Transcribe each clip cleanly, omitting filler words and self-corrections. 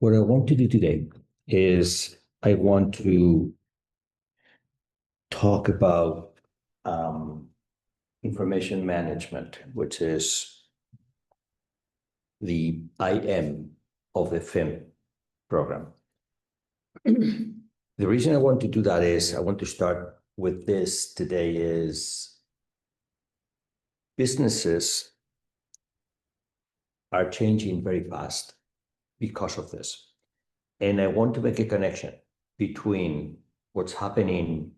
what I want to do today is I want to talk about information management, which is the IM of the FIM program. The reason I want to do that is I want to start with this today is businesses are changing very fast because of this. And I want to make a connection between what's happening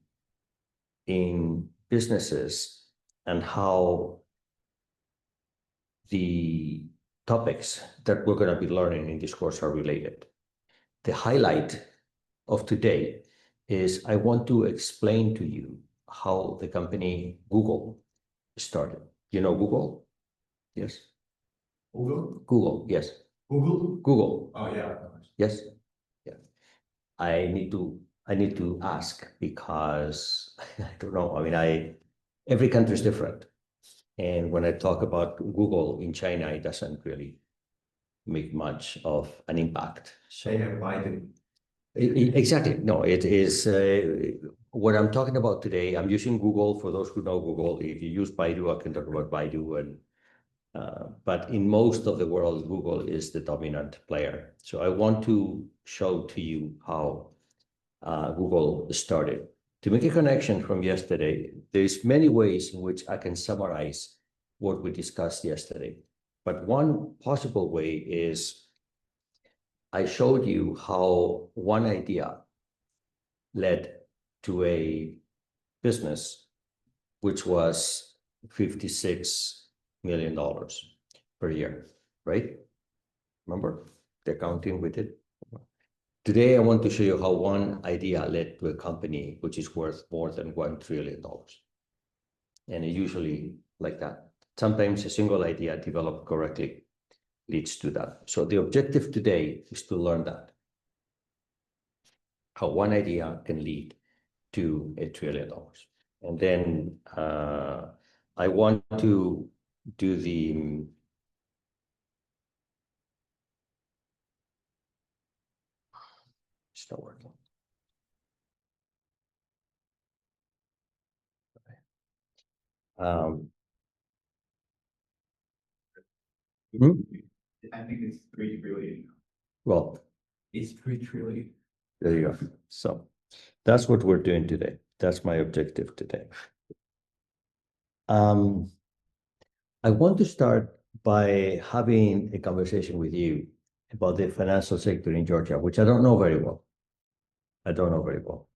in businesses and how the topics that we're going to be learning in this course are related. The highlight of today is I want to explain to you how the company Google started. You know Google? Yes. Google? Google, yes. Google? Google. Oh yeah. Yes. Yeah. I need to ask because I don't know. I mean, every country is different. And when I talk about Google in China, it doesn't really make much of an impact. So They have Biden. Exactly. No, it is what I'm talking about today. I'm using Google for those who know Google. If you use Baidu, I can talk about Baidu. But in most of the world, Google is the dominant player. So I want to show to you how Google started. To make a connection from yesterday, there's many ways in which I can summarize what we discussed yesterday. But one possible way is I showed you how one idea led to a business which was $56 million per year, right? Remember the accounting we did? Today, I want to show you how one idea led to a company which is worth more than $1 trillion. And it usually like that. Sometimes a single idea developed correctly leads to that. So the objective today is to learn that. How one idea can lead to $1 trillion. And then I want to do the it's not working. I think it's 3 trillion. Well, It's 3 trillion. there you go. So that's what we're doing today. That's my objective today. I want to start by having a conversation with you about the financial sector in Georgia, which I don't know very well. I don't know very well.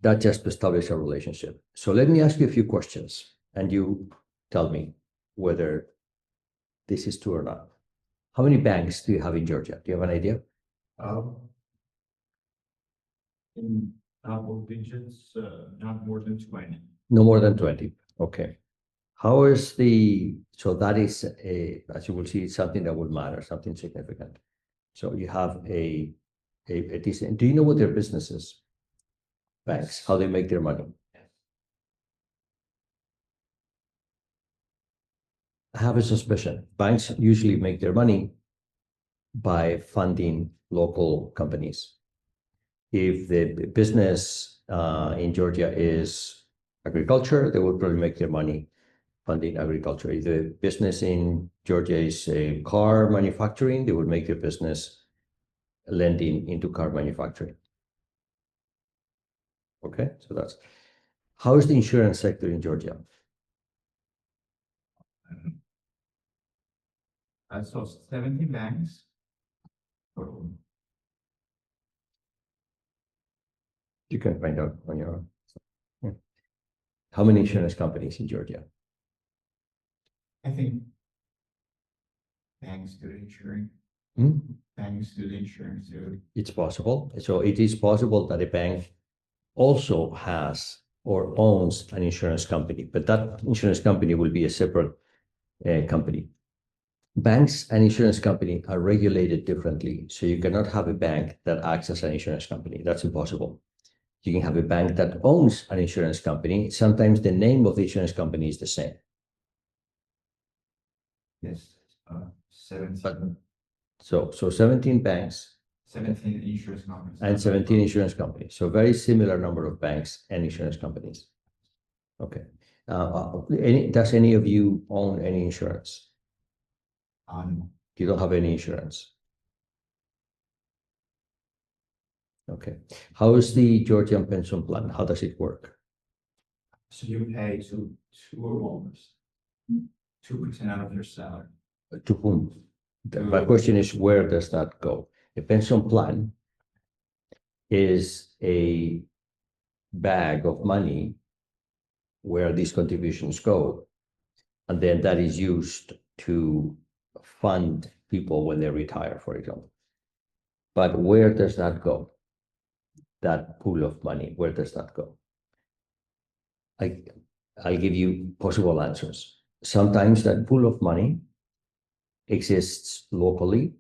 That just to establish a relationship. So let me ask you a few questions, and you tell me whether this is true or not. How many banks do you have in Georgia? Do you have an idea? In double digits, not more than 20. No more than 20. Okay. How is so that is as you will see, something that would matter, something significant. So you have a decent, do you know what their business is? Banks, how they make their money. I have a suspicion. Banks usually make their money by funding local companies. If the business in Georgia is agriculture, they will probably make their money funding agriculture. If the business in Georgia is car manufacturing, they would make their business lending into car manufacturing. Okay, so that's how is the insurance sector in Georgia? I saw 70 banks. You can find out on your own. Yeah. How many insurance companies in Georgia? I think banks do the insurance. Banks do the insurance. It's possible. So it is possible that a bank also has or owns an insurance company, but that insurance company will be a separate company. Banks and insurance company are regulated differently. So you cannot have a bank that acts as an insurance company. That's impossible. You can have a bank that owns an insurance company. Sometimes the name of the insurance company is the same. Yes, 70. But So 17 banks 17 insurance companies. and 17 insurance companies. So very similar number of banks and insurance companies. Okay. Does any of you own any insurance? You don't have any insurance. Okay. How is the Georgian pension plan? How does it work? So you pay to enrollments, 2% out of your salary. To whom? My question is, where does that go? A pension plan is a bag of money where these contributions go, and then that is used to fund people when they retire, for example. But where does that go? That pool of money, where does that go? I'll give you possible answers. Sometimes that pool of money exists locally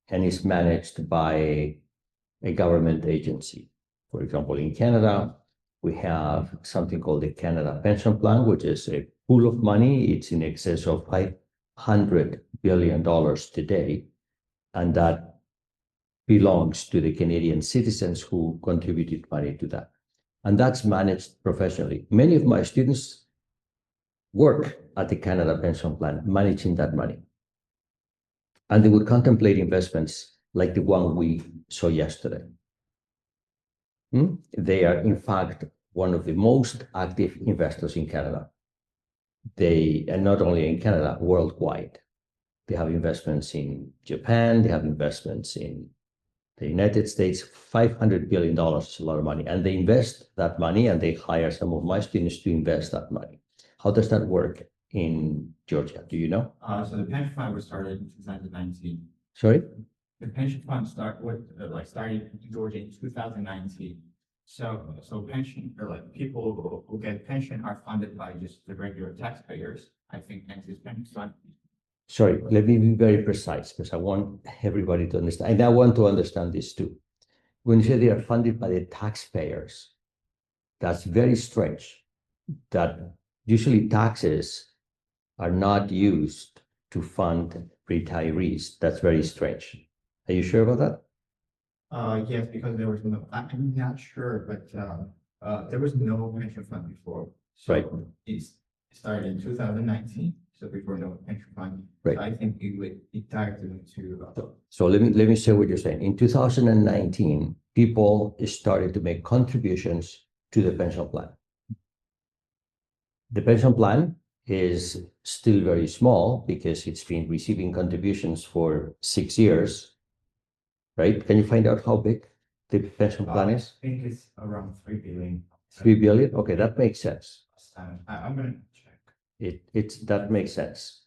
and is managed by a government agency. For example, in Canada, we have something called the Canada Pension Plan, which is a pool of money. It's in excess of $500 billion today, and that belongs to the Canadian citizens who contributed money to that. And that's managed professionally. Many of my students work at the Canada Pension Plan, managing that money. And they would contemplate investments like the one we saw yesterday. They are, in fact, one of the most active investors in Canada. They, and not only in Canada, worldwide. They have investments in Japan, they have investments in the United States. $500 billion is a lot of money. And they invest that money and they hire some of my students to invest that money. How does that work in Georgia? Do you know? So the pension fund was started in 2019. Sorry? The pension fund started in Georgia in 2019. So pension, or like people who get pension are funded by just the regular taxpayers. I think next is pension fund. Sorry, let me be very precise because I want everybody to understand. And I want to understand this too. When you say they are funded by the taxpayers, that's very strange. That usually taxes are not used to fund retirees. That's very strange. Are you sure about that? Yes, because there was no, I'm not sure, but there was no pension fund before. So Right. It started in 2019, so before no pension fund. Right. So I think it dived into. So let me say what you're saying. In 2019, people started to make contributions to the pension plan. The pension plan is still very small because it's been receiving contributions for 6 years, right? Can you find out how big the pension plan is? I think it's around 3 billion. 3 billion? Okay, that makes sense. I'm gonna check. That makes sense.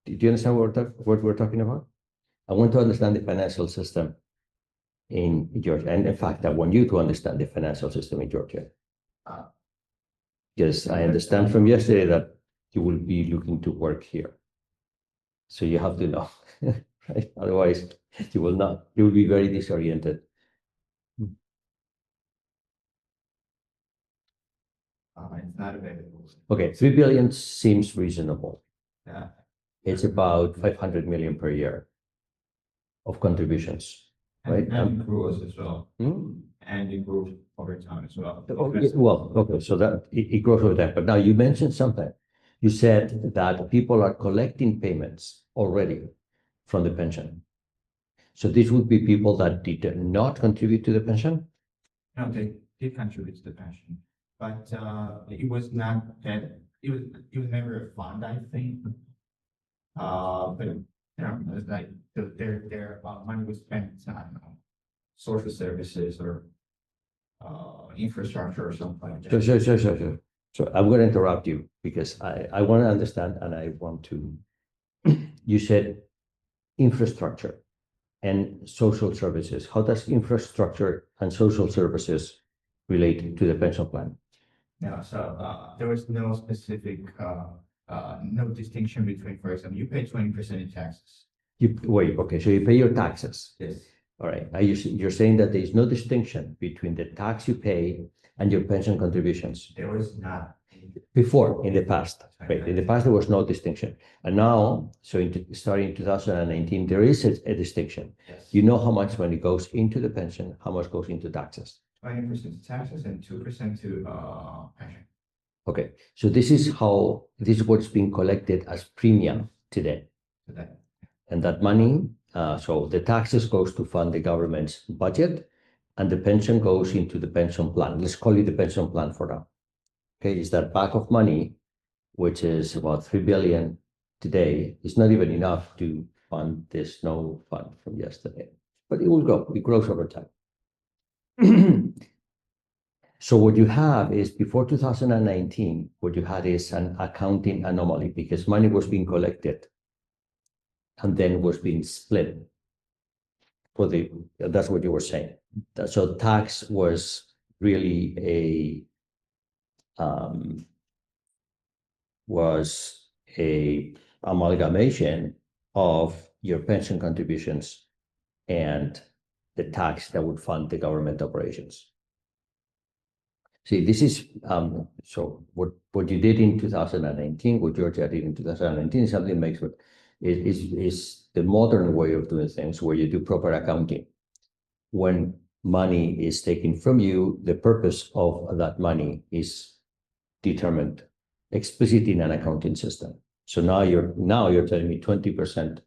Do you understand what we're talking about? I want to understand the financial system in Georgia. And in fact, I want you to understand the financial system in Georgia. Because I understand from yesterday that you will be looking to work here. So you have to know, right? Otherwise, you will not. You will be very disoriented. It's not available. Okay, 3 billion seems reasonable. Yeah. It's about 500 million per year of contributions, right? And it grows as well. Hmm? And it grows over time as well. Well, okay, so that it grows over time. But now you mentioned something. You said that people are collecting payments already from the pension. So these would be people that did not contribute to the pension? No, they did contribute to the pension, but it was not that, it was never a fund, I think. But you know, it's like their money was spent on social services or infrastructure or something like that. Sure. So I'm going to interrupt you because I want to understand and I want to, you said infrastructure and social services. How does infrastructure and social services relate to the pension plan? No, so there was no specific, no distinction between, for example, you pay 20% in taxes. Wait, okay, so you pay your taxes. Yes. All right. You're saying that there is no distinction between the tax you pay and your pension contributions. There was not Before, in the past, right? In the past, there was no distinction. And now, starting in 2019, there is a distinction. Yes. You know how much money goes into the pension, how much goes into taxes. 20% to taxes and 2% to pension. Okay, so this is what's being collected as premium today. And that money, so the taxes goes to fund the government's budget, and the pension goes into the pension plan. Let's call it the pension plan for now. Okay, is that bag of money, which is about 3 billion today, is not even enough to fund this snow fund from yesterday, but it will grow. It grows over time. So what you have is before 2019, what you had is an accounting anomaly because money was being collected and then was being split for that's what you were saying. So tax was really was a amalgamation of your pension contributions and the tax that would fund the government operations. See, this is so what you did in 2019, what Georgia did in 2019 is something makes what is the modern way of doing things where you do proper accounting. When money is taken from you, the purpose of that money is determined explicitly in an accounting system. So now you're telling me 20%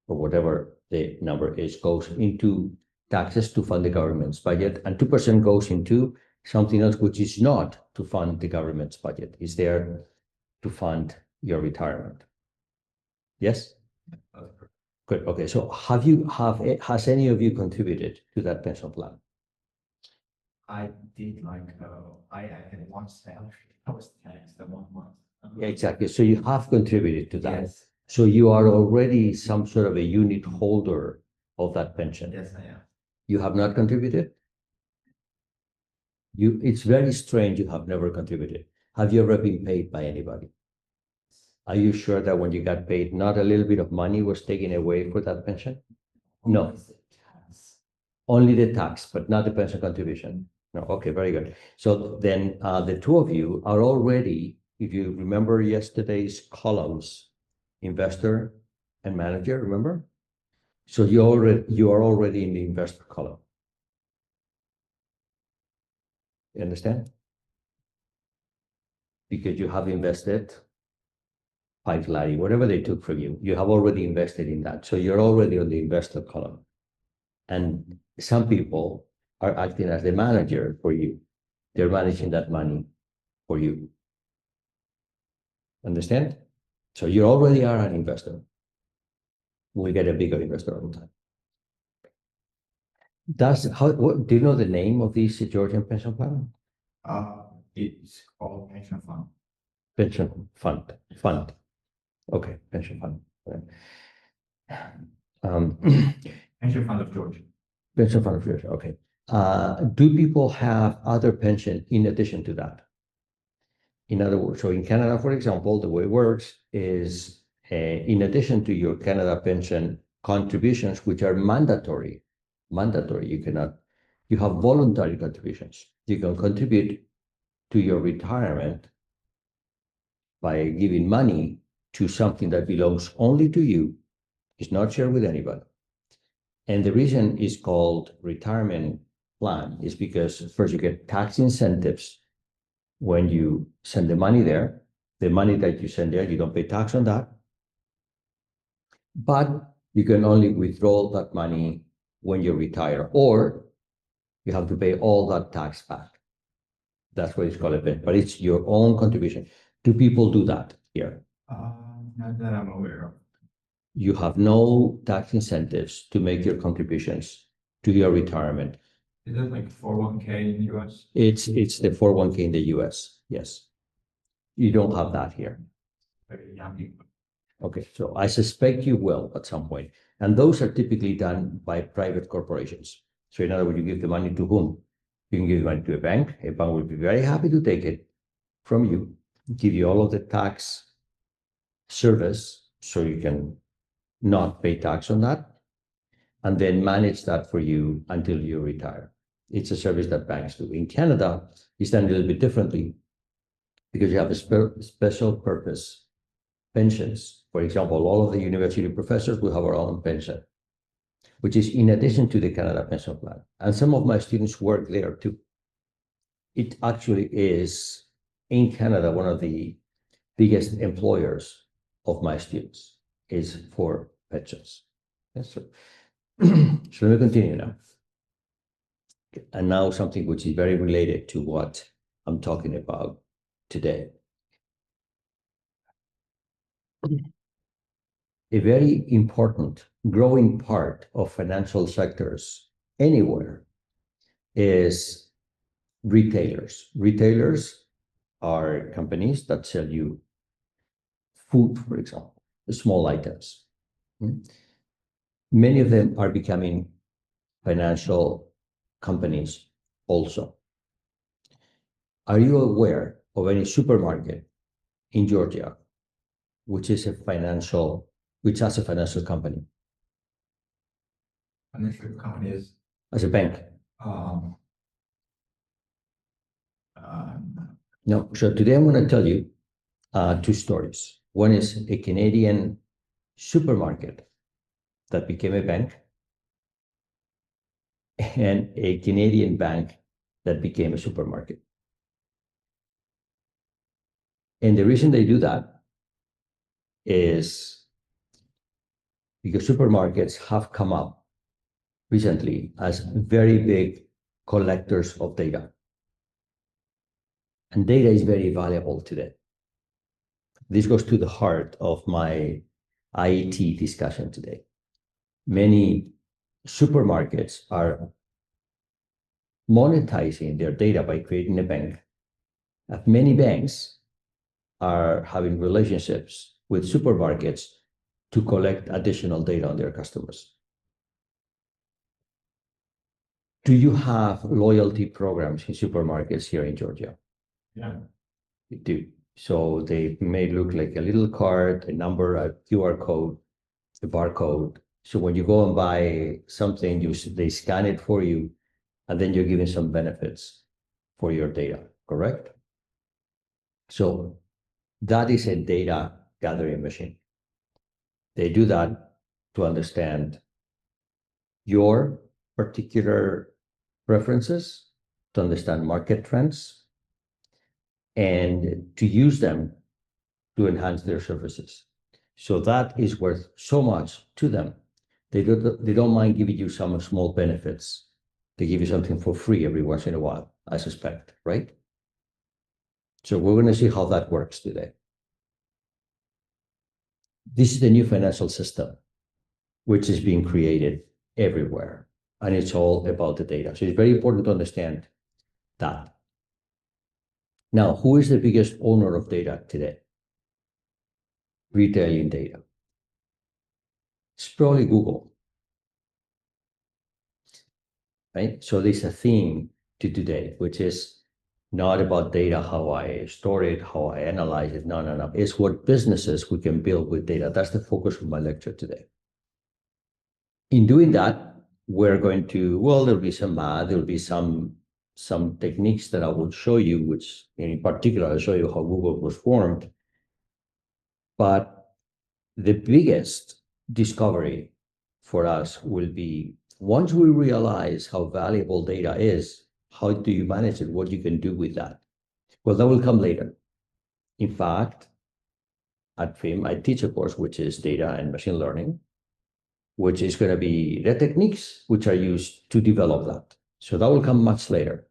or whatever the number is goes into taxes to fund the government's budget, and 2% goes into something else which is not to fund the government's budget, is there to fund your retirement. Yes? Good. Okay. So has any of you contributed to that pension plan? I did I had one salary. I was taxed the 1 month. Yeah, exactly. So you have contributed to that. Yes. So you are already some sort of a unit holder of that pension. Yes, I am. You have not contributed? It's very strange you have never contributed. Have you ever been paid by anybody? Are you sure that when you got paid, not a little bit of money was taken away for that pension? No. Only the tax, but not the pension contribution. No, okay, very good. So then the two of you are already, if you remember yesterday's columns, investor and manager, remember? So you are already in the investor column. You understand? Because you have invested 5 lari, whatever they took from you, you have already invested in that. So you're already on the investor column. And some people are acting as the manager for you. They're managing that money for you. Understand? So you already are an investor. We get a bigger investor all the time. Do you know the name of this Georgian pension plan? It's called pension fund. Pension fund. Okay, pension fund. Pension fund of Georgia. Pension fund of Georgia. Okay. Do people have other pension in addition to that? In other words, so in Canada, for example, the way it works is in addition to your Canada pension contributions, which are mandatory, you have voluntary contributions. You can contribute to your retirement by giving money to something that belongs only to you, is not shared with anybody. And the reason is called retirement plan is because first you get tax incentives when you send the money there. The money that you send there, you don't pay tax on that. But you can only withdraw that money when you retire, or you have to pay all that tax back. That's what it's called a pension, but it's your own contribution. Do people do that here? Not that I'm aware of. You have no tax incentives to make your contributions to your retirement. Is that like 401k in the US? It's the 401k in the US. Yes. You don't have that here. Very young. Okay, so I suspect you will at some point. And those are typically done by private corporations. So in other words, you give the money to whom? You can give the money to a bank. A bank will be very happy to take it from you, give you all of the tax service so you can not pay tax on that, and then manage that for you until you retire. It's a service that banks do. In Canada, it's done a little bit differently. because you have a special purpose pensions. For example, all of the university professors will have our own pension, which is in addition to the Canada Pension Plan. And some of my students work there too. It actually is, in Canada, one of the biggest employers of my students is for pensions. Yes, sir. So let me continue now. And now something which is very related to what I'm talking about today. A very important growing part of financial sectors anywhere is retailers. Retailers are companies that sell you food, for example, small items. Many of them are becoming financial companies also. Are you aware of any supermarket in Georgia which has a financial company? Financial companies, As a bank? um, No. So today I'm going to tell you two stories. One is a Canadian supermarket that became a bank, and a Canadian bank that became a supermarket. And the reason they do that is because supermarkets have come up recently as very big collectors of data. And data is very valuable today. This goes to the heart of my IET discussion today. Many supermarkets are monetizing their data by creating a bank. Many banks are having relationships with supermarkets to collect additional data on their customers. Do you have loyalty programs in supermarkets here in Georgia? yeah, You do. So they may look like a little card, a number, a QR code, a barcode. So when you go and buy something, they scan it for you, and then you're given some benefits for your data, correct? So that is a data gathering machine. They do that to understand your particular preferences, to understand market trends, and to use them to enhance their services. So that is worth so much to them. They don't mind giving you some small benefits. They give you something for free every once in a while, I suspect, right? So we're going to see how that works today. This is the new financial system, which is being created everywhere, and it's all about the data. So it's very important to understand that. Now, who is the biggest owner of data today? Retailing data. It's probably Google, right? So there's a theme to today, which is not about data, how I store it, how I analyze it. No, no, no. It's what businesses we can build with data. That's the focus of my lecture today. In doing that, we're going to, well, there'll be some math, there'll be some techniques that I will show you, which in particular, I'll show you how Google was formed. But the biggest discovery for us will be once we realize how valuable data is, how do you manage it? What you can do with that? Well, that will come later. In fact, at FIM, I teach a course which is data and machine learning, which is going to be the techniques which are used to develop that. So that will come much later,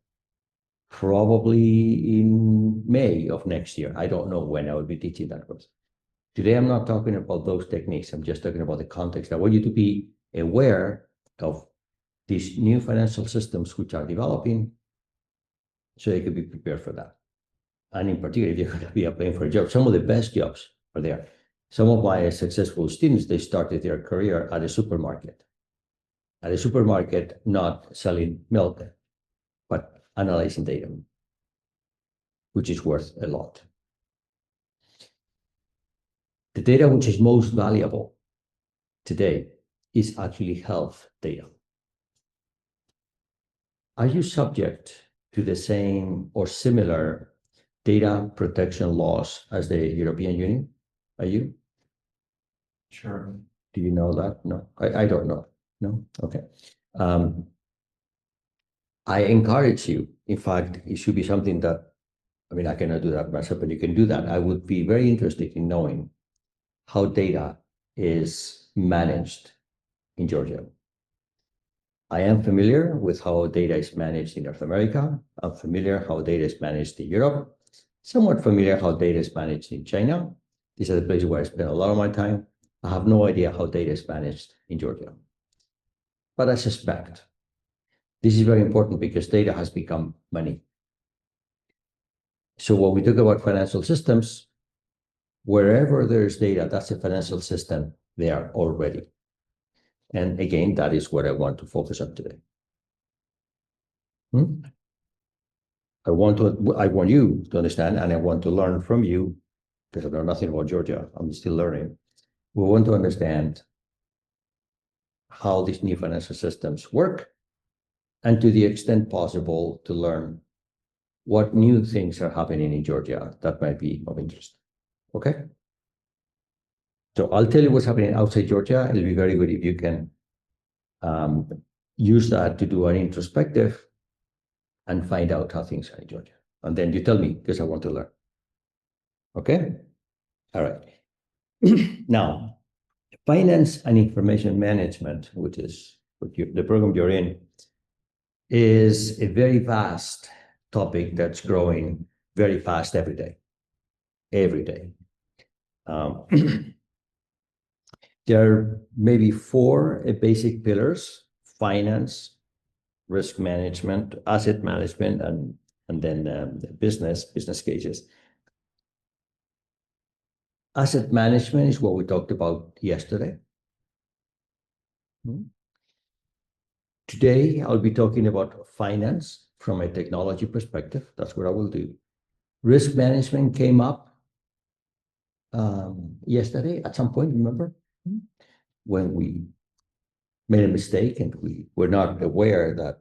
probably in May of next year. I don't know when I will be teaching that course. Today, I'm not talking about those techniques. I'm just talking about the context. I want you to be aware of these new financial systems which are developing so you can be prepared for that. And in particular, if you're going to be applying for a job, some of the best jobs are there. Some of my successful students, they started their career at a supermarket. At a supermarket, not selling milk, but analyzing data, which is worth a lot. The data which is most valuable today is actually health data. Are you subject to the same or similar data protection laws as the European Union? Are you? Sure. Do you know that? No, I don't know. No? Okay. I encourage you. In fact, it should be something that, I mean, I cannot do that myself, but you can do that. I would be very interested in knowing how data is managed in Georgia. I am familiar with how data is managed in North America. I'm familiar how data is managed in Europe. Somewhat familiar how data is managed in China. These are the places where I spend a lot of my time. I have no idea how data is managed in Georgia. But I suspect this is very important because data has become money. So when we talk about financial systems, wherever there's data, that's a financial system there already. And again, that is what I want to focus on today. I want you to understand, and I want to learn from you, because I know nothing about Georgia. I'm still learning. We want to understand how these new financial systems work, and to the extent possible, to learn what new things are happening in Georgia that might be of interest. Okay? So I'll tell you what's happening outside Georgia. It'll be very good if you can use that to do an introspective and find out how things are in Georgia. And then you tell me, because I want to learn. Okay? All right. Now, finance and information management, which is the program you're in, is a very vast topic that's growing very fast every day. Every day. There are maybe four basic pillars: finance, risk management, asset management, and then business cases. Asset management is what we talked about yesterday. Today, I'll be talking about finance from a technology perspective. That's what I will do. Risk management came up yesterday at some point, remember? When we made a mistake and we were not aware that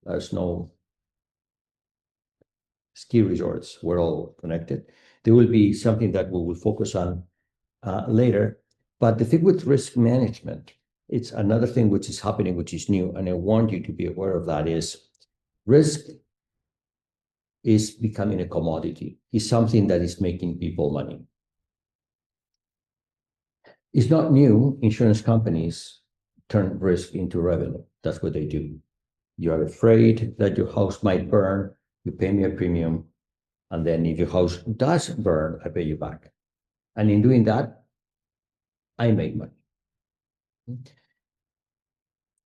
there's no ski resorts, we're all connected. There will be something that we will focus on later. But the thing with risk management, it's another thing which is happening, which is new, and I want you to be aware of that, is risk is becoming a commodity. It's something that is making people money. It's not new. Insurance companies turn risk into revenue. That's what they do. You are afraid that your house might burn, you pay me a premium, and then if your house does burn, I pay you back. And in doing that, I make money.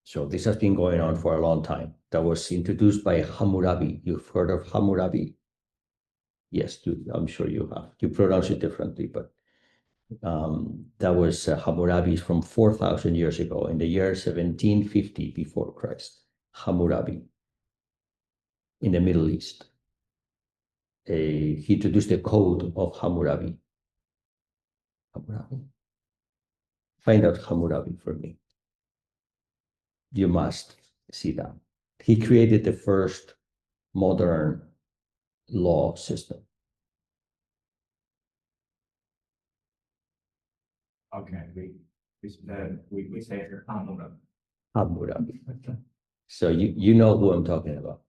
So this has been going on for a long time. That was introduced by Hammurabi. You've heard of Hammurabi? Yes, I'm sure you have. You pronounce it differently, but that was Hammurabi from 4,000 years ago, in the year 1750 before Christ. Hammurabi in the Middle East. He introduced the code of Hammurabi. Hammurabi. Find out Hammurabi for me. You must see that. He created the first modern law system. Okay, we say Hammurabi. Hammurabi. So you know who I'm talking about.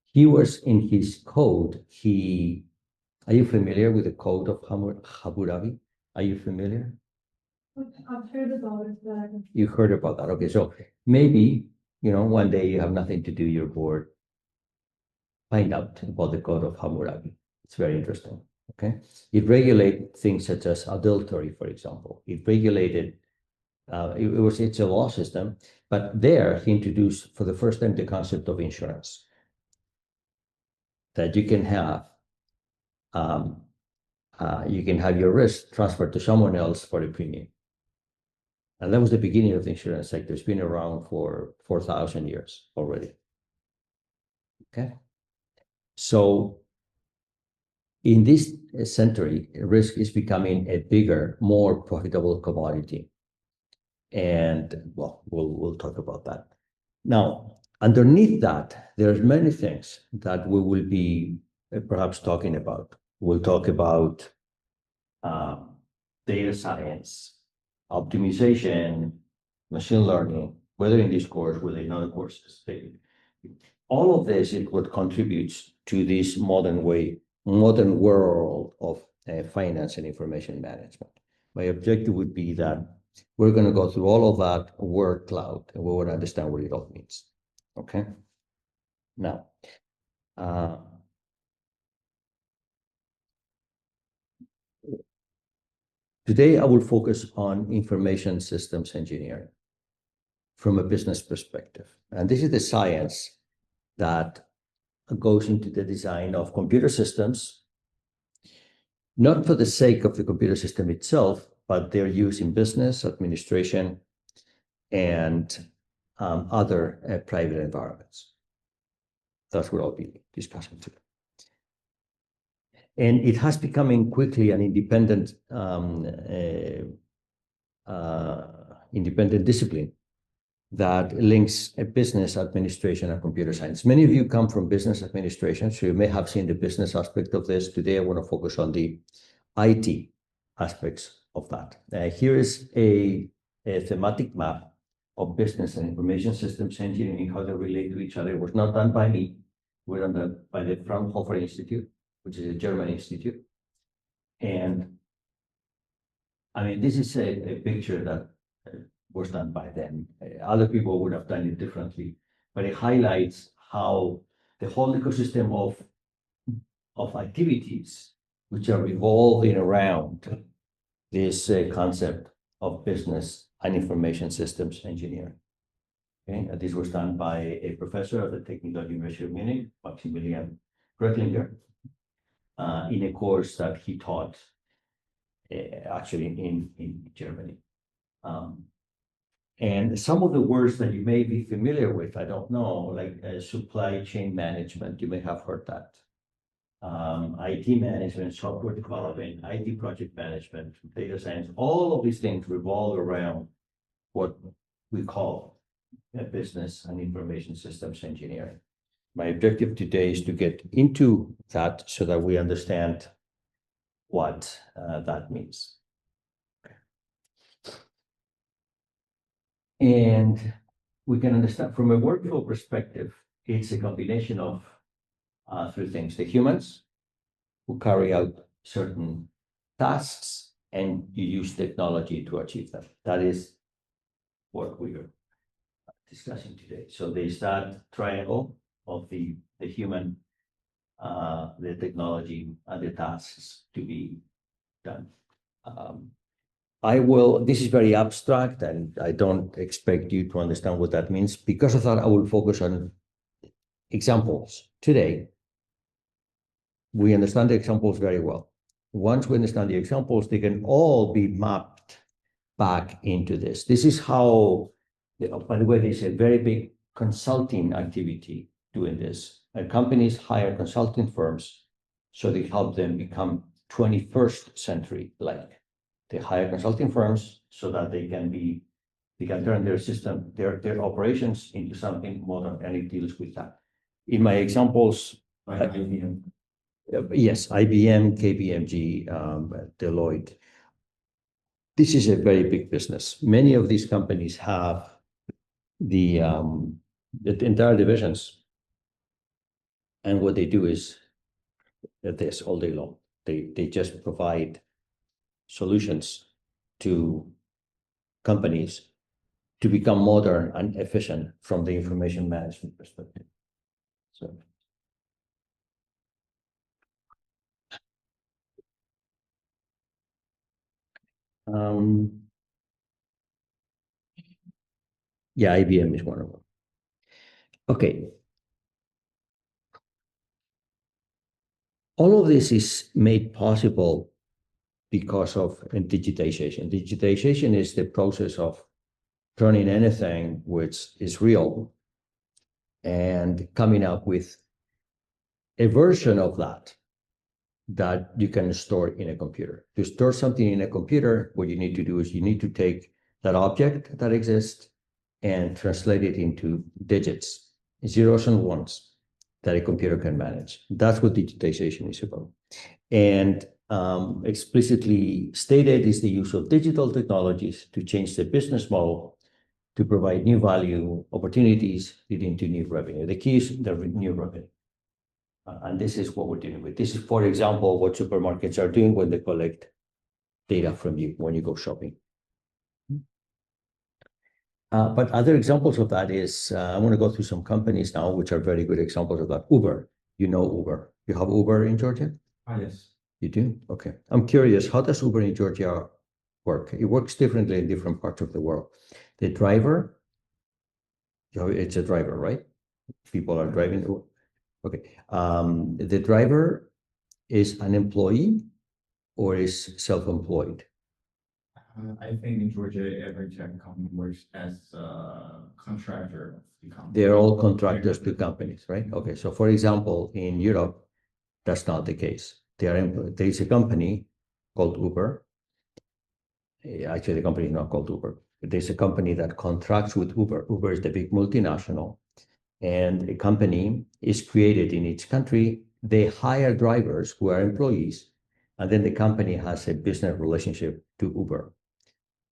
He was in his code. Are you familiar with the code of Hammurabi? Are you familiar? I've heard about it, but You heard about that. Okay, so maybe, one day you have nothing to do, you're bored. Find out about the code of Hammurabi. It's very interesting. Okay, it regulated things such as adultery, for example. It regulated. It's a law system, but there he introduced for the first time the concept of insurance. That you can have your risk transferred to someone else for a premium. And that was the beginning of the insurance sector. It's been around for 4,000 years already. Okay. So in this century, risk is becoming a bigger, more profitable commodity. And well, we'll talk about that. Now, underneath that, there's many things that we will be perhaps talking about. We'll talk about data science, optimization, machine learning, whether in this course, whether in other courses. All of this is what contributes to this modern world of finance and information management. My objective would be that we're going to go through all of that word cloud, and we want to understand what it all means. Okay. Now, today I will focus on information systems engineering from a business perspective. And this is the science that goes into the design of computer systems, not for the sake of the computer system itself, but their use in business, administration, and other private environments. That's what I'll be discussing today. And it has becoming quickly an independent discipline that links a business, administration, and computer science. Many of you come from business administration, so you may have seen the business aspect of this. Today, I want to focus on the IT aspects of that. Here is a thematic map of business and information systems engineering, how they relate to each other. It was not done by me. It was done by the Fraunhofer Institute, which is a German institute. And I mean, this is a picture that was done by them. Other people would have done it differently, but it highlights how the whole ecosystem of activities which are revolving around this concept of business and information systems engineering. Okay, and this was done by a professor at the Technical University of Munich, Maximilian Krecklinger, in a course that he taught actually in Germany. And some of the words that you may be familiar with, I don't know, like supply chain management, you may have heard that. IT management, software development, IT project management, data science, all of these things revolve around what we call business and information systems engineering. My objective today is to get into that so that we understand what that means. And we can understand from a workflow perspective, it's a combination of three things: the humans who carry out certain tasks, and you use technology to achieve them. That is what we are discussing today. So there's that triangle of the human, the technology, and the tasks to be done. This is very abstract, and I don't expect you to understand what that means. Because of that, I will focus on examples today. We understand the examples very well. Once we understand the examples, they can all be mapped back into this. This is how, by the way, there's a very big consulting activity doing this. And companies hire consulting firms so they help them become 21st century like. They hire consulting firms so that they can turn their system, their operations into something modern, and it deals with that. In my examples, IBM. Yes, IBM, KPMG, Deloitte. This is a very big business. Many of these companies have the entire divisions, and what they do is this all day long. They just provide solutions to companies to become modern and efficient from the information management perspective. So, yeah, IBM is one of them. Okay. All of this is made possible because of digitization. Digitization is the process of turning anything which is real and coming up with a version of that you can store in a computer. To store something in a computer, what you need to do is you need to take that object that exists and translate it into digits, zeros and ones. that a computer can manage. That's what digitization is about. And explicitly stated is the use of digital technologies to change the business model to provide new value opportunities leading to new revenue. The key is the new revenue. And this is what we're dealing with. This is, for example, what supermarkets are doing when they collect data from you when you go shopping. But other examples of that is, I want to go through some companies now, which are very good examples of that. Uber, you know Uber. You have Uber in Georgia? Yes. You do? Okay. I'm curious, how does Uber in Georgia work? It works differently in different parts of the world. The driver, it's a driver, right? People are driving. Okay. The driver is an employee or is self-employed? I think in Georgia, every tech company works as a contractor of the company. They're all contractors to companies, right? Okay. So for example, in Europe, that's not the case. There is a company called Uber. Actually, the company is not called Uber. There's a company that contracts with Uber. Uber is the big multinational, and a company is created in each country. They hire drivers who are employees, and then the company has a business relationship to Uber.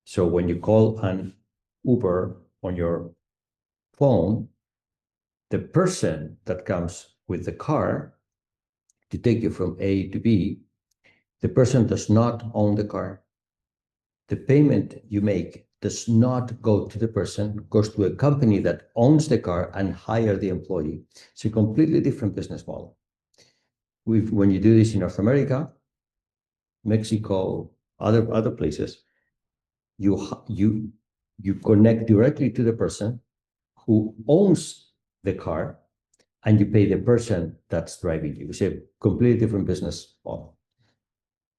So when you call an Uber on your phone, the person that comes with the car to take you from A to B, the person does not own the car. The payment you make does not go to the person, goes to a company that owns the car and hire the employee. It's a completely different business model. When you do this in North America, Mexico, other places, you connect directly to the person who owns the car, and you pay the person that's driving you. It's a completely different business model.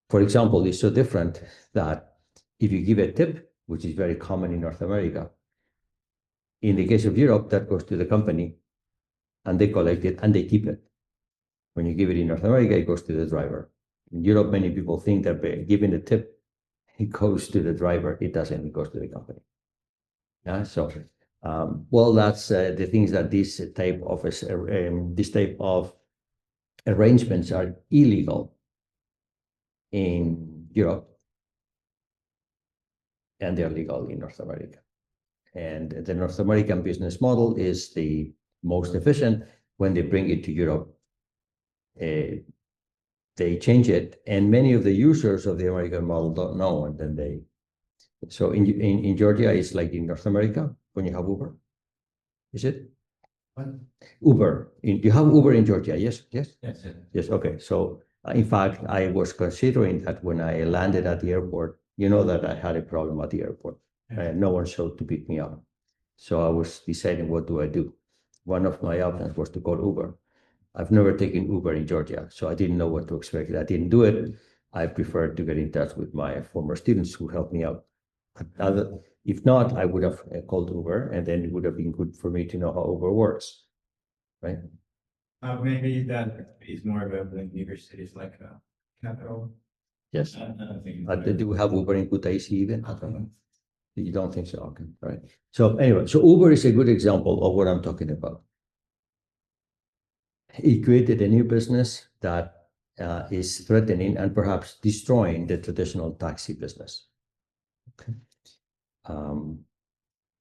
For example, it's so different that if you give a tip, which is very common in North America, in the case of Europe, that goes to the company and they collect it and they keep it. When you give it in North America, it goes to the driver. In Europe, many people think that by giving a tip, it goes to the driver. It doesn't, it goes to the company. Yeah, so well, that's the things that this type of arrangements are illegal in Europe, and they're legal in North America. And the North American business model is the most efficient. When they bring it to Europe, they change it, and many of the users of the American model don't know, and then they. So in Georgia, it's like in North America when you have Uber, is it? What? Uber. You have Uber in Georgia, yes? Yes. Yes, okay. So in fact, I was considering that when I landed at the airport, you know that I had a problem at the airport. No one showed to pick me up. So I was deciding, what do I do? One of my options was to call Uber. I've never taken Uber in Georgia, so I didn't know what to expect. I didn't do it. I preferred to get in touch with my former students who helped me out. If not, I would have called Uber, and then it would have been good for me to know how Uber works, right? Maybe that is more about like bigger cities like capital. Yes. I don't think. Do we have Uber in Kutaisi even? I don't know. You don't think so? Okay, all right. So anyway, so Uber is a good example of what I'm talking about. It created a new business that is threatening and perhaps destroying the traditional taxi business. Okay.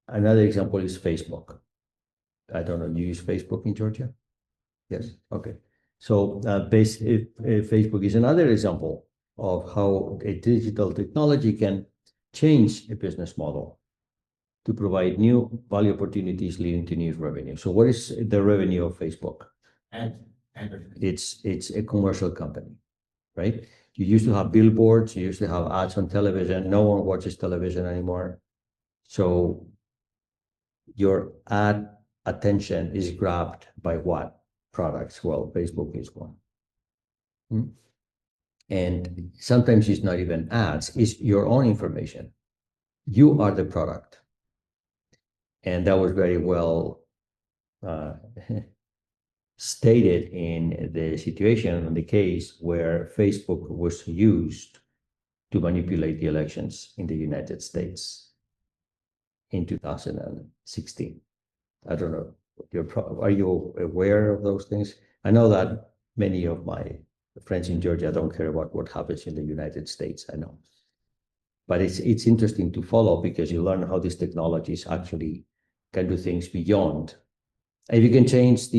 Another example is Facebook. I don't know, you use Facebook in Georgia? Yes, okay. So Facebook is another example of how a digital technology can change a business model to provide new value opportunities leading to new revenue. So what is the revenue of Facebook? It's a commercial company, right? You used to have billboards, you used to have ads on television. No one watches television anymore. So your ad attention is grabbed by what products? Well, Facebook is one. And sometimes it's not even ads, it's your own information. You are the product. And that was very well stated in the situation, in the case where Facebook was used to manipulate the elections in the United States in 2016. I don't know Are you aware of those things? I know that many of my friends in Georgia don't care about what happens in the United States. I know, but it's interesting to follow because you learn how these technologies actually can do things beyond. If you can change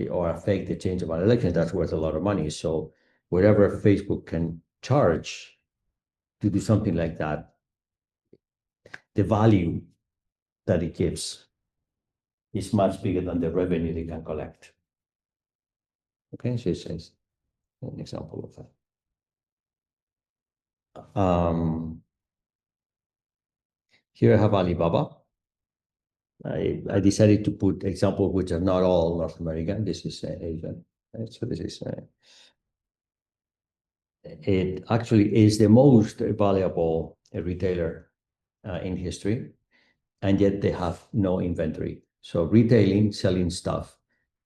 or affect the change of an election, that's worth a lot of money. So whatever Facebook can charge to do something like that, the value that it gives is much bigger than the revenue they can collect. Okay, so it's an example of that. Here I have Alibaba. I decided to put examples which are not all North American. This is Asian. Right? So this is it actually is the most valuable retailer in history, and yet they have no inventory. So retailing, selling stuff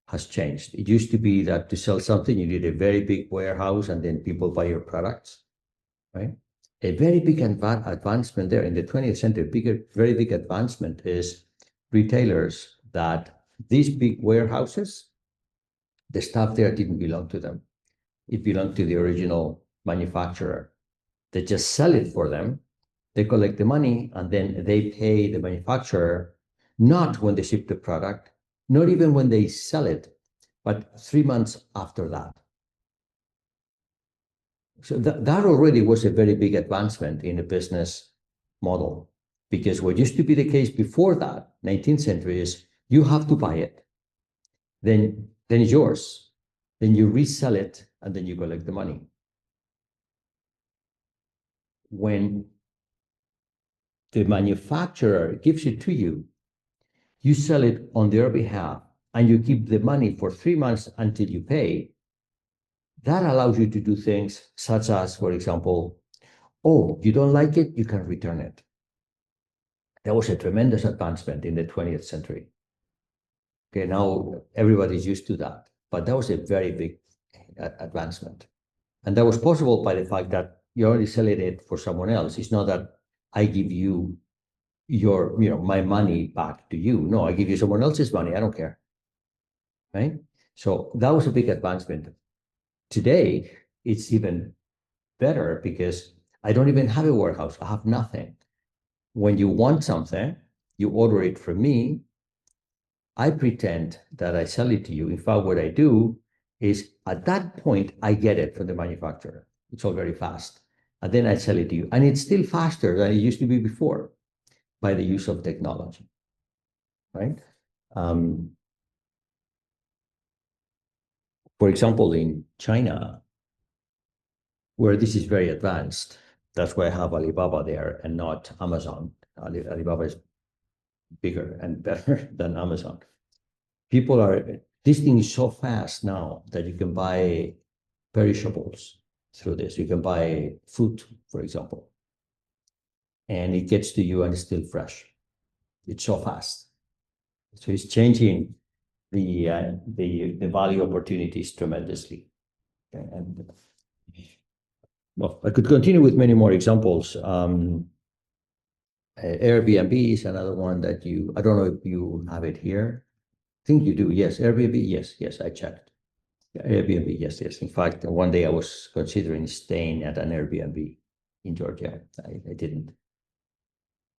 has changed. It used to be that to sell something, you need a very big warehouse and then people buy your products, right? A very big advancement there in the 20th century, very big advancement is retailers that these big warehouses, the stuff there didn't belong to them. It belonged to the original manufacturer. They just sell it for them. They collect the money and then they pay the manufacturer, not when they ship the product, not even when they sell it, but 3 months after that. So that already was a very big advancement in the business model, because what used to be the case before that, 19th century, is you have to buy it, then it's yours, then you resell it, and then you collect the money. When the manufacturer gives it to you, you sell it on their behalf, and you keep the money for 3 months until you pay. That allows you to do things such as, for example, oh, you don't like it, you can return it. That was a tremendous advancement in the 20th century. Okay, now everybody's used to that, but that was a very big advancement. And that was possible by the fact that you're only selling it for someone else. It's not that I give you my money back to you. No, I give you someone else's money. I don't care. Right? So that was a big advancement. Today, it's even better because I don't even have a warehouse. I have nothing. When you want something, you order it from me. I pretend that I sell it to you. In fact, what I do is at that point, I get it from the manufacturer. It's all very fast. And then I sell it to you. And it's still faster than it used to be before by the use of technology, right? For example, in China, where this is very advanced, that's why I have Alibaba there and not Amazon. Alibaba is bigger and better than Amazon. This thing is so fast now that you can buy perishables through this. You can buy fruit, for example, and it gets to you and it's still fresh. It's so fast. So it's changing the value opportunities tremendously. Okay, and well, I could continue with many more examples. Airbnb is another one that I don't know if you have it here. I think you do. Yes, Airbnb. Yes, I checked. Airbnb, yes. In fact, one day I was considering staying at an Airbnb in Georgia. I didn't.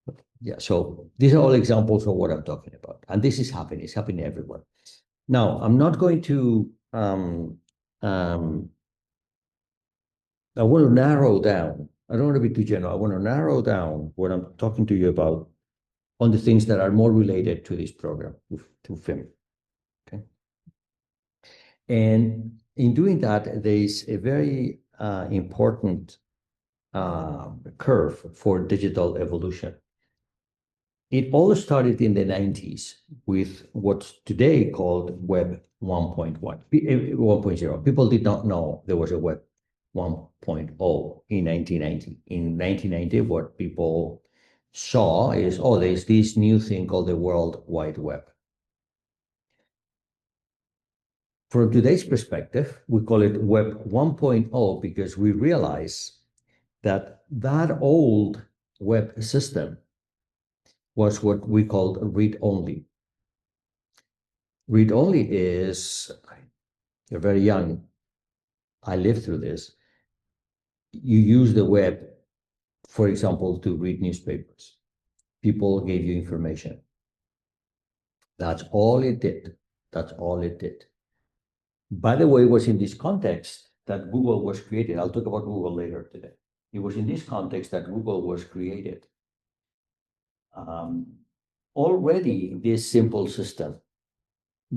But yeah, so these are all examples of what I'm talking about. And this is happening. It's happening everywhere. Now, I'm not going to, I want to narrow down. I don't want to be too general. I want to narrow down what I'm talking to you about on the things that are more related to this program, to FIM. Okay. And in doing that, there is a very important curve for digital evolution. It all started in the 90s with what's today called Web 1.1, 1.0. People did not know there was a Web 1.0 in 1990. In 1990, what people saw is, oh, there's this new thing called the World Wide Web. From today's perspective, we call it Web 1.0 because we realize that old web system was what we called read-only. Read-only is, you're very young. I lived through this. You use the web, for example, to read newspapers. People gave you information. That's all it did. That's all it did. By the way, it was in this context that Google was created. I'll talk about Google later today. It was in this context that Google was created. Already, this simple system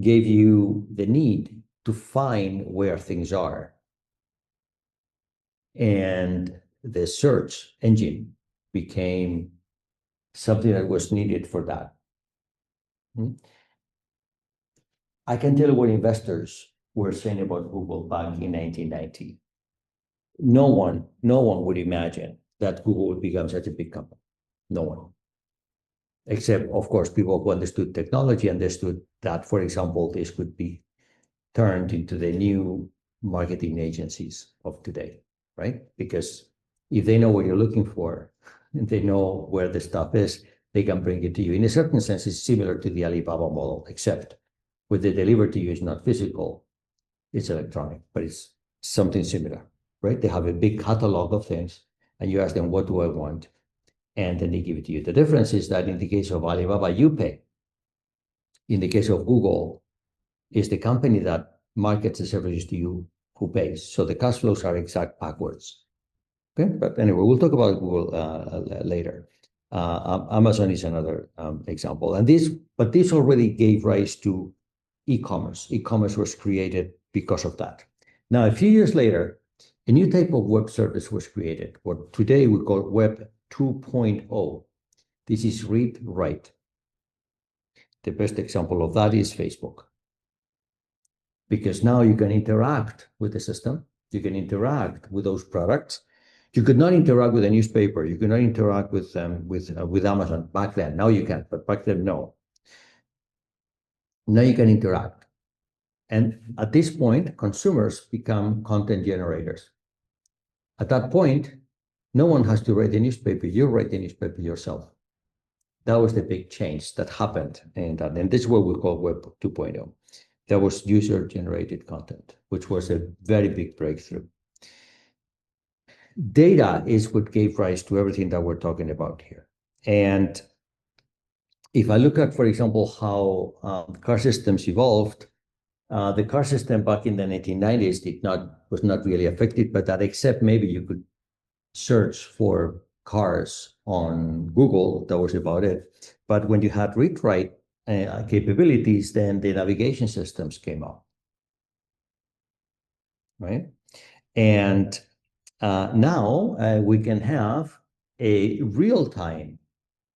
gave you the need to find where things are. And the search engine became something that was needed for that. I can tell you what investors were saying about Google back in 1990. No one would imagine that Google would become such a big company. No one. Except, of course, people who understood technology understood that, for example, this could be turned into the new marketing agencies of today, right? Because if they know what you're looking for and they know where the stuff is, they can bring it to you. In a certain sense, it's similar to the Alibaba model, except with the delivered to you is not physical, it's electronic, but it's something similar, right? They have a big catalog of things, and you ask them, what do I want? And then they give it to you. The difference is that in the case of Alibaba, you pay. In the case of Google, it's the company that markets the services to you who pays. So the cash flows are exact backwards. Okay, but anyway, we'll talk about Google later. Amazon is another example, and this already gave rise to e-commerce. E-commerce was created because of that. Now, a few years later, a new type of web service was created, what today we call Web 2.0. This is read-write. The best example of that is Facebook. Because now you can interact with the system, you can interact with those products. You could not interact with a newspaper, you could not interact with Amazon back then. Now you can, but back then, no. Now you can interact. And at this point, consumers become content generators. At that point, no one has to write the newspaper, you write the newspaper yourself. That was the big change that happened. And this is what we call Web 2.0. That was user-generated content, which was a very big breakthrough. Data is what gave rise to everything that we're talking about here. And if I look at, for example, how car systems evolved, the car system back in the 1990s was not really affected by that, except maybe you could search for cars on Google. That was about it. But when you had read-write capabilities, then the navigation systems came up, right? And now we can have a real-time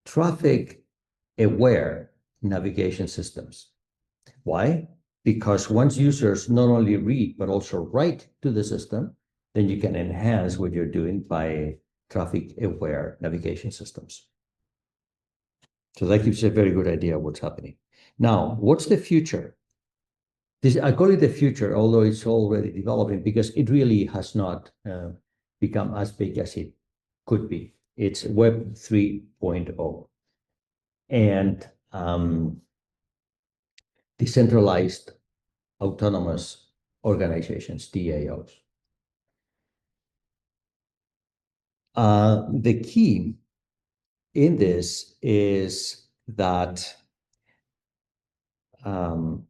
traffic-aware navigation systems. Why? Because once users not only read, but also write to the system, then you can enhance what you're doing by traffic-aware navigation systems. So that gives you a very good idea of what's happening. Now, what's the future? I call it the future, although it's already developing, because it really has not become as big as it could be. It's Web 3.0. And decentralized autonomous organizations, DAOs. The key in this is that in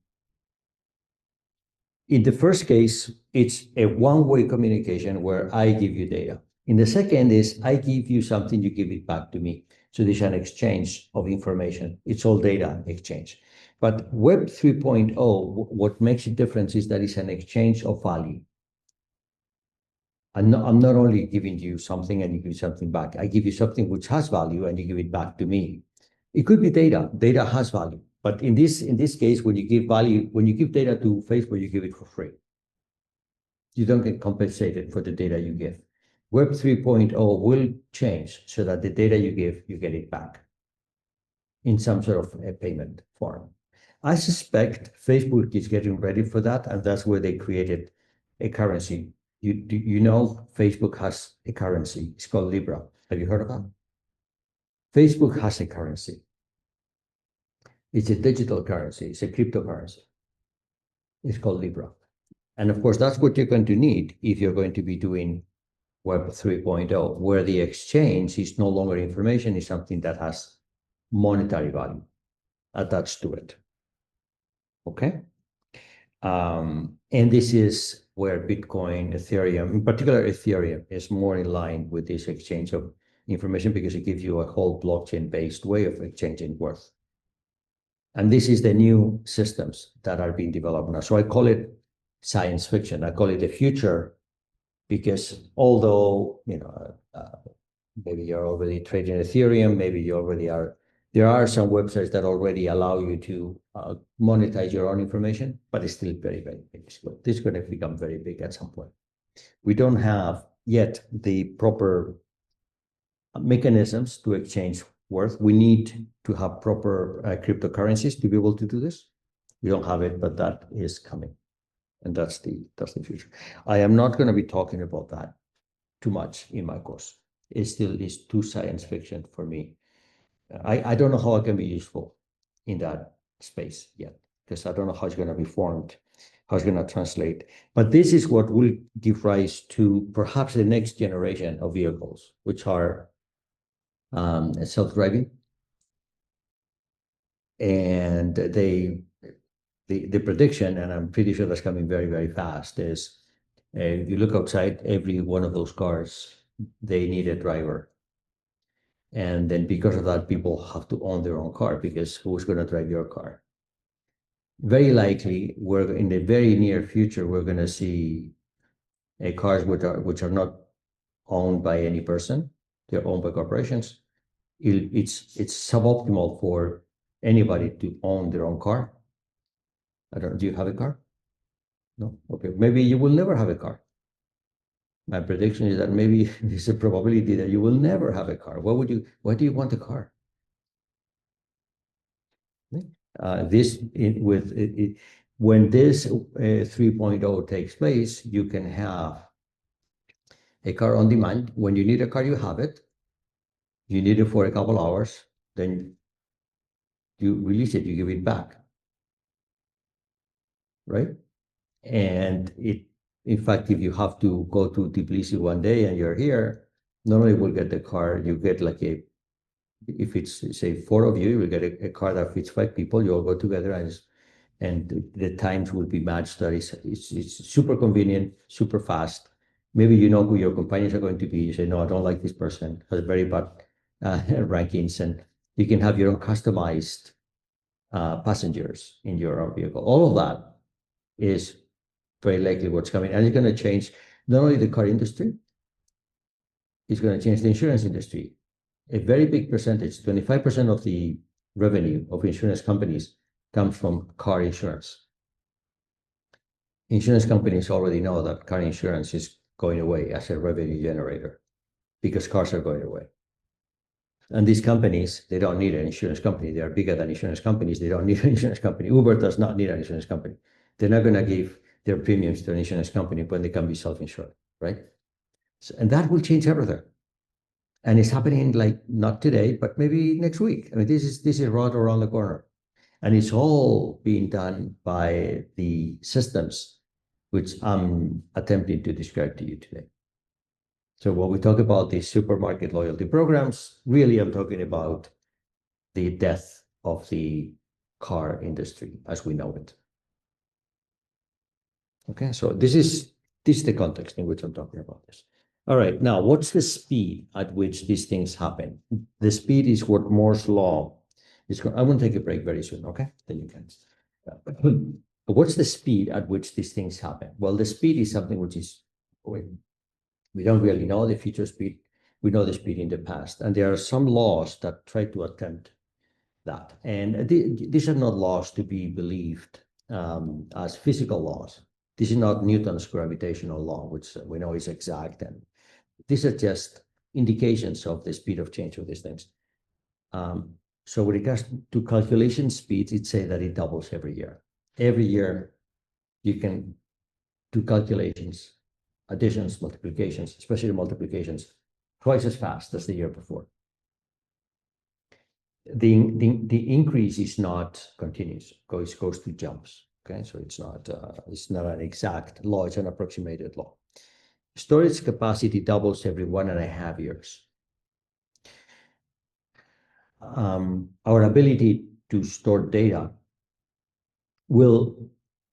the first case, it's a one-way communication where I give you data. In the second is I give you something, you give it back to me. So there's an exchange of information. It's all data exchange. But Web 3.0, what makes it different is that it's an exchange of value. I'm not only giving you something and you give something back. I give you something which has value and you give it back to me. It could be data. Data has value. But in this case, when you give data to Facebook, you give it for free. You don't get compensated for the data you give. Web 3.0 will change so that the data you give, you get it back in some sort of a payment form. I suspect Facebook is getting ready for that, and that's where they created a currency. You know, Facebook has a currency. It's called Libra. Have you heard of that? Facebook has a currency. It's a digital currency. It's a cryptocurrency. It's called Libra. And of course, that's what you're going to need if you're going to be doing Web 3.0, where the exchange is no longer information, is something that has monetary value attached to it. Okay? And this is where Bitcoin, Ethereum, in particular Ethereum, is more in line with this exchange of information because it gives you a whole blockchain-based way of exchanging worth. And this is the new systems that are being developed now. So I call it science fiction. I call it the future because although, maybe you're already trading Ethereum, maybe you already are, there are some websites that already allow you to monetize your own information, but it's still very, very big. This is going to become very big at some point. We don't have yet the proper mechanisms to exchange worth. We need to have proper cryptocurrencies to be able to do this. We don't have it, but that is coming. And that's the future. I am not going to be talking about that too much in my course. It still is too science fiction for me. I don't know how I can be useful in that space yet, because I don't know how it's going to be formed, how it's going to translate. But this is what will give rise to perhaps the next generation of vehicles, which are self-driving. And the prediction, and I'm pretty sure that's coming very, very fast, is if you look outside, every one of those cars, they need a driver. And then because of that, people have to own their own car because who's going to drive your car? Very likely, we're in the very near future, we're going to see cars which are not owned by any person. They're owned by corporations. It's suboptimal for anybody to own their own car. I don't know, do you have a car? No? Okay, maybe you will never have a car. My prediction is that maybe there's a probability that you will never have a car. Why do you want a car? When this 3.0 takes place, you can have a car on demand. When you need a car, you have it. You need it for a couple hours, then you release it, you give it back, right? And in fact, if you have to go to Tbilisi one day and you're here, not only will get the car, you get like if it's say 4 of you, you will get a car that fits 5 people. You all go together, and the times will be matched. That it's super convenient, super fast. Maybe you know who your companions are going to be. You say, no, I don't like this person, has very bad rankings, and you can have your own customized passengers in your own vehicle. All of that is very likely what's coming, and it's going to change not only the car industry, it's going to change the insurance industry. A very big percentage, 25% of the revenue of insurance companies comes from car insurance. Insurance companies already know that car insurance is going away as a revenue generator because cars are going away. And these companies, they don't need an insurance company. They are bigger than insurance companies. They don't need an insurance company. Uber does not need an insurance company. They're not going to give their premiums to an insurance company when they can be self-insured, right? So, and that will change everything. And it's happening like not today, but maybe next week. I mean, this is right around the corner. And it's all being done by the systems which I'm attempting to describe to you today. So when we talk about these supermarket loyalty programs, really I'm talking about the death of the car industry as we know it. Okay, so this is the context in which I'm talking about this. All right, now what's the speed at which these things happen? The speed is what Moore's law is. I want to take a break very soon, okay? Then you can. What's the speed at which these things happen? Well, the speed is something which is, we don't really know the future speed. We know the speed in the past. And there are some laws that try to attempt that. And these are not laws to be believed as physical laws. This is not Newton's gravitational law, which we know is exact. And these are just indications of the speed of change of these things. So with regards to calculation speeds, it say that it doubles every year. Every year, you can do calculations, additions, multiplications, especially multiplications, twice as fast as the year before. The increase is not continuous, it goes to jumps. Okay, so it's not an exact law, it's an approximated law. Storage capacity doubles every 1.5 years. Our ability to store data will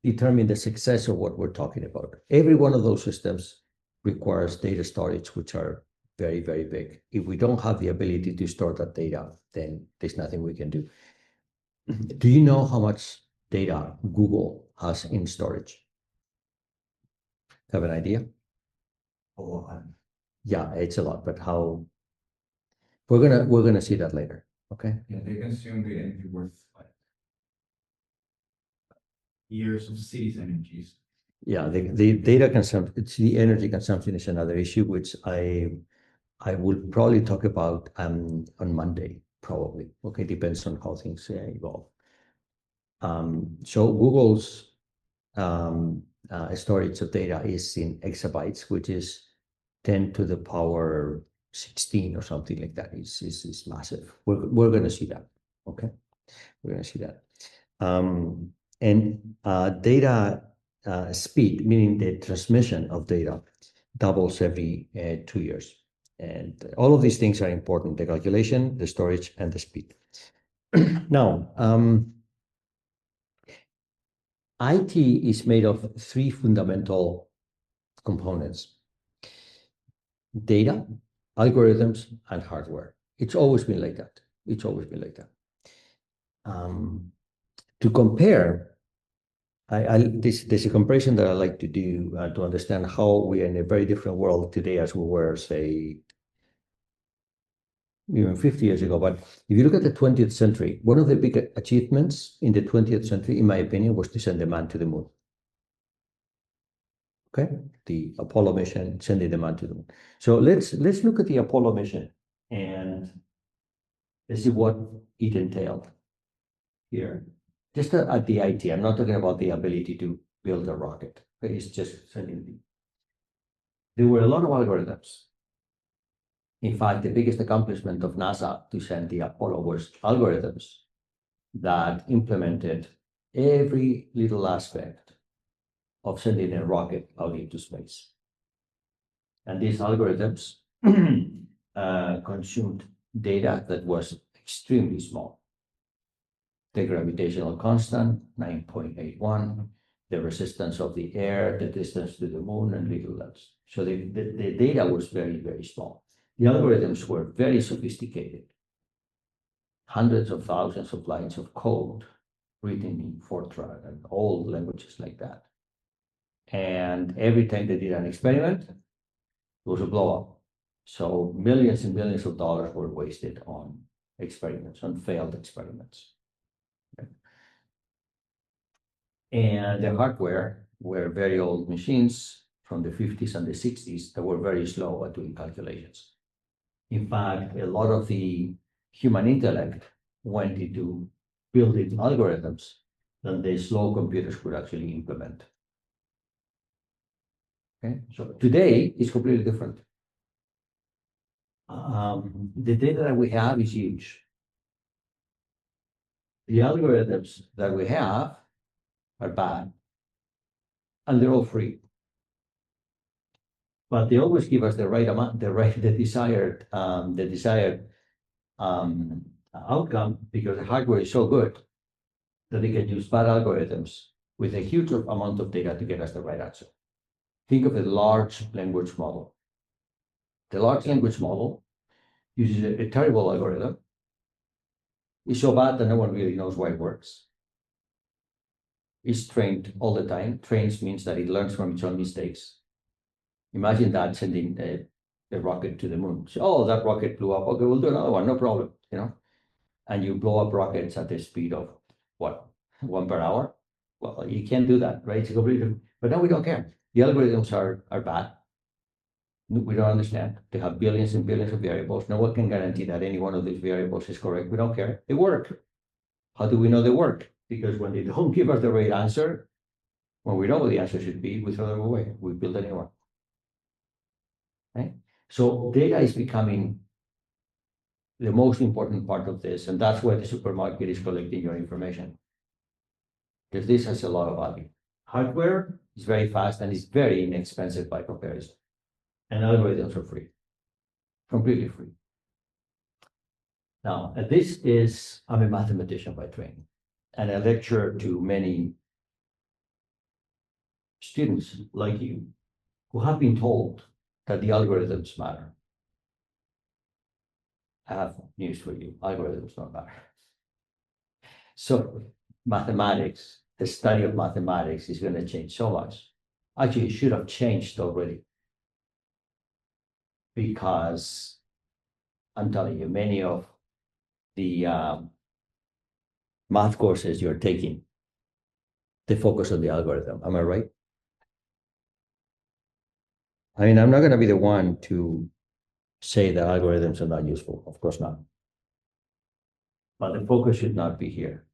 determine the success of what we're talking about. Every one of those systems requires data storage, which are very, very big. If we don't have the ability to store that data, then there's nothing we can do. Do you know how much data Google has in storage? Have an idea? A lot. Yeah, it's a lot, but how? We're gonna see that later. Okay. Yeah, they consume the energy worth like years of cities' energies. Yeah, the data consumption, it's the energy consumption is another issue, which I will probably talk about on Monday, probably. Okay, depends on how things evolve. So Google's storage of data is in exabytes, which is 10 to the power 16 or something like that. It's massive. We're going to see that. Okay, we're going to see that. And data speed, meaning the transmission of data, doubles every 2 years. And all of these things are important: the calculation, the storage, and the speed. Now, IT is made of 3 fundamental components: data, algorithms, and hardware. It's always been like that. It's always been like that. To compare, there's a comparison that I like to do to understand how we are in a very different world today as we were, say, even 50 years ago. But if you look at the 20th century, one of the big achievements in the 20th century, in my opinion, was to send a man to the moon. Okay, the Apollo mission, sending the man to the moon. So let's look at the Apollo mission and let's see what it entailed here. Just at the IT, I'm not talking about the ability to build a rocket. It's just sending the. There were a lot of algorithms. In fact, the biggest accomplishment of NASA to send the Apollo was algorithms that implemented every little aspect of sending a rocket out into space. And these algorithms consumed data that was extremely small. The gravitational constant, 9.81, the resistance of the air, the distance to the moon, and little else. So the data was very, very small. The algorithms were very sophisticated. Hundreds of thousands of lines of code written in Fortran and old languages like that. And every time they did an experiment, it was a blow up. So millions and millions of dollars were wasted on experiments, on failed experiments. Okay. And the hardware were very old machines from the 50s and the 60s that were very slow at doing calculations. In fact, a lot of the human intellect went into building algorithms that the slow computers could actually implement. Okay, so today is completely different. The data that we have is huge. The algorithms that we have are bad, and they're all free. But they always give us the right amount, the desired outcome, because the hardware is so good that they can use bad algorithms with a huge amount of data to get us the right answer. Think of a large language model. The large language model uses a terrible algorithm. It's so bad that no one really knows why it works. It's trained all the time. Trains means that it learns from its own mistakes. Imagine that, sending a rocket to the moon. So, oh, that rocket blew up. Okay, we'll do another one, no problem, you know. And you blow up rockets at the speed of what, 1 per hour? Well, you can't do that, right? It's completely. But now we don't care. The algorithms are bad. We don't understand. They have billions and billions of variables. No one can guarantee that any one of these variables is correct. We don't care. They work. How do we know they work? Because when they don't give us the right answer, when we know what the answer should be, we throw them away. We build a new one. Right? So data is becoming the most important part of this, and that's why the supermarket is collecting your information. because this has a lot of value. Hardware is very fast and it's very inexpensive by comparison. And algorithms are free, completely free. Now, I'm a mathematician by training, and I lecture to many students like you who have been told that the algorithms matter. I have news for you, algorithms don't matter. So mathematics, the study of mathematics is going to change so much. Actually, it should have changed already. Because I'm telling you, many of the math courses you're taking, they focus on the algorithm. Am I right? I mean, I'm not going to be the one to say that algorithms are not useful. Of course not. But the focus should not be here.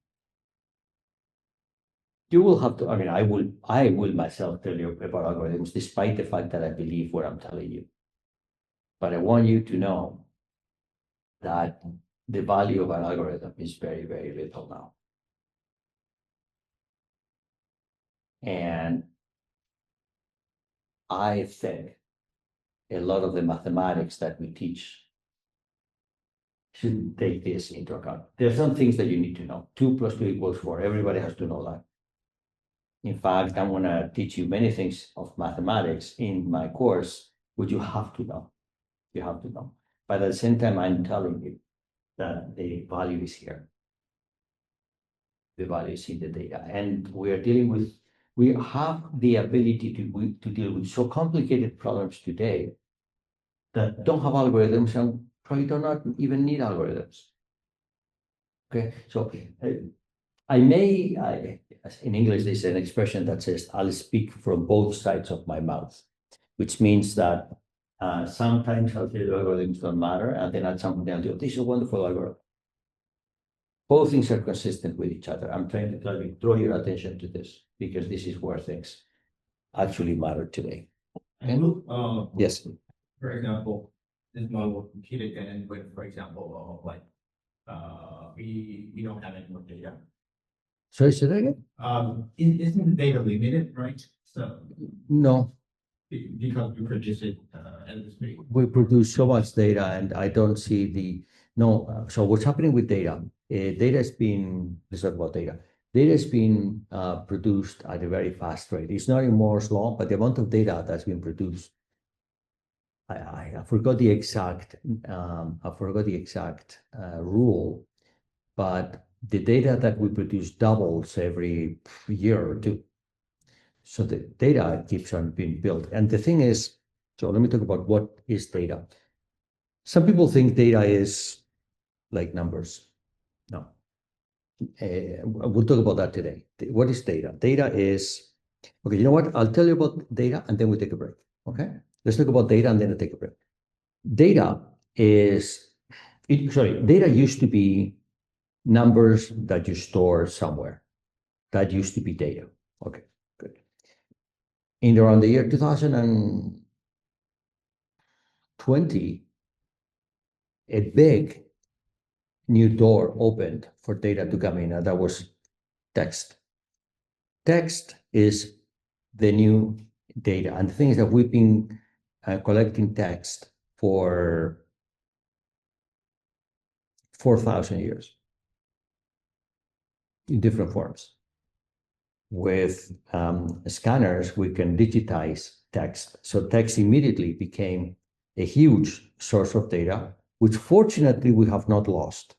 You will have to, I mean, I will myself tell you about algorithms, despite the fact that I believe what I'm telling you. But I want you to know that the value of an algorithm is very, very little now. And I think a lot of the mathematics that we teach should take this into account. There are some things that you need to know. 2 + 2 = 4. Everybody has to know that. In fact, I'm going to teach you many things of mathematics in my course, which you have to know. You have to know. But at the same time, I'm telling you that the value is here. The value is in the data. And we have the ability to deal with so complicated problems today that don't have algorithms and probably do not even need algorithms. Okay, so in English, there's an expression that says, I'll speak from both sides of my mouth, which means that sometimes I'll say algorithms don't matter, and then at some point I'll do, this is a wonderful algorithm. Both things are consistent with each other. I'm trying to draw your attention to this, because this is where things actually matter today. And look, Yes. for example, this model will compete again with, for example, we don't have any more data. Sorry, say that again? Isn't the data limited, right? So No, because we produce it at the speed. we produce so much data, and I don't see so what's happening with data? Let's talk about data. Data is being produced at a very fast rate. It's not in Moore's law, but the amount of data that's been produced, I forgot the exact rule, but the data that we produce doubles every year or two. So the data keeps on being built. And the thing is, so let me talk about what is data. Some people think data is like numbers. No. We'll talk about that today. What is data? Data is, okay, you know what? I'll tell you about data and then we take a break. Okay? Let's talk about data and then we'll take a break. Data data used to be numbers that you store somewhere. That used to be data. Okay, good. In around the year 2020, a big new door opened for data to come in, and that was text. Text is the new data. And the thing is that we've been collecting text for 4,000 years in different forms. With scanners, we can digitize text. So text immediately became a huge source of data, which fortunately we have not lost.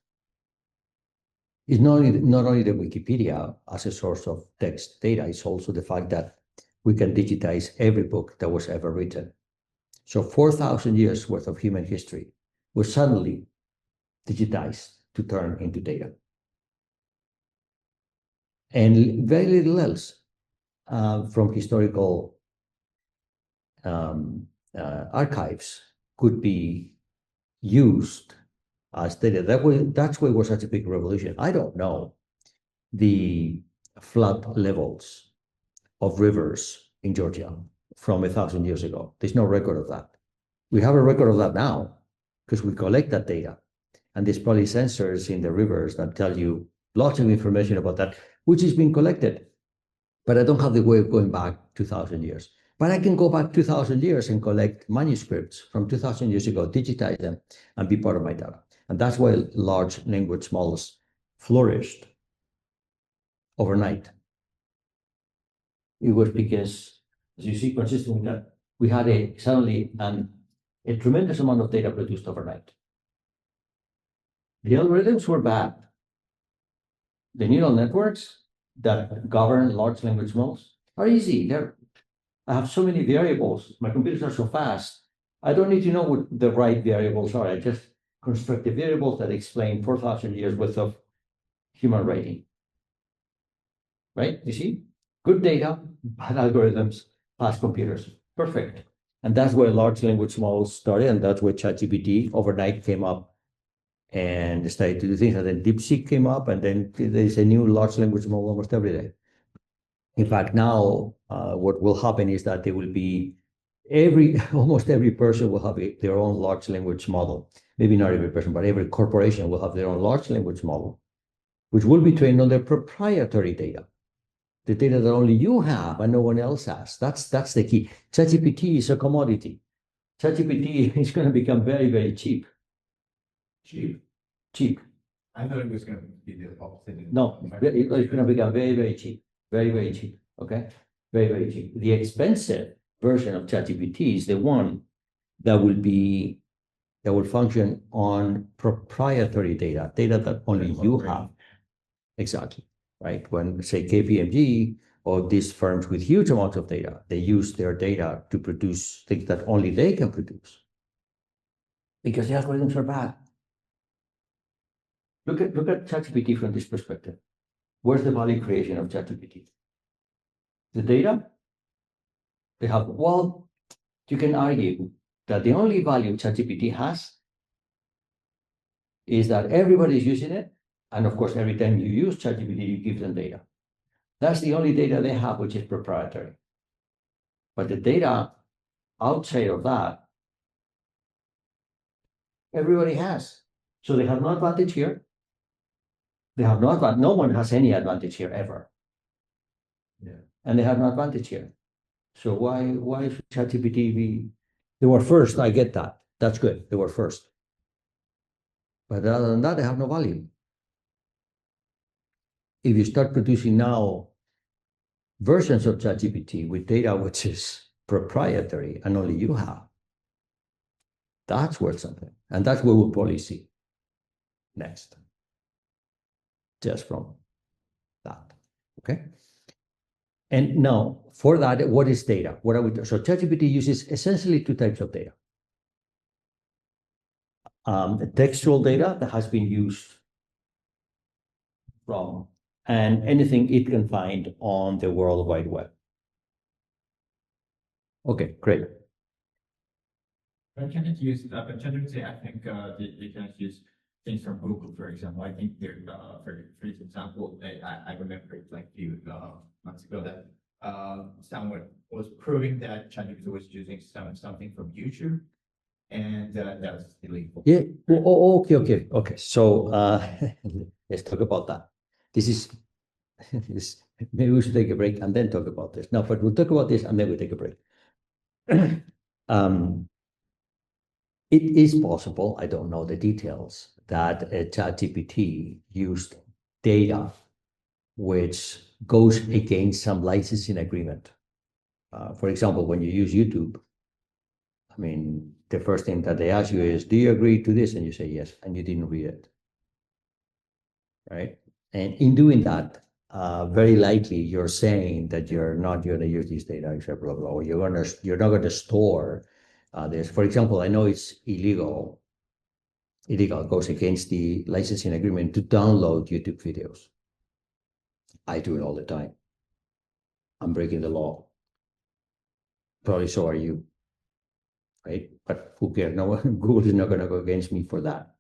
It's not only the Wikipedia as a source of text data, it's also the fact that we can digitize every book that was ever written. So 4,000 years worth of human history was suddenly digitized to turn into data. And very little else from historical archives could be used as data. That's why it was such a big revolution. I don't know the flood levels of rivers in Georgia from 1,000 years ago. There's no record of that. We have a record of that now because we collect that data. And there's probably sensors in the rivers that tell you lots of information about that, which is being collected. But I don't have the way of going back 2,000 years. But I can go back 2,000 years and collect manuscripts from 2,000 years ago, digitize them, and be part of my data. And that's why large language models flourished overnight. It was because, as you see, consistent with that, we had suddenly a tremendous amount of data produced overnight. The algorithms were bad. The neural networks that govern large language models are easy. I have so many variables. My computers are so fast. I don't need to know what the right variables are. I just construct the variables that explain 4,000 years worth of human writing. Right? You see? Good data, bad algorithms, fast computers. Perfect. And that's where large language models started, and that's where ChatGPT overnight came up and started to do things. And then DeepSeek came up, and then there's a new large language model almost every day. In fact, now what will happen is that there will be almost every person will have their own large language model. Maybe not every person, but every corporation will have their own large language model, which will be trained on their proprietary data, the data that only you have and no one else has. That's the key. ChatGPT is a commodity. ChatGPT is going to become very, very cheap. Cheap. I thought it was going to be the opposite. No, it's going to become very, very cheap. Very, very cheap. Okay? Very, very cheap. The expensive version of ChatGPT is the one that will function on proprietary data that only you have. Exactly. Right? When, say, KPMG or these firms with huge amounts of data, they use their data to produce things that only they can produce. Because the algorithms are bad. Look at ChatGPT from this perspective. Where's the value creation of ChatGPT? The data? They have, well, you can argue that the only value ChatGPT has is that everybody's using it. And of course, every time you use ChatGPT, you give them data. That's the only data they have, which is proprietary. But the data outside of that, everybody has. So they have no advantage here. They have no advantage. No one has any advantage here ever. Yeah. And they have no advantage here. So why should ChatGPT be? They were first. I get that. That's good. They were first. But other than that, they have no value. If you start producing now versions of ChatGPT with data which is proprietary and only you have, that's worth something. And that's what we'll probably see next. Just from that. Okay. And now for that, what is data? What are we doing? So ChatGPT uses essentially two types of data. Textual data that has been used from, and anything it can find on the World Wide Web. Okay, great. But can it use, but ChatGPT, I think they can use things from Google, for example. I think there, for example, I remember it like a few months ago that someone was proving that ChatGPT was using something from YouTube, and that was illegal. Yeah. Okay. So let's talk about that. This is maybe we should take a break and then talk about this. No, but we'll talk about this and then we'll take a break. It is possible, I don't know the details, that ChatGPT used data which goes against some licensing agreement. For example, when you use YouTube, I mean, the first thing that they ask you is, do you agree to this? And you say yes, and you didn't read it, right? And in doing that, very likely you're saying that you're not going to use this data, except blah, blah, or you're not going to store this. For example, I know it's illegal. Illegal goes against the licensing agreement to download YouTube videos. I do it all the time. I'm breaking the law. Probably so are you, right? But who cares? No one, Google is not going to go against me for that,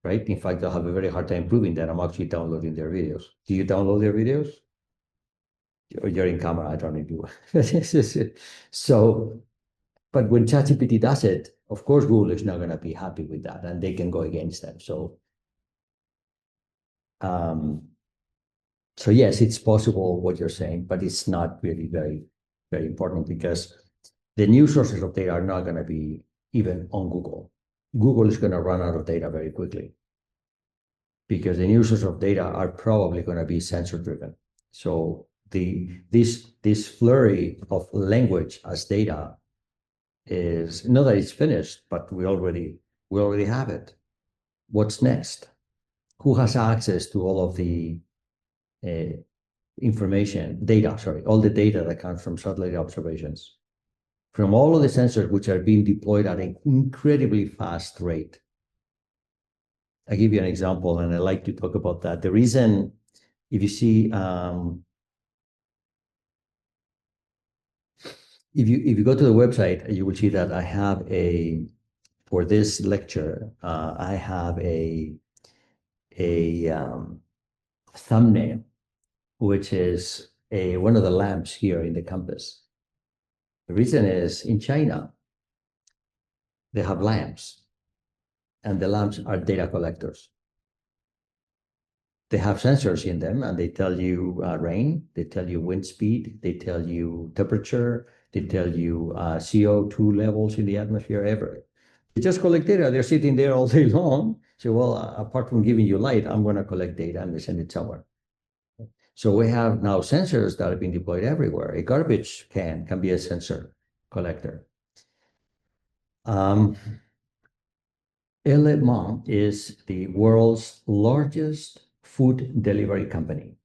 right? In fact, I'll have a very hard time proving that I'm actually downloading their videos. Do you download their videos? You're in camera. I don't need to. So, but when ChatGPT does it, of course, Google is not going to be happy with that, and they can go against them. So So yes, it's possible what you're saying, but it's not really very, very important because the new sources of data are not going to be even on Google. Google is going to run out of data very quickly because the new sources of data are probably going to be sensor driven. So this flurry of language as data is not that it's finished, but we already have it. What's next? Who has access to all of the all the data that comes from satellite observations, from all of the sensors which are being deployed at an incredibly fast rate? I'll give you an example, and I like to talk about that. The reason, if you see, if you go to the website, you will see that I have for this lecture, I have a thumbnail, which is one of the lamps here in the campus. The reason is in China, they have lamps, and the lamps are data collectors. They have sensors in them, and they tell you rain, they tell you wind speed, they tell you temperature, they tell you CO2 levels in the atmosphere, everything. They just collect data. They're sitting there all day long. So, well, apart from giving you light, I'm going to collect data and send it somewhere. So we have now sensors that have been deployed everywhere. A garbage can be a sensor collector. LMA is the world's largest food delivery company.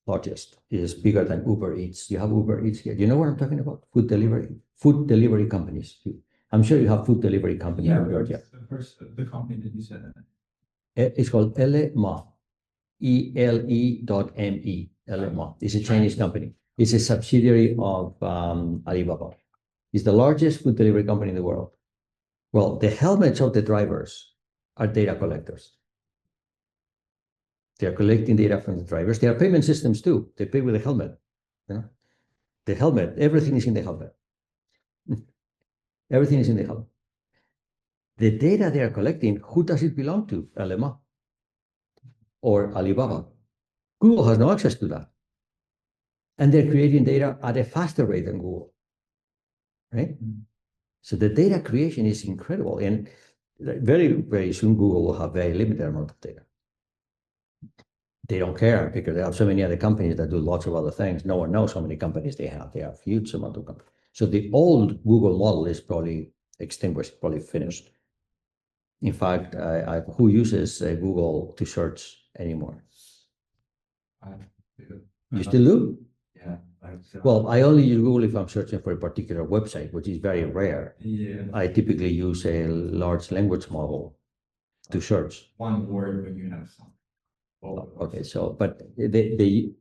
Largest is bigger than Uber Eats. You have Uber Eats here. Do you know what I'm talking about? Food delivery companies. I'm sure you have food delivery companies in Georgia. The company that you said. It's called LMA. ELE.ME. LMA. It's a Chinese company. It's a subsidiary of Alibaba. It's the largest food delivery company in the world. Well, the helmets of the drivers are data collectors. They are collecting data from the drivers. They are payment systems too. They pay with a helmet. You know? The helmet, everything is in the helmet. Everything is in the helmet. The data they are collecting, who does it belong to? LMA or Alibaba. Google has no access to that. And they're creating data at a faster rate than Google. Right? So the data creation is incredible. And very, very soon, Google will have very limited amount of data. They don't care because they have so many other companies that do lots of other things. No one knows how many companies they have. They have huge amount of companies. So the old Google model is probably extinguished, probably finished. In fact, who uses Google to search anymore? You still do? Yeah. Well, I only use Google if I'm searching for a particular website, which is very rare. Yeah. I typically use a large language model to search. One word when you have some. Okay, so but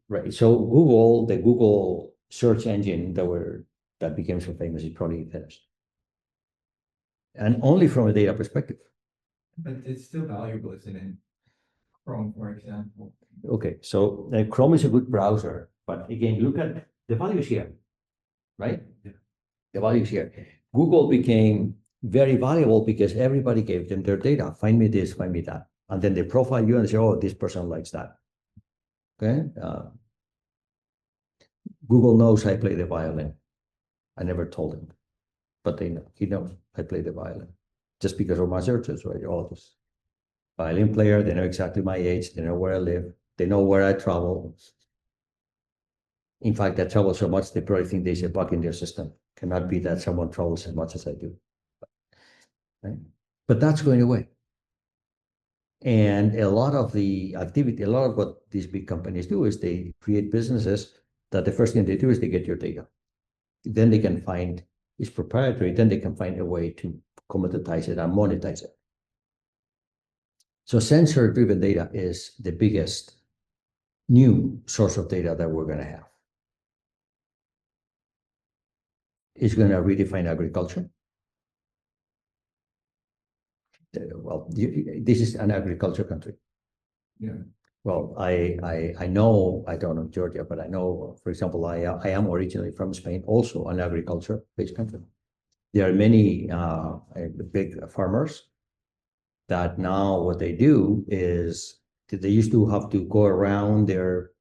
right. So Google, the Google search engine that became so famous is probably finished. And only from a data perspective. But it's still valuable, isn't it? Chrome, for example. Okay, so Chrome is a good browser, but again, look at the values here, right? Yeah. The values here. Google became very valuable because everybody gave them their data. Find me this, find me that. And then they profile you and say, oh, this person likes that. Okay. Google knows I play the violin. I never told him, but they know. He knows I play the violin just because of my searches, right? All this violin player. They know exactly my age. They know where I live. They know where I travel. In fact, I travel so much, they probably think there's a bug in their system. Cannot be that someone travels as much as I do. Right? But that's going away. And a lot of the activity, a lot of what these big companies do is they create businesses that the first thing they do is they get your data. Then they can find it's proprietary, then they can find a way to commoditize it and monetize it. So sensor-driven data is the biggest new source of data that we're going to have. It's going to redefine agriculture. Well, this is an agriculture country. Yeah. Well, I know, I don't know Georgia, but I know, for example, I am originally from Spain, also an agriculture-based country. There are many big farmers that now what they do is They used to have to go around their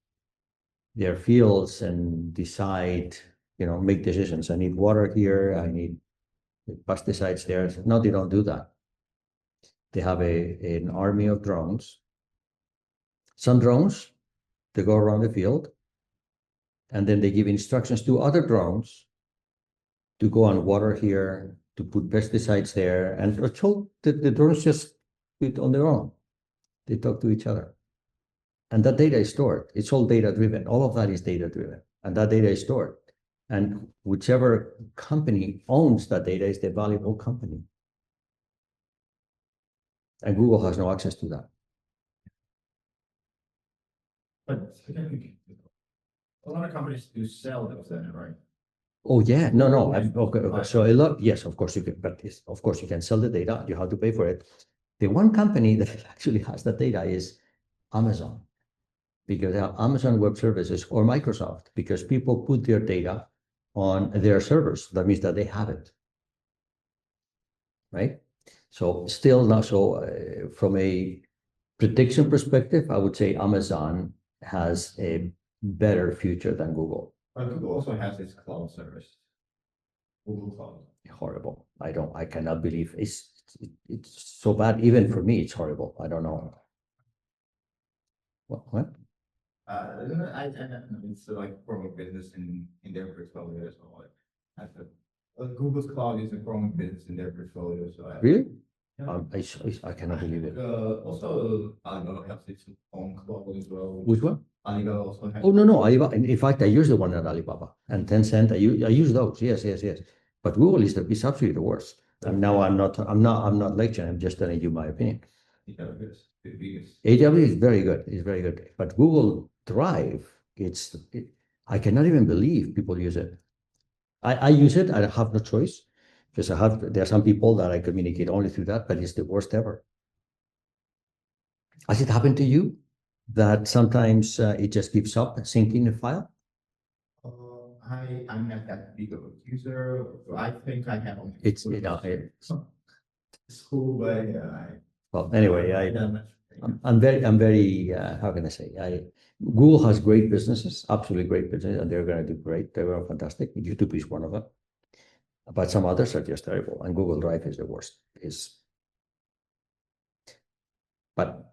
fields and decide, make decisions. I need water here, I need pesticides there. No, they don't do that. They have an army of drones. Some drones, they go around the field, and then they give instructions to other drones to go and water here, to put pesticides there, and the drones just do it on their own. They talk to each other. And that data is stored. It's all data-driven. All of that is data-driven, and that data is stored. And whichever company owns that data is the valuable company. And Google has no access to that. But a lot of companies do sell those data, right? Oh yeah, no. Okay. So yes, of course you can, but of course you can sell the data. You have to pay for it. The one company that actually has that data is Amazon, because they have Amazon Web Services or Microsoft, because people put their data on their servers. That means that they have it, right? So still not so. From a prediction perspective, I would say Amazon has a better future than Google. But Google also has its cloud service. Google Cloud. Horrible. I cannot believe it's so bad. Even for me, it's horrible. I don't know. What? It's like growing business in their portfolio as well. Google's cloud is a growing business in their portfolio. So Really? Yeah. I cannot believe it. Also, Alibaba has its own cloud as well. Which one? Alibaba also has. Oh no, Alibaba. In fact, I use the one at Alibaba and Tencent. I use those. Yes. But Google is absolutely the worst. And now I'm not lecturing. I'm just telling you my opinion. AWS, the biggest. AWS is very good. It's very good. But Google Drive, I cannot even believe people use it. I use it. I have no choice, because there are some people that I communicate only through that, but it's the worst ever. Has it happened to you that sometimes it just gives up syncing the file? I'm not that big of a user. I think I have only. It's school, but well, anyway, I'm very how can I say, Google has great businesses, absolutely great business, and they're going to do great. They're fantastic. YouTube is one of them, but some others are just terrible, and Google Drive is the worst. But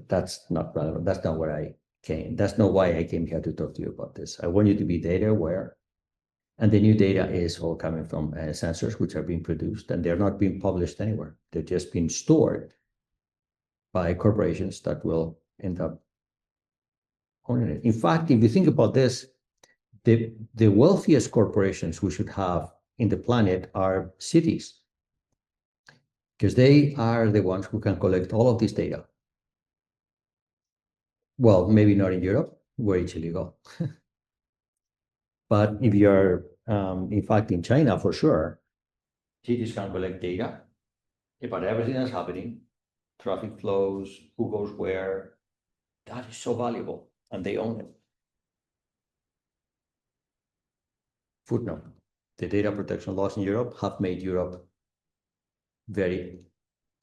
that's not relevant. That's not where I came. That's not why I came here to talk to you about this. I want you to be data aware, and the new data is all coming from sensors which are being produced, and they're not being published anywhere. They're just being stored by corporations that will end up owning it. In fact, if you think about this, the wealthiest corporations we should have in the planet are cities, because they are the ones who can collect all of this data. Well, maybe not in Europe, where it's illegal. But if you're, in fact, in China, for sure, cities can collect data about everything that's happening, traffic flows, who goes where. That is so valuable, and they own it. Footnote: the data protection laws in Europe have made Europe very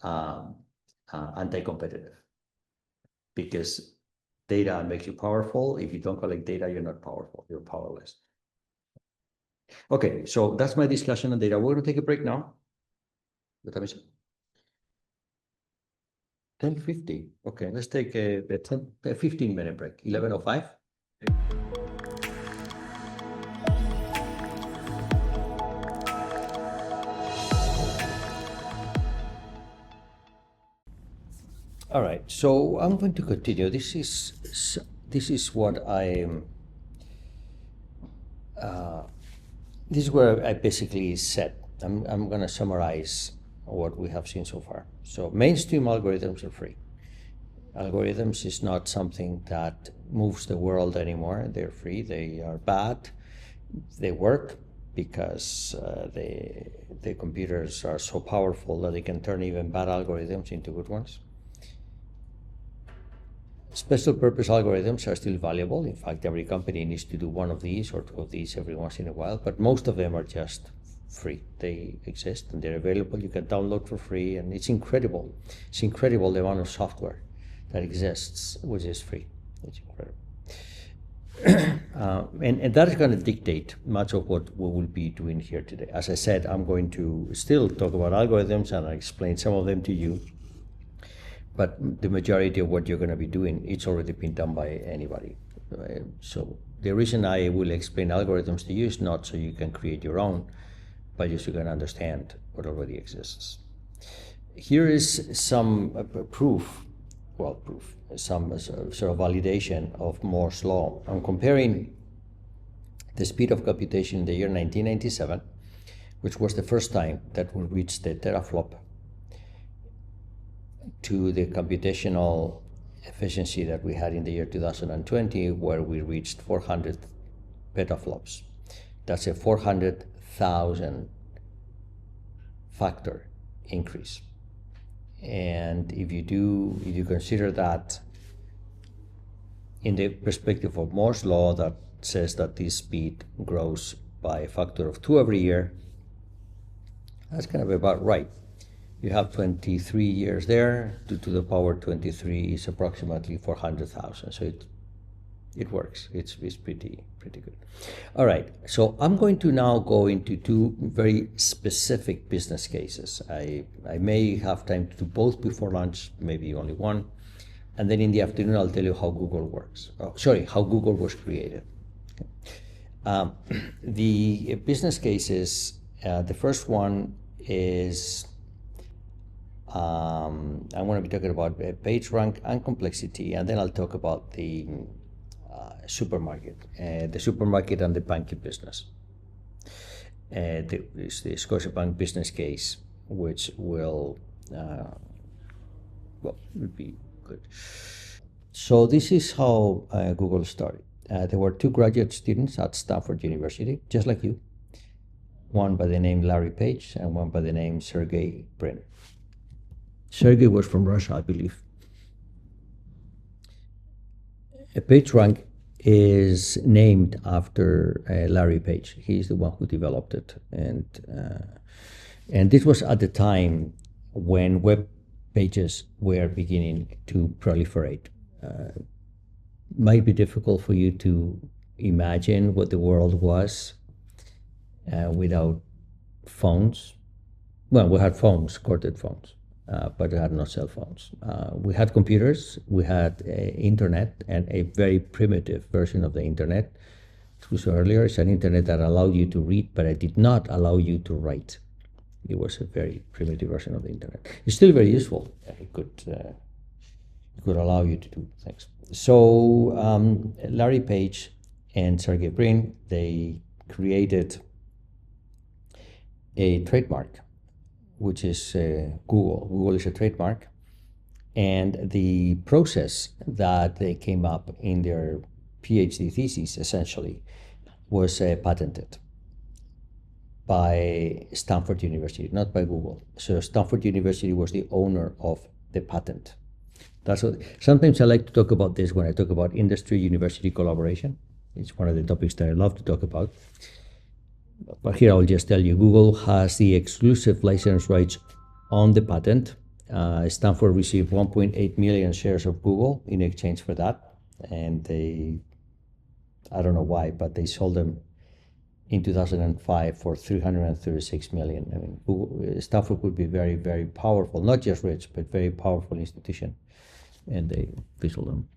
anti-competitive, because data makes you powerful. If you don't collect data, you're not powerful, you're powerless. Okay, so that's my discussion on data. We're going to take a break now. What time is it? 10:50. Okay, let's take a 15-minute break. 11:05. All right, so I'm going to continue. This is what this is where I basically said. I'm going to summarize what we have seen so far. So mainstream algorithms are free. Algorithms is not something that moves the world anymore. They're free. They are bad. They work because the computers are so powerful that they can turn even bad algorithms into good ones. Special purpose algorithms are still valuable. In fact, every company needs to do one of these or two of these every once in a while, but most of them are just free. They exist and they're available. You can download for free, and it's incredible. It's incredible the amount of software that exists, which is free. It's incredible. And that is going to dictate much of what we will be doing here today. As I said, I'm going to still talk about algorithms and I explain some of them to you. But the majority of what you're going to be doing, it's already been done by anybody. So the reason I will explain algorithms to you is not so you can create your own, but just so you can understand what already exists. Here is some proof, some sort of validation of Moore's law. I'm comparing the speed of computation in the year 1997, which was the first time that we reached the teraflop, to the computational efficiency that we had in the year 2020, where we reached 400 petaflops. That's a 400,000 factor increase. And if you consider that in the perspective of Moore's law, that says that this speed grows by a factor of 2 every year, that's kind of about right. You have 23 years there. 2 to the power 23 is approximately 400,000. So it works. It's pretty good. All right. So I'm going to now go into 2 very specific business cases. I may have time to do both before lunch, maybe only one. And then in the afternoon, I'll tell you how Google works. How Google was created. Okay. The business cases, the first one is I'm going to be talking about page rank and complexity, and then I'll talk about the supermarket and the banking business. The Scotiabank business case, which will be good. So this is how Google started. There were 2 graduate students at Stanford University, just like you. One by the name Larry Page and one by the name Sergey Brin. Sergey was from Russia, I believe. PageRank is named after Larry Page. He's the one who developed it, and this was at the time when web pages were beginning to proliferate. Might be difficult for you to imagine what the world was without phones. Well, we had phones, corded phones. But we had no cell phones. We had computers, we had internet, and a very primitive version of the internet. It was earlier, it's an internet that allowed you to read, but it did not allow you to write. It was a very primitive version of the internet. It's still very useful. It could allow you to do things. So Larry Page and Sergey Brin, they created a trademark, which is Google. Google is a trademark. And the process that they came up in their PhD thesis, essentially, was patented by Stanford University, not by Google. So Stanford University was the owner of the patent. That's what, sometimes I like to talk about this when I talk about industry-university collaboration. It's one of the topics that I love to talk about. But here I'll just tell you, Google has the exclusive license rights on the patent. Stanford received 1.8 million shares of Google in exchange for that. And I don't know why, but they sold them in 2005 for 336 million. I mean, Stanford could be very, very powerful, not just rich, but very powerful institution. And they sold them.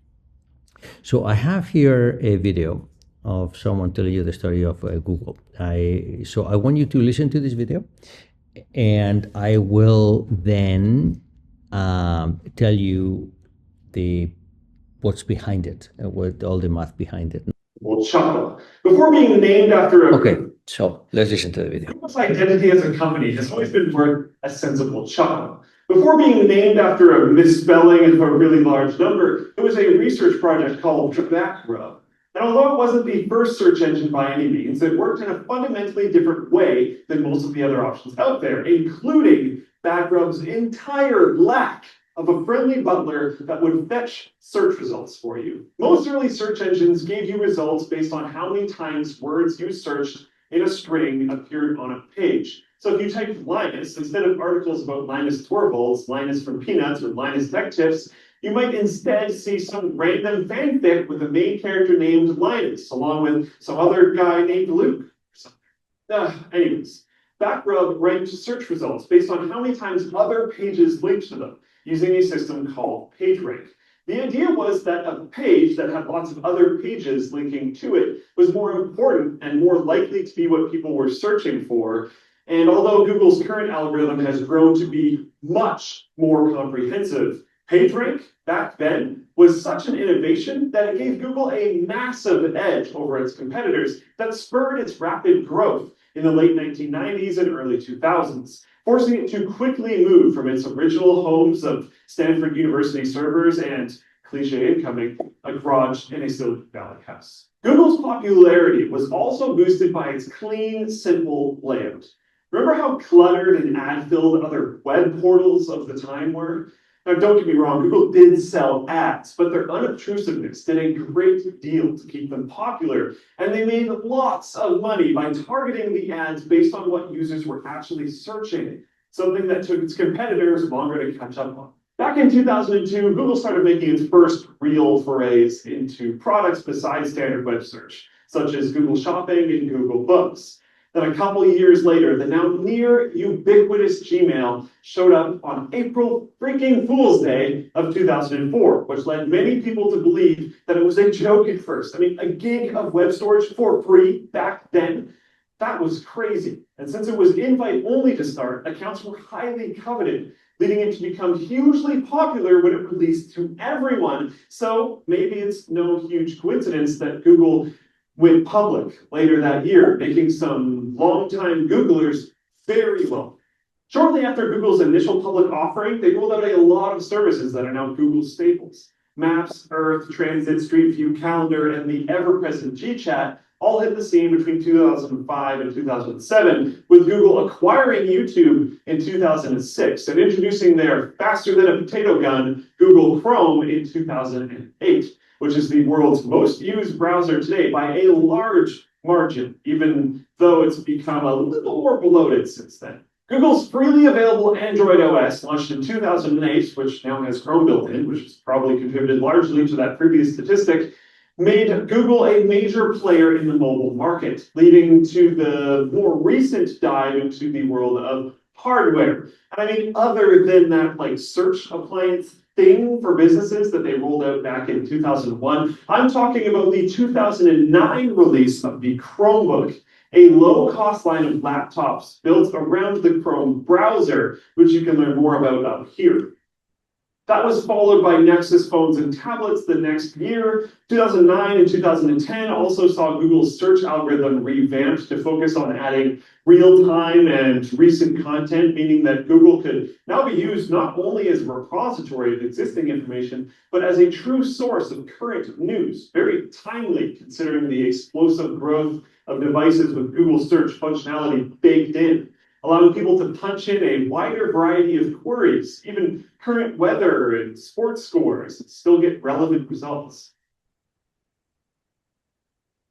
So I have here a video of someone telling you the story of Google. So I want you to listen to this video, and I will then tell you what's behind it, what all the math behind it. Well, chuckle. Before being named after a Okay, so let's listen to the video. Google's identity as a company has always been worth a sensible chuckle. Before being named after a misspelling of a really large number, it was a research project called Macro. And although it wasn't the first search engine by any means, it worked in a fundamentally different way than most of the other options out there, including Backrub's entire lack of a friendly butler that would fetch search results for you. Most early search engines gave you results based on how many times words you searched in a string appeared on a page. So if you typed Linus, instead of articles about Linus Torvalds, Linus from Peanuts, or Linus Tech Tips, You might instead see some random fanfic with a main character named Linus, along with some other guy named Luke. Anyways, Backrub ranked search results based on how many times other pages linked to them, using a system called PageRank. The idea was that a page that had lots of other pages linking to it was more important and more likely to be what people were searching for. And although Google's current algorithm has grown to be much more comprehensive, PageRank back then was such an innovation that it gave Google a massive edge over its competitors that spurred its rapid growth in the late 1990s and early 2000s, forcing it to quickly move from its original homes of Stanford University servers and, cliche incoming, a garage in a Silicon Valley house. Google's popularity was also boosted by its clean, simple layout. Remember how cluttered and ad-filled other web portals of the time were? Now, don't get me wrong, Google did sell ads, but their unobtrusiveness did a great deal to keep them popular, and they made lots of money by targeting the ads based on what users were actually searching, something that took its competitors longer to catch up on. Back in 2002, Google started making its first real forays into products besides standard web search, such as Google Shopping and Google Books. Then a couple of years later, the now near ubiquitous Gmail showed up on April freaking Fool's Day of 2004, which led many people to believe that it was a joke at first. I mean, a gig of web storage for free back then, that was crazy. And since it was invite only to start, accounts were highly coveted, leading it to become hugely popular when it released to everyone. So maybe it's no huge coincidence that Google went public later that year, making some longtime Googlers very wealthy. Shortly after Google's initial public offering, they rolled out a lot of services that are now Google staples. Maps, Earth, Transit, Street View, Calendar, and the ever-present GChat all hit the scene between 2005 and 2007, with Google acquiring YouTube in 2006 and introducing their faster than a potato gun Google Chrome in 2008. Which is the world's most used browser today by a large margin, even though it's become a little more bloated since then. Google's freely available Android OS, launched in 2008, which now has Chrome built in, which has probably contributed largely to that previous statistic, made Google a major player in the mobile market, leading to the more recent dive into the world of hardware. And I mean, other than that, like search appliance thing for businesses that they rolled out back in 2001. I'm talking about the 2009 release of the Chromebook, a low-cost line of laptops built around the Chrome browser, which you can learn more about up here. That was followed by Nexus phones and tablets the next year. 2009 and 2010 also saw Google's search algorithm revamped to focus on adding real-time and recent content, meaning that Google could now be used not only as a repository of existing information, but as a true source of current news. Very timely, considering the explosive growth of devices with Google search functionality baked in, allowing people to punch in a wider variety of queries, even current weather and sports scores, and still get relevant results.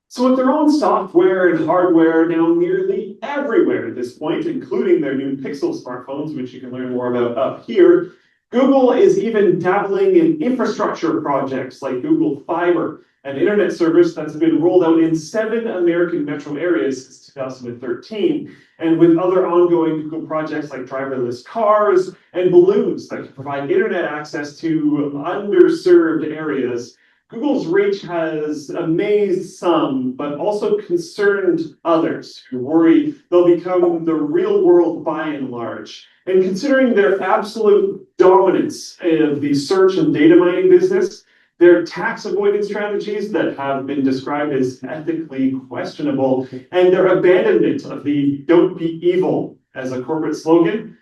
So with their own software and hardware now nearly everywhere at this point, including their new Pixel smartphones, which you can learn more about up here, Google is even dabbling in infrastructure projects like Google Fiber, an internet service that's been rolled out in 7 American metro areas since 2013, and with other ongoing Google projects like driverless cars and balloons that can provide internet access to underserved areas. Google's reach has amazed some, but also concerned others who worry they'll become the real world by and large. And considering their absolute dominance of the search and data mining business, their tax avoidance strategies that have been described as ethically questionable, and their abandonment of the "don't be evil" as a corporate slogan,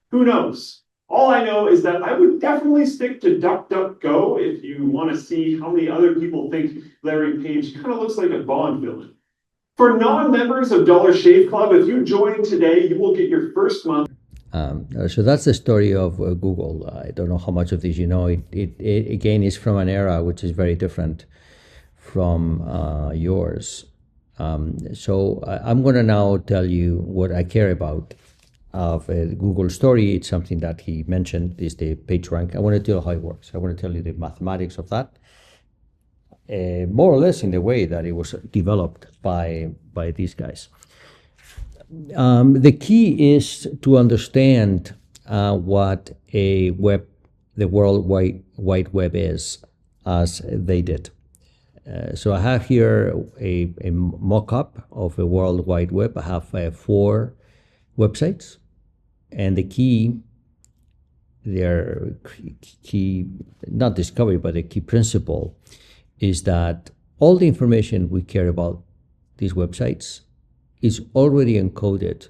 who knows? All I know is that I would definitely stick to DuckDuckGo if you want to see how many other people think Larry Page kind of looks like a Bond villain. For non-members of Dollar Shave Club, if you join today, you will get your first month. So that's the story of Google. I don't know how much of this you know. It again is from an era which is very different from yours. So I'm going to now tell you what I care about of Google Story. It's something that he mentioned, is the PageRank. I want to tell you how it works. I want to tell you the mathematics of that, more or less in the way that it was developed by these guys. The key is to understand what the World Wide Web is, as they did. So I have here a mock-up of a World Wide Web. I have 4 websites, and the key, their key, not discovery, but the key principle is that all the information we care about these websites is already encoded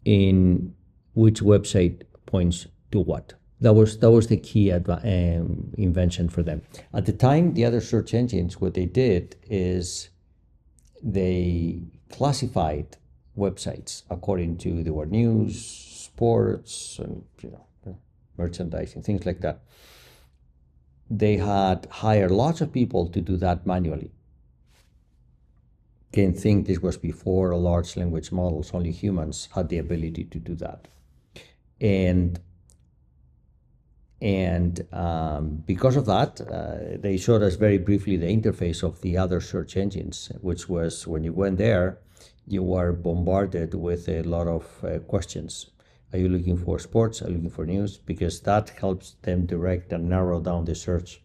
in which website points to what. That was the key invention for them. At the time, the other search engines, what they did is they classified websites according to the word news, sports, and merchandising, things like that. They had hired lots of people to do that manually. Can think this was before large language models. Only humans had the ability to do that, and because of that, they showed us very briefly the interface of the other search engines, which was when you went there, you were bombarded with a lot of questions. Are you looking for sports? Are you looking for news? Because that helps them direct and narrow down the search.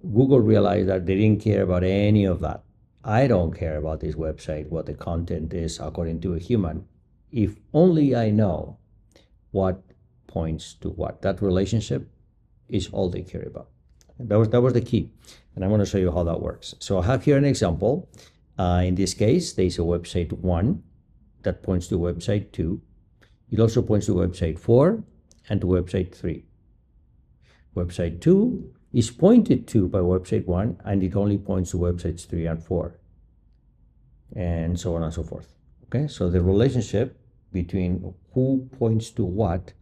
Google realized that they didn't care about any of that. I don't care about this website, what the content is according to a human, if only I know what points to what. That relationship is all they care about. That was the key, and I want to show you how that works. So I have here an example. In this case, there's a website 1 that points to website 2. It also points to website 4 and to website 3. Website 2 is pointed to by website 1, and it only points to websites 3 and 4, and so on and so forth. Okay, so the relationship between who points to what,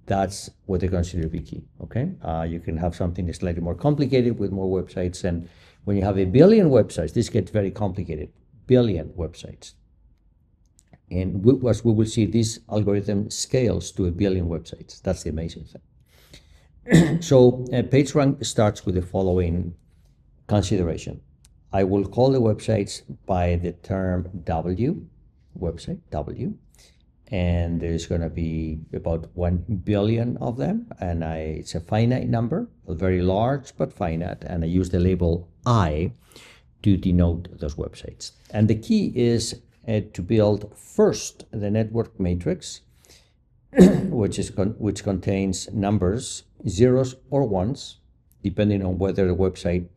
that's what they consider to be key. Okay, you can have something slightly more complicated with more websites, and when you have a billion websites, this gets very complicated. Billion websites, and as we will see, this algorithm scales to a billion websites. That's the amazing thing. So PageRank starts with the following consideration. I will call the websites by the term W, website W, and there's going to be about 1 billion of them, and it's a finite number, very large but finite, and I use the label I to denote those websites. And the key is to build first the network matrix, which contains numbers, zeros or ones, depending on whether the website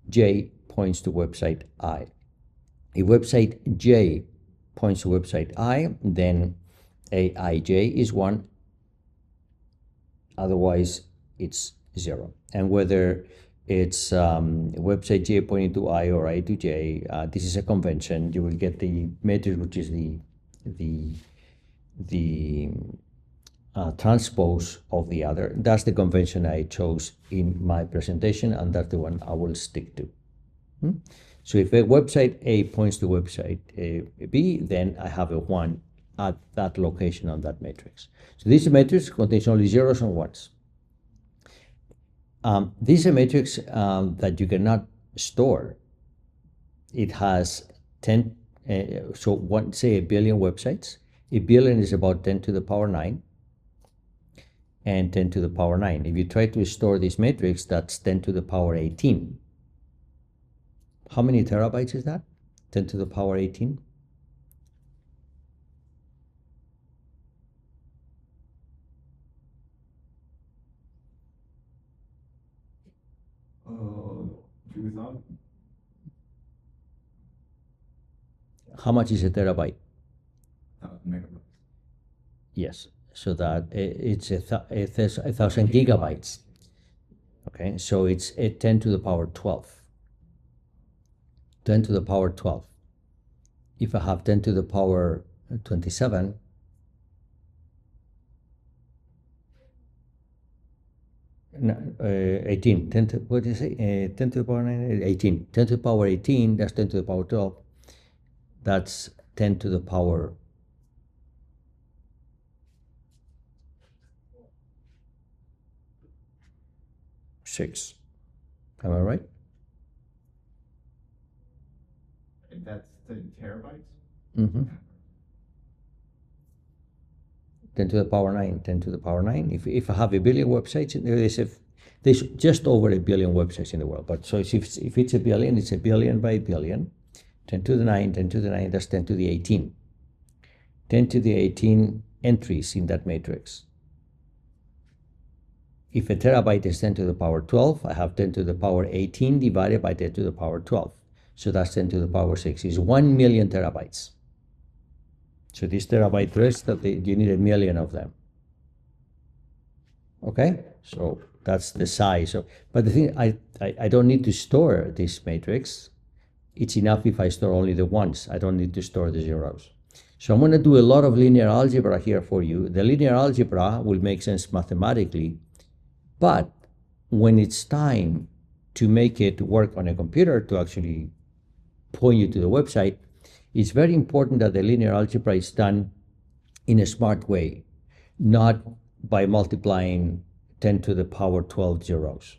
J points to website I. If website J points to website I, then Aij is 1, otherwise it's 0. And whether it's website J pointing to I or I to J, this is a convention. You will get the matrix, which is the transpose of the other. That's the convention I chose in my presentation, and that's the one I will stick to. So if a website A points to website B, then I have a 1 at that location on that matrix. So this matrix contains only zeros and ones. This is a matrix that you cannot store. It has 10, say a billion websites. A billion is about 10 to the power 9 and 10 to the power 9. If you try to store this matrix, that's 10 to the power 18. How many terabytes is that? 10 to the power 18? How much is a terabyte? Megabytes. Yes, so that it's 1,000 gigabytes. Okay, so it's 10 to the power 12. 10 to the power 12. If I have 10 to the power 27, no, 18, 10 to, what do you say? 10 to the power 9, 18. 10 to the power 18, that's 10 to the power 12. That's 10 to the power 6. Am I right? And that's the terabytes? Mm-hmm. 10 to the power 9, 10 to the power 9. If I have a billion websites, there's just over a billion websites in the world. But so if it's a billion, it's a billion by a billion. 10 to the 9, 10 to the 9, that's 10 to the 18. 10 to the 18 entries in that matrix. If a terabyte is 10 to the power 12, I have 10 to the power 18 divided by 10 to the power 12. So that's 10 to the power 6 is 1 million terabytes. So this terabyte list, you need a million of them. Okay, so that's the size. But the thing, I don't need to store this matrix. It's enough if I store only the ones. I don't need to store the zeros. So I'm going to do a lot of linear algebra here for you. The linear algebra will make sense mathematically, but when it's time to make it work on a computer to actually point you to the website, it's very important that the linear algebra is done in a smart way, not by multiplying 10 to the power 12 zeros.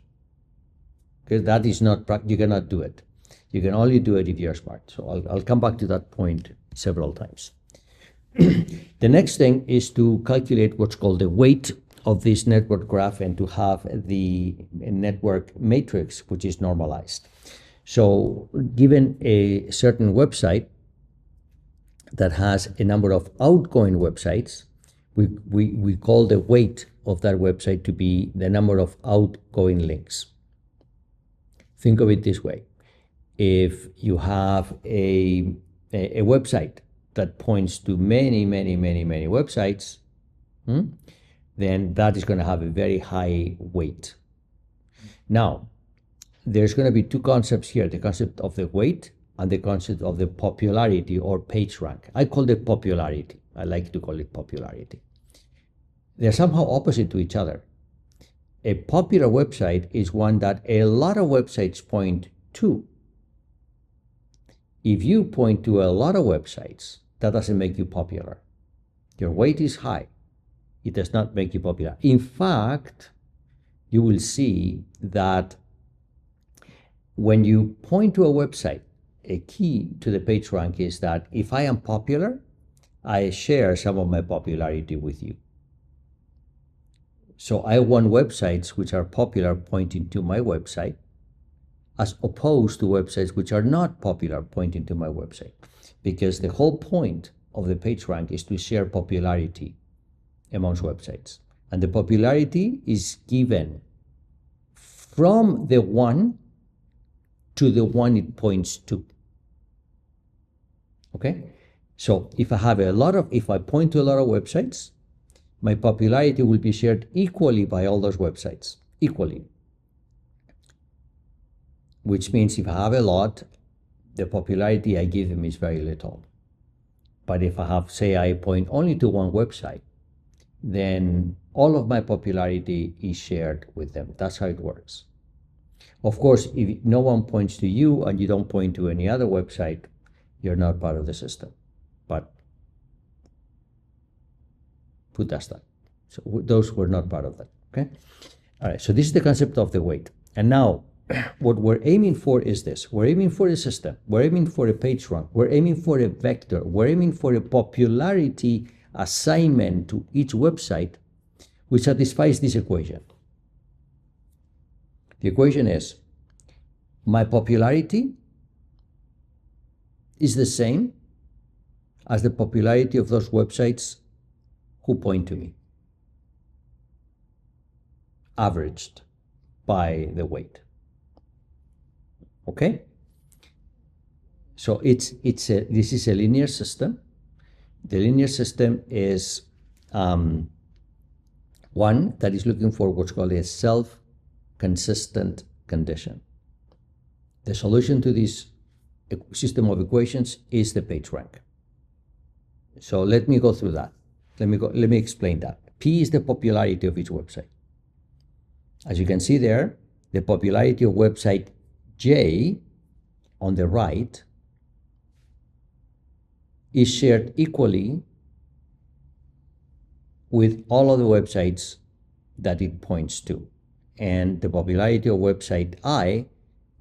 Because that is not, you cannot do it. You can only do it if you're smart. So I'll come back to that point several times. The next thing is to calculate what's called the weight of this network graph and to have the network matrix, which is normalized. So given a certain website that has a number of outgoing websites, we call the weight of that website to be the number of outgoing links. Think of it this way. If you have a website that points to many websites, then that is going to have a very high weight. Now, there's going to be two concepts here, the concept of the weight and the concept of the popularity or page rank. I call it popularity. I like to call it popularity. They're somehow opposite to each other. A popular website is one that a lot of websites point to. If you point to a lot of websites, that doesn't make you popular. Your weight is high. It does not make you popular. In fact, you will see that when you point to a website, a key to the page rank is that if I am popular, I share some of my popularity with you. So I want websites which are popular pointing to my website, as opposed to websites which are not popular pointing to my website. Because the whole point of the page rank is to share popularity amongst websites. And the popularity is given from the one to the one it points to. Okay? So if I point to a lot of websites, my popularity will be shared equally by all those websites, equally. Which means if I have a lot, the popularity I give them is very little. But if I have, say, I point only to one website, then all of my popularity is shared with them. That's how it works. Of course, if no one points to you and you don't point to any other website, you're not part of the system. But put aside. So those were not part of that. Okay. All right. So this is the concept of the weight. And now, what we're aiming for is this. We're aiming for a system. We're aiming for a page rank. We're aiming for a vector. We're aiming for a popularity assignment to each website which satisfies this equation. The equation is my popularity is the same as the popularity of those websites who point to me, averaged by the weight. Okay? So this is a linear system. The linear system is one that is looking for what's called a self-consistent condition. The solution to this system of equations is the page rank. So let me go through that. Let me explain that. P is the popularity of each website. As you can see there, the popularity of website J on the right is shared equally with all of the websites that it points to. and the popularity of website I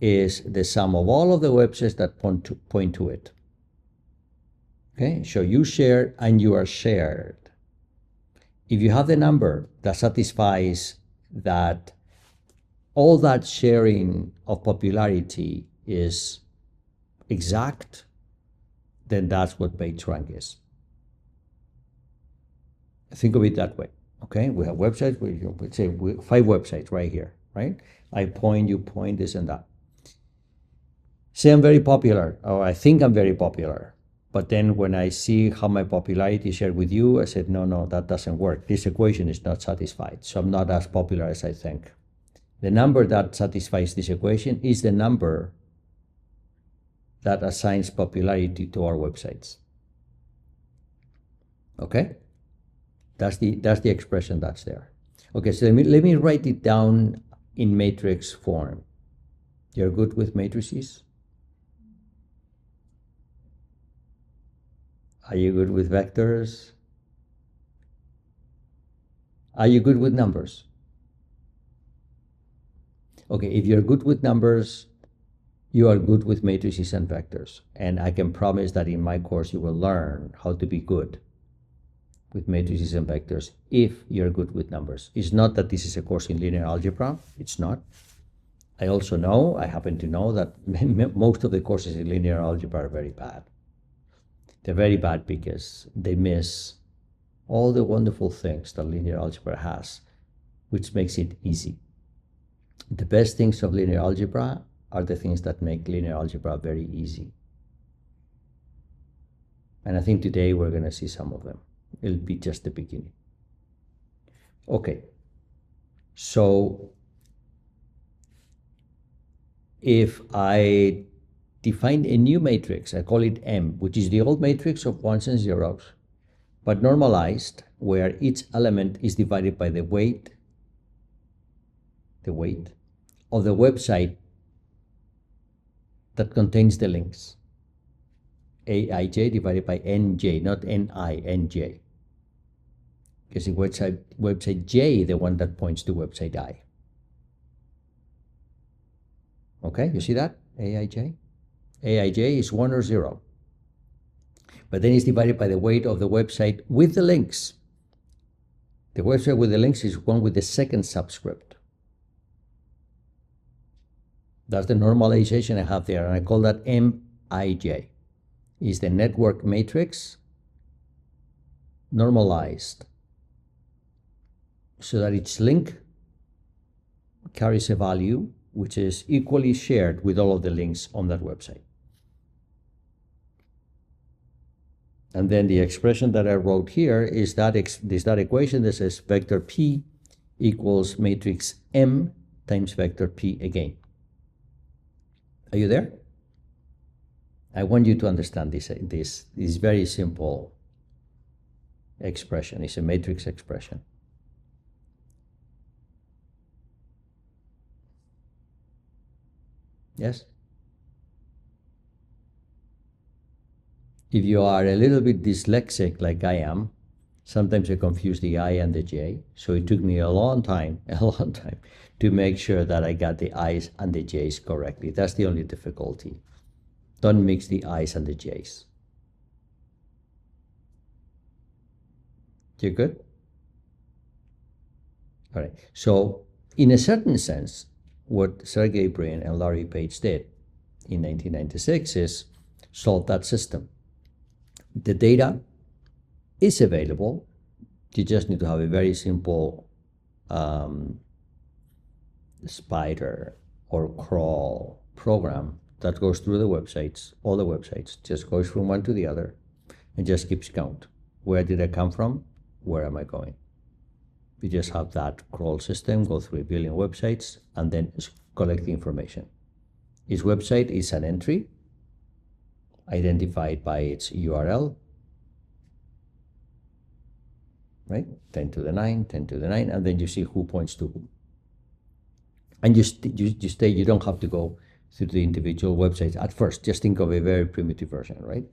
is the sum of all of the websites that point to it. Okay, so you share and you are shared. If you have the number that satisfies that all that sharing of popularity is exact, then that's what PageRank is. Think of it that way. Okay, we have websites, we say 5 websites right here, right? I point, you point, this and that. Say I'm very popular, or I think I'm very popular. But then when I see how my popularity is shared with you, I said, no, that doesn't work. This equation is not satisfied. So I'm not as popular as I think. The number that satisfies this equation is the number that assigns popularity to our websites. Okay? That's the expression that's there. Okay, so let me write it down in matrix form. You're good with matrices? Are you good with vectors? Are you good with numbers? Okay, if you're good with numbers, you are good with matrices and vectors. And I can promise that in my course, you will learn how to be good with matrices and vectors if you're good with numbers. It's not that this is a course in linear algebra. It's not. I happen to know that most of the courses in linear algebra are very bad. They're very bad because they miss all the wonderful things that linear algebra has, which makes it easy. The best things of linear algebra are the things that make linear algebra very easy. And I think today we're going to see some of them. It'll be just the beginning. Okay. So if I define a new matrix, I call it M, which is the old matrix of ones and zeros, but normalized, where each element is divided by the weight of the website that contains the links. Aij divided by Nj, not Ni, Nj. Because the website J, the one that points to website I. Okay, you see that? Aij? Aij is 1 or 0. But then it's divided by the weight of the website with the links. The website with the links is one with the second subscript. That's the normalization I have there, and I call that Mij. Is the network matrix normalized so that each link carries a value which is equally shared with all of the links on that website. And then the expression that I wrote here is that equation that says vector P equals matrix M times vector P again. Are you there? I want you to understand this very simple expression. It's a matrix expression. Yes? If you are a little bit dyslexic like I am, sometimes I confuse the I and the J. So it took me a long time to make sure that I got the I's and the J's correctly. That's the only difficulty. Don't mix the I's and the J's. You good? All right. So in a certain sense, what Sergey Brin and Larry Page did in 1996 is solve that system. The data is available. You just need to have a very simple spider or crawl program that goes through the websites, all the websites, just goes from one to the other and just keeps count. Where did I come from? Where am I going? We just have that crawl system go through 1 billion websites and then collect the information. Each website is an entry identified by its URL, right? 10 to the 9, 10 to the 9, and then you see who points to who. And you don't have to go through the individual websites at first. Just think of a very primitive version, right?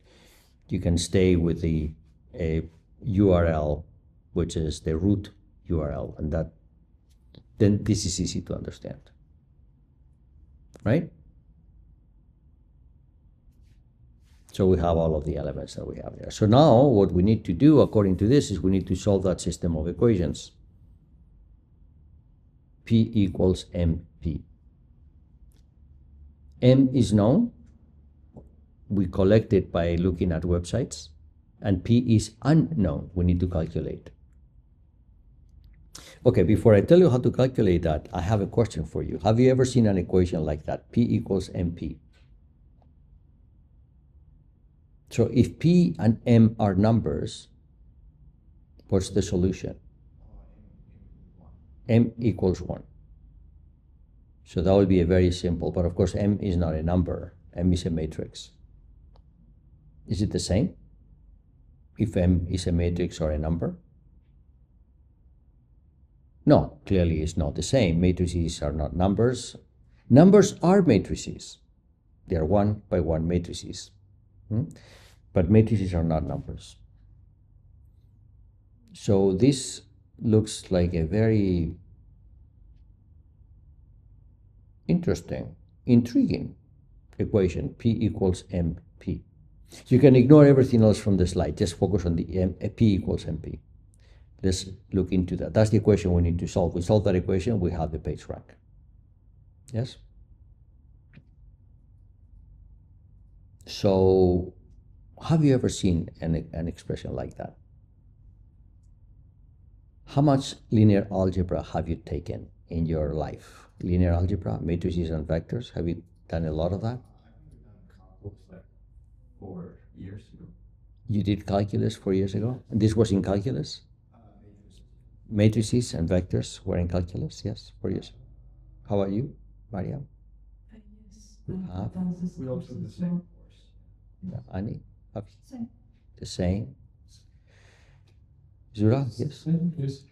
You can stay with the URL, which is the root URL, and that then this is easy to understand, right? So we have all of the elements that we have there. So now what we need to do according to this is we need to solve that system of equations. P equals MP. M is known. We collect it by looking at websites. And P is unknown. We need to calculate. Okay, before I tell you how to calculate that, I have a question for you. Have you ever seen an equation like that? P equals MP. So if P and M are numbers, what's the solution? M equals 1. So that would be a very simple, but of course M is not a number. M is a matrix. Is it the same if M is a matrix or a number? No, clearly it's not the same. Matrices are not numbers. Numbers are matrices. They are one by one matrices. But matrices are not numbers. So this looks like a very interesting, intriguing equation. P equals MP. You can ignore everything else from the slide. Just focus on the P equals MP. Let's look into that. That's the equation we need to solve. We solve that equation, we have the page rank. Yes? So have you ever seen an expression like that? How much linear algebra have you taken in your life? Linear algebra, matrices and vectors, have you done a lot of that? I've done calculus like 4 years ago. You did calculus 4 years ago? And this was in calculus? Matrices and vectors were in calculus, yes, 4 years. How about you, Maria? Yes. We also do the same course. Yeah, Annie? Same. The same. Zura, yes? Yes.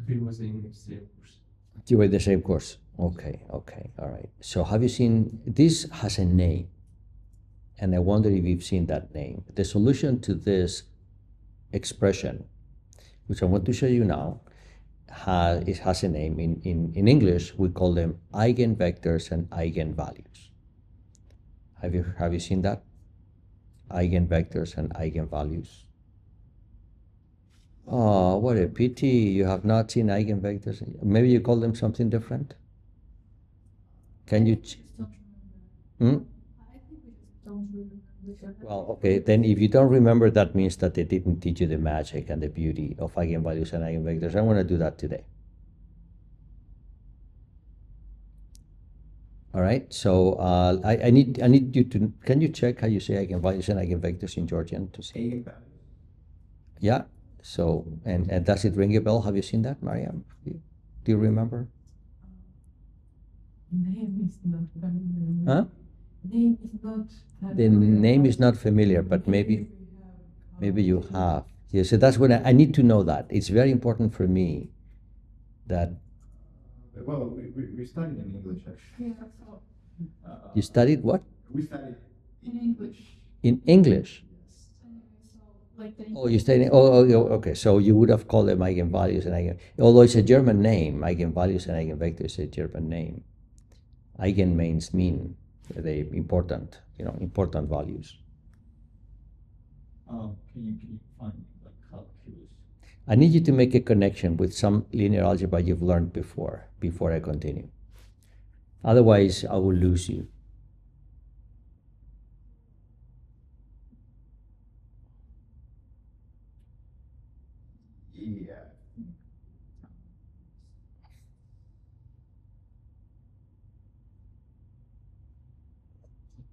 We was in the same course. You were in the same course. Okay, okay, all right. So have you seen, this has a name, and I wonder if you've seen that name. The solution to this expression, which I want to show you now, it has a name. In English, we call them eigenvectors and eigenvalues. Have you seen that? Eigenvectors and eigenvalues. Oh, what a pity you have not seen eigenvectors. Maybe you call them something different? Can you? Hmm? I think we just don't remember. Well, okay, then if you don't remember, that means that they didn't teach you the magic and the beauty of eigenvalues and eigenvectors. I'm going to do that today. All right, so I need you to, can you check how you say eigenvalues and eigenvectors in Georgian to see? Eigenvalues. Yeah, so, and does it ring a bell? Have you seen that, Mariam? Do you remember? Name is not familiar. Huh? Name is not The name is not familiar, but maybe you have. Yeah, so that's what I need to know that. It's very important for me that. Well, we studied in English actually. Yeah, so You studied what? We studied in English. In English? Anyway, so like the Oh, you studied, okay. So you would have called them eigenvalues and although it's a German name, eigenvalues and eigenvectors is a German name. Eigen means mean, they important, important values. Can you find like calculus? I need you to make a connection with some linear algebra you've learned before I continue. Otherwise, I will lose you. Yeah.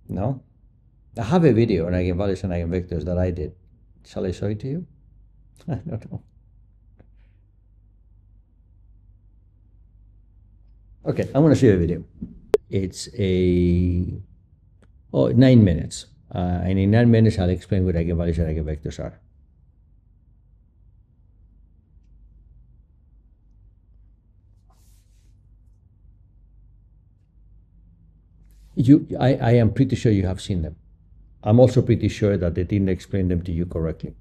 No? I have a video on eigenvalues and eigenvectors that I did. Shall I show it to you? I don't know. Okay, I'm going to show you a video. It's 9 minutes. And in 9 minutes, I'll explain what eigenvalues and eigenvectors are. I am pretty sure you have seen them. I'm also pretty sure that they didn't explain them to you correctly.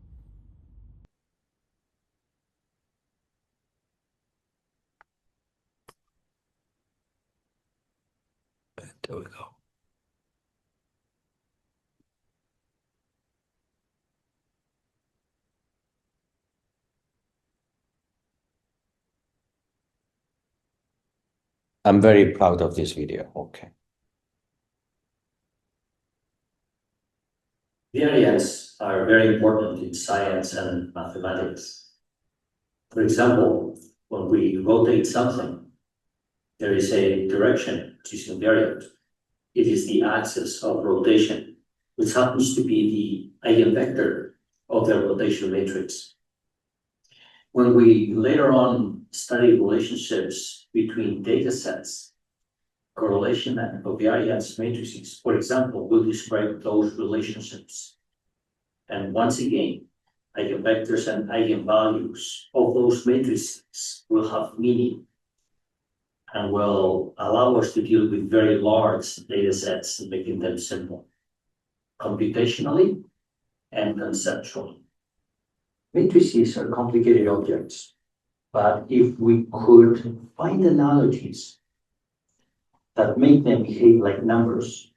There we go. I'm very proud of this video. Okay. Variants are very important in science and mathematics. For example, when we rotate something, there is a direction which is invariant. It is the axis of rotation, which happens to be the eigenvector of the rotation matrix. When we later on study relationships between data sets, correlation and covariance matrices, for example, will describe those relationships. And once again, eigenvectors and eigenvalues of those matrices will have meaning and will allow us to deal with very large data sets, making them simple, computationally and conceptually. Matrices are complicated objects, but if we could find analogies that make them behave like numbers,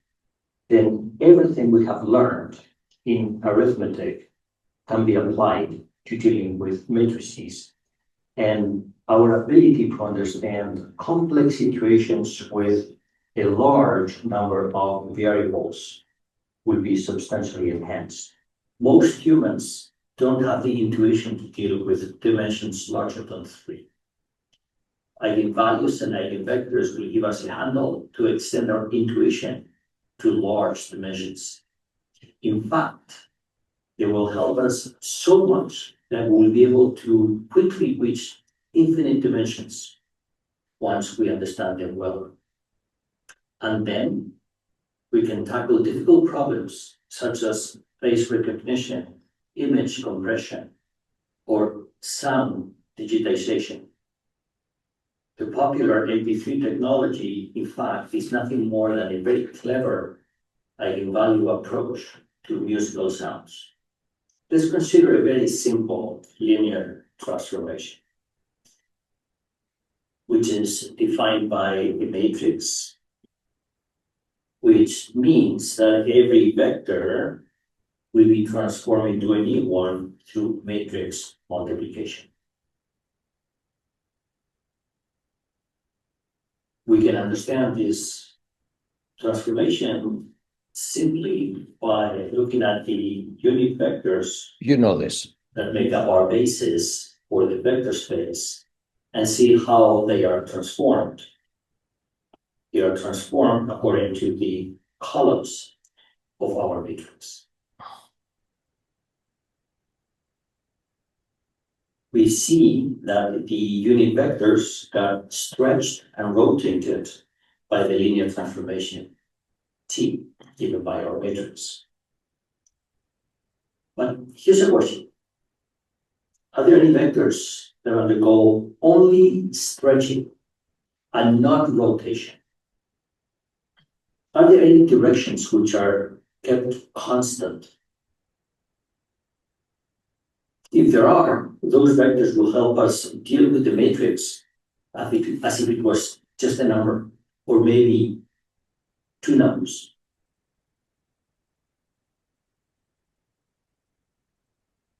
then everything we have learned in arithmetic can be applied to dealing with matrices. And our ability to understand complex situations with a large number of variables will be substantially enhanced. Most humans don't have the intuition to deal with dimensions larger than 3. Eigenvalues and eigenvectors will give us a handle to extend our intuition to large dimensions. In fact, they will help us so much that we'll be able to quickly reach infinite dimensions once we understand them well. And then we can tackle difficult problems such as face recognition, image compression, or sound digitization. The popular MP3 technology, in fact, is nothing more than a very clever eigenvalue approach to musical sounds. Let's consider a very simple linear transformation, which is defined by a matrix, which means that every vector will be transformed into a new one through matrix multiplication. We can understand this transformation simply by looking at the unit vectors. You know this. That make up our basis for the vector space and see how they are transformed. They are transformed according to the columns of our matrix. We see that the unit vectors got stretched and rotated by the linear transformation T given by our matrix. But here's a question. Are there any vectors that undergo only stretching and not rotation? Are there any directions which are kept constant? If there are, those vectors will help us deal with the matrix as if it was just a number, or maybe 2 numbers.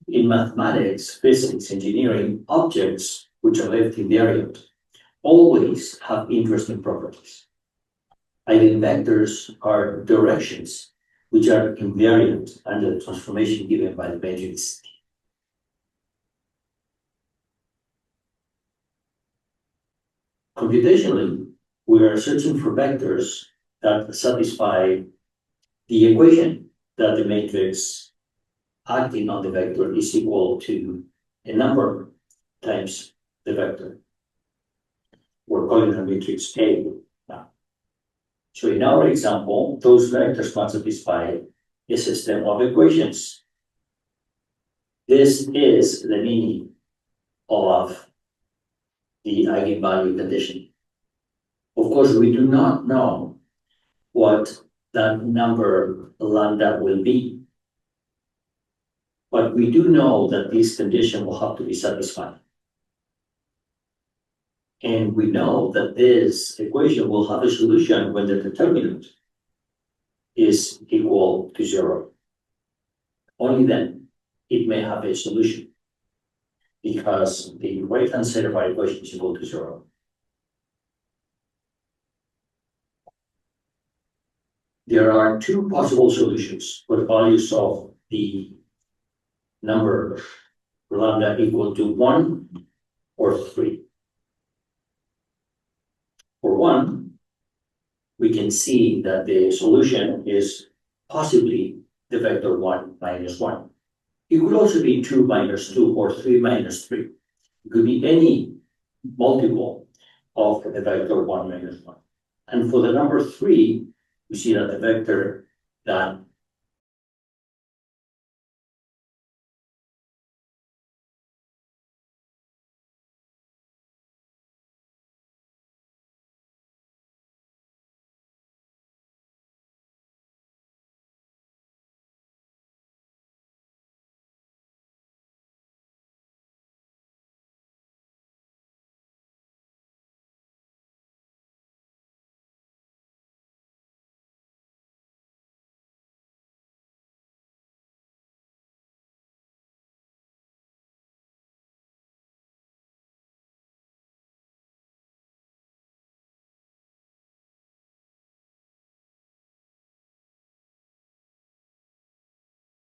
In mathematics, physics, engineering, objects which are left invariant always have interesting properties. Eigenvectors are directions which are invariant under the transformation given by the matrix. Computationally, we are searching for vectors that satisfy the equation that the matrix acting on the vector is equal to a number times the vector. We're calling the matrix A now. So in our example, those vectors must satisfy a system of equations. This is the meaning of the eigenvalue condition. Of course, we do not know what that number lambda will be, but we do know that this condition will have to be satisfied. And we know that this equation will have a solution when the determinant is equal to 0. Only then it may have a solution, because the right-hand side of our equation is equal to 0. There are two possible solutions with values of the number lambda equal to 1 or 3. For 1, we can see that the solution is possibly the vector 1 minus 1. It could also be 2 minus 2 or 3 minus 3. It could be any multiple of the vector 1 minus 1. And for the number 3, we see that the vector that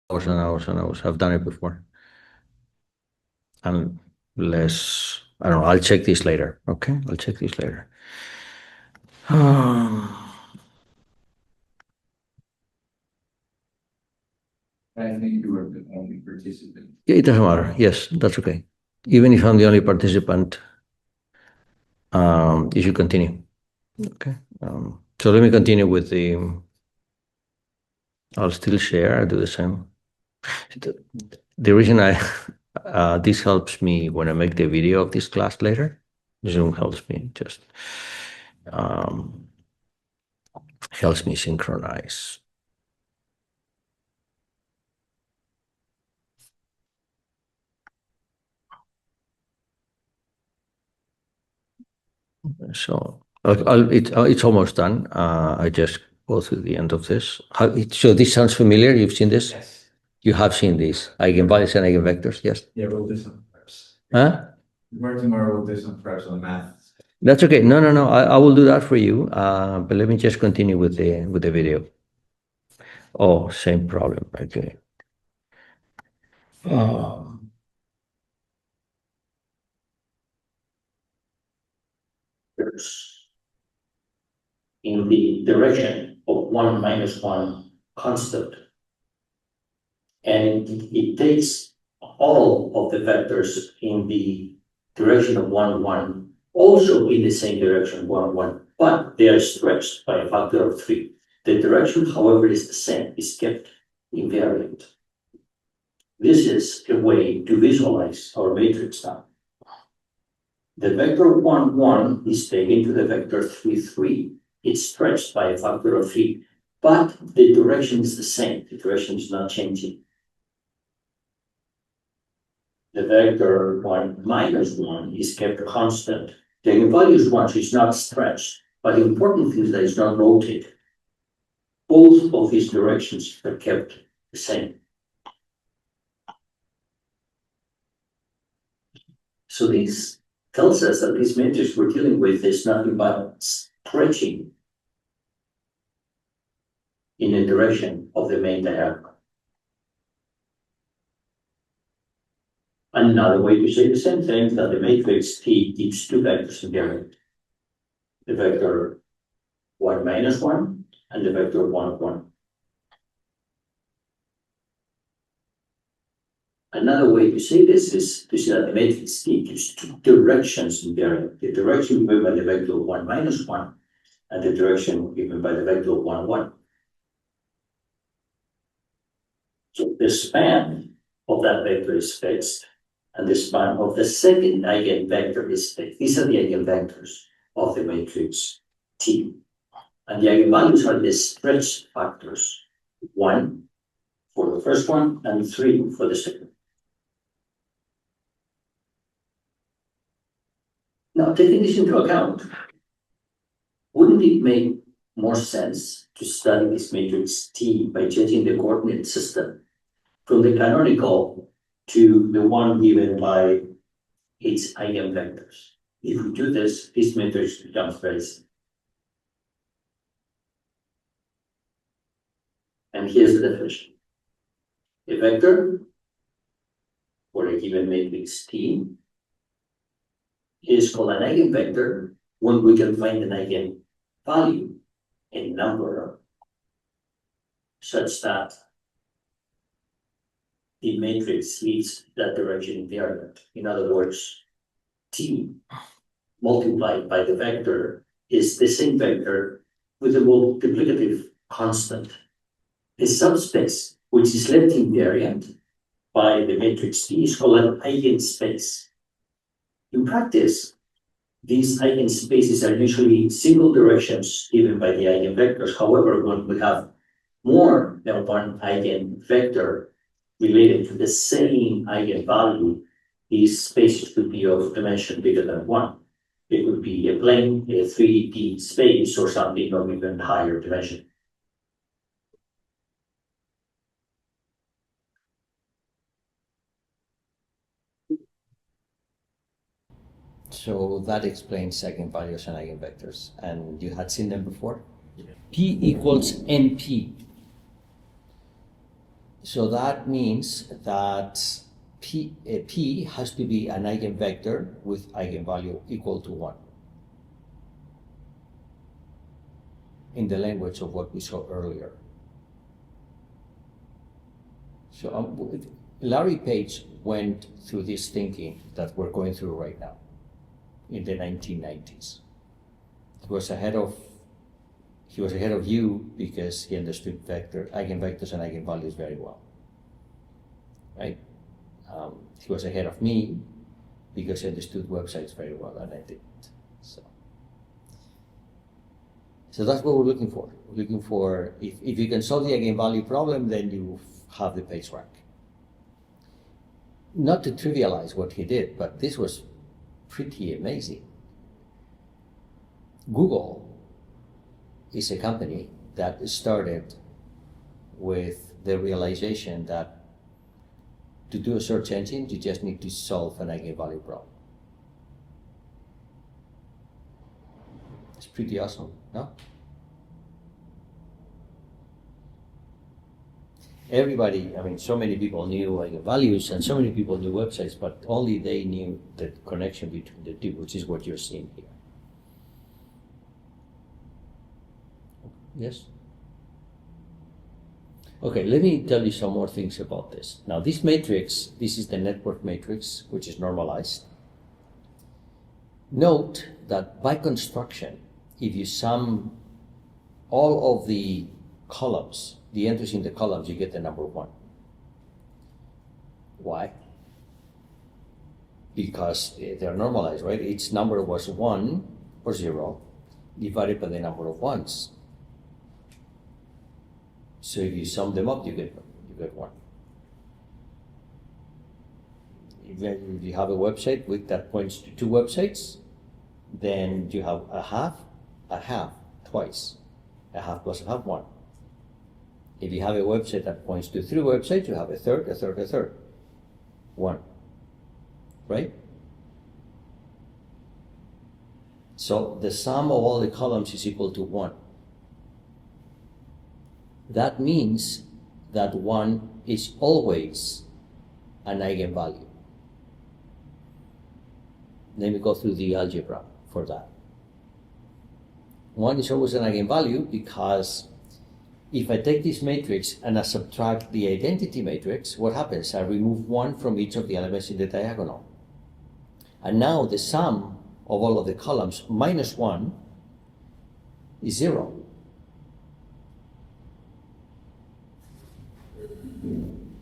Hours. I've done it before. Unless, I don't know, I'll check this later. Okay, I'll check this later. I think you were the only participant. Yeah, it doesn't matter. Yes, that's okay. Even if I'm the only participant, you should continue. Okay. So let me continue with the. I'll still share. I'll do the same. The reason this helps me when I make the video of this class later. Zoom helps me just helps me synchronize. So it's almost done. I just go through the end of this. So this sounds familiar. You've seen this? Yes. You have seen these eigenvalues and eigenvectors, yes? Yeah, we'll do some preps. Huh? Tomorrow we'll do some preps on math. That's okay. No. I will do that for you. But let me just continue with the video. Oh, same problem. Okay. in the direction of 1 minus 1 constant. And it takes all of the vectors in the direction of 1, 1, also in the same direction, 1, 1, but they are stretched by a factor of 3. The direction, however, is the same, is kept invariant. This is a way to visualize our matrix now. The vector 1, 1 is taken to the vector 3, 3. It's stretched by a factor of 3, but the direction is the same. The direction is not changing. The vector 1 minus 1 is kept constant. The eigenvalue is 1, so it's not stretched, but the important thing is that it's not rotated. Both of these directions are kept the same. So this tells us that this matrix we're dealing with is nothing but stretching in the direction of the main diagonal. Another way to say the same thing is that the matrix T keeps two vectors invariant. The vector 1 minus 1 and the vector 1, 1. Another way to say this is to say that the matrix T keeps two directions invariant. The direction given by the vector 1 minus 1 and the direction given by the vector 1, 1. So the span of that vector is fixed, and the span of the second eigenvector is fixed. These are the eigenvectors of the matrix T. And the eigenvalues are the stretch factors, 1 for the first one and 3 for the second. Now, taking this into account, wouldn't it make more sense to study this matrix T by changing the coordinate system from the canonical to the one given by its eigenvectors? If we do this matrix becomes very simple. And here's the definition. A vector for a given matrix T is called an eigenvector when we can find an eigenvalue, a number, such that the matrix leads that direction invariant. In other words, T multiplied by the vector is the same vector with a multiplicative constant. A subspace which is left invariant by the matrix T is called an eigenspace. In practice, these eigenspaces are usually single directions given by the eigenvectors. However, when we have more than one eigenvector related to the same eigenvalue, these spaces could be of dimension bigger than one. It could be a plane, a 3D space, or something of even higher dimension. So that explains eigenvalues and eigenvectors. And you had seen them before? Yeah. P equals NP. So that means that P has to be an eigenvector with eigenvalue equal to 1. In the language of what we saw earlier. So Larry Page went through this thinking that we're going through right now in the 1990s. He was ahead of you because he understood eigenvectors and eigenvalues very well, right? He was ahead of me because he understood websites very well and I didn't. So that's what we're looking for. We're looking for, if you can solve the eigenvalue problem, then you have the page rank. Not to trivialize what he did, but this was pretty amazing. Google is a company that started with the realization that to do a search engine, you just need to solve an eigenvalue problem. It's pretty awesome, no? Everybody, I mean, so many people knew eigenvalues and so many people knew websites, but only they knew the connection between the two, which is what you're seeing here. Yes? Okay, let me tell you some more things about this. Now, this matrix, this is the network matrix, which is normalized. Note that by construction, if you sum all of the columns, the entries in the columns, you get the number 1. Why? Because they're normalized, right? Each number was 1 or 0 divided by the number of ones. So if you sum them up, you get 1. If you have a website that points to 2 websites, then you have a half, twice. A half plus a half, 1. If you have a website that points to 3 websites, you have a third, 1. Right? So the sum of all the columns is equal to 1. That means that 1 is always an eigenvalue. Let me go through the algebra for that. 1 is always an eigenvalue because if I take this matrix and I subtract the identity matrix, what happens? I remove 1 from each of the elements in the diagonal. And now the sum of all of the columns minus 1 is 0.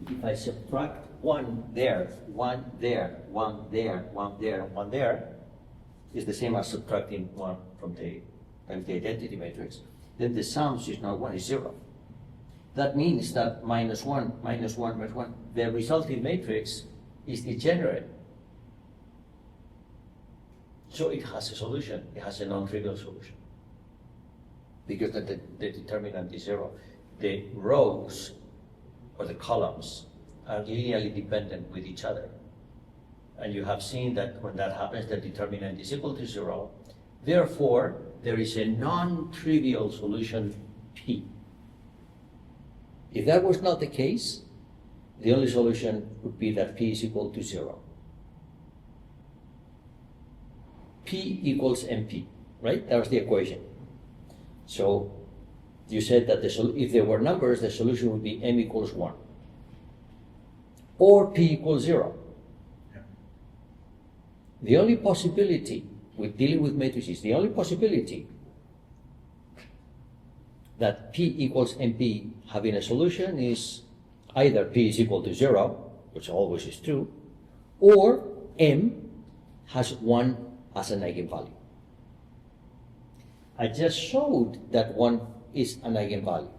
If I subtract 1 there, 1 there, 1 there, 1 there, 1 there, is the same as subtracting 1 from the identity matrix, then the sum is not 1, is 0. That means that minus 1, minus 1, minus 1, the resulting matrix is degenerate. So it has a solution, it has a non-trivial solution. Because the determinant is zero. The rows or the columns are linearly dependent with each other. And you have seen that when that happens, the determinant is equal to zero. Therefore, there is a non-trivial solution P. If that was not the case, the only solution would be that P is equal to zero. P equals MP, right? That was the equation. So you said that if there were numbers, the solution would be M equals 1. Or P equals 0. The only possibility with dealing with matrices, the only possibility that P equals MP having a solution is either P is equal to 0, which always is true, or M has 1 as an eigenvalue. I just showed that 1 is an eigenvalue.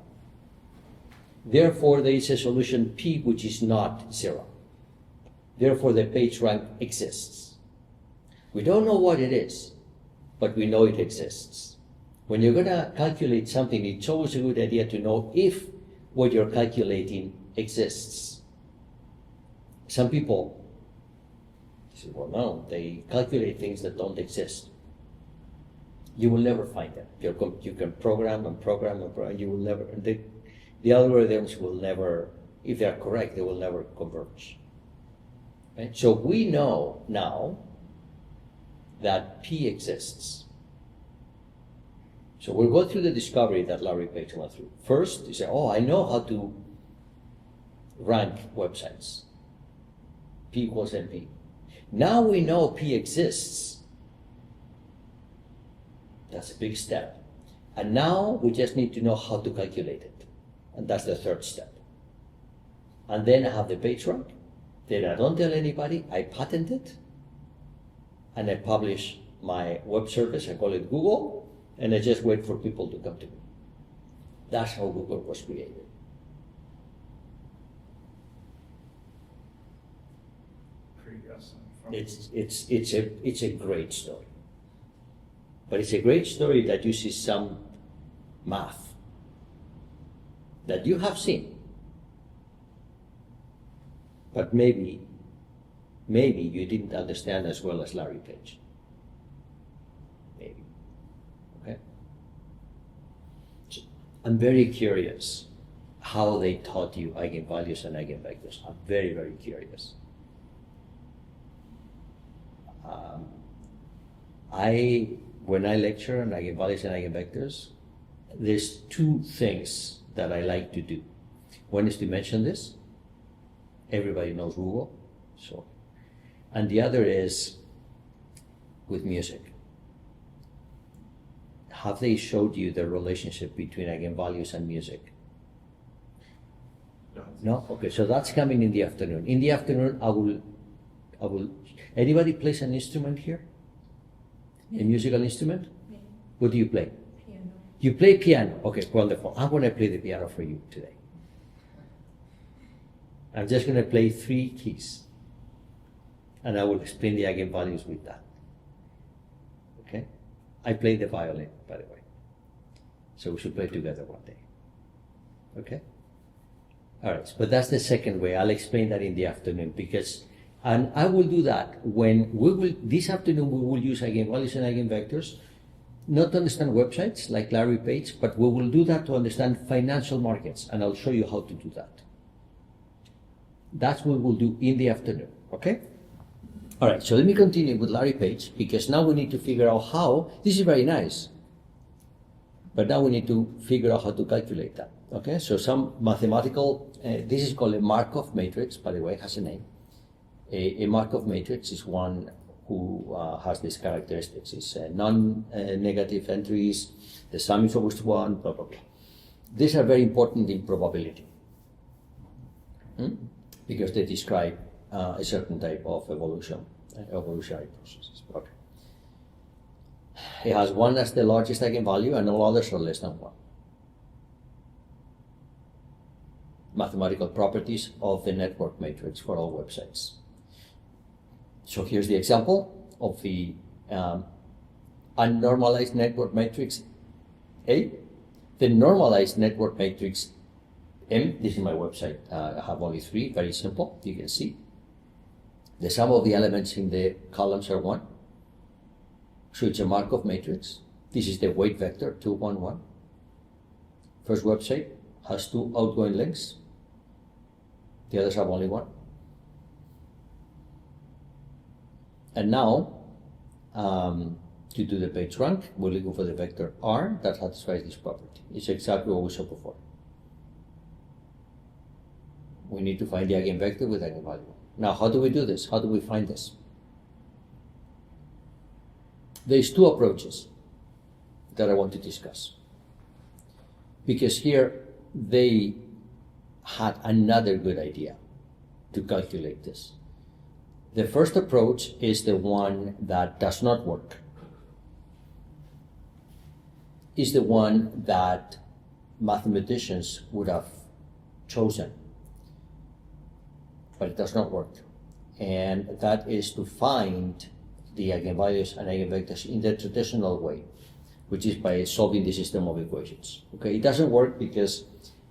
Therefore, there is a solution P which is not 0. Therefore, the page rank exists. We don't know what it is, but we know it exists. When you're going to calculate something, it's always a good idea to know if what you're calculating exists. Some people say, well, no, they calculate things that don't exist. You will never find them. You can program and program and program, you will never, the algorithms will never, if they're correct, they will never converge. Right? So we know now that P exists. So we'll go through the discovery that Larry Page went through. First, you say, oh, I know how to rank websites. P equals NP. Now we know P exists. That's a big step. And now we just need to know how to calculate it. And that's the third step. And then I have the page rank. Then I don't tell anybody, I patent it. And I publish my web service, I call it Google, and I just wait for people to come to me. That's how Google was created. Pretty awesome. It's a great story. But it's a great story that uses some math that you have seen. But maybe you didn't understand as well as Larry Page. Maybe. Okay? So I'm very curious how they taught you eigenvalues and eigenvectors. I'm very, very curious. When I lecture on eigenvalues and eigenvectors, there's two things that I like to do. One is to mention this. Everybody knows Google, so. And the other is with music. Have they showed you the relationship between eigenvalues and music? No? Okay, so that's coming in the afternoon. In the afternoon, I will, anybody plays an instrument here? A musical instrument? Yeah. What do you play? Piano. You play piano. Okay, wonderful. I'm going to play the piano for you today. I'm just going to play 3 keys. And I will explain the eigenvalues with that. Okay? I play the violin, by the way. So we should play together one day. Okay? All right, but that's the second way. I'll explain that in the afternoon because, and I will do that when this afternoon we will use eigenvalues and eigenvectors, not to understand websites like Larry Page, but we will do that to understand financial markets, and I'll show you how to do that. That's what we'll do in the afternoon, okay? All right, so let me continue with Larry Page because now we need to figure out how, this is very nice, but now we need to figure out how to calculate that, okay? So some mathematical, this is called a Markov matrix, by the way, it has a name. A Markov matrix is one who has these characteristics. It's non-negative entries, the sum is always 1, blah, blah, blah. These are very important in probability because they describe a certain type of evolutionary processes. Okay. It has 1 as the largest eigenvalue and all others are less than 1. Mathematical properties of the network matrix for all websites. So here's the example of the unnormalized network matrix A, the normalized network matrix M. This is my website. I have only 3, very simple. You can see the sum of the elements in the columns are 1. So it's a Markov matrix. This is the weight vector 2, 1, 1. First website has 2 outgoing links. The others have only 1. And now, to do the page rank, we're looking for the vector R that satisfies this property. It's exactly what we saw before. We need to find the eigenvector with eigenvalue. Now, how do we do this? How do we find this? There's 2 approaches that I want to discuss. Because here, they had another good idea to calculate this. The first approach is the one that does not work. Is the one that mathematicians would have chosen, but it does not work. And that is to find the eigenvalues and eigenvectors in the traditional way, which is by solving the system of equations. Okay, it doesn't work because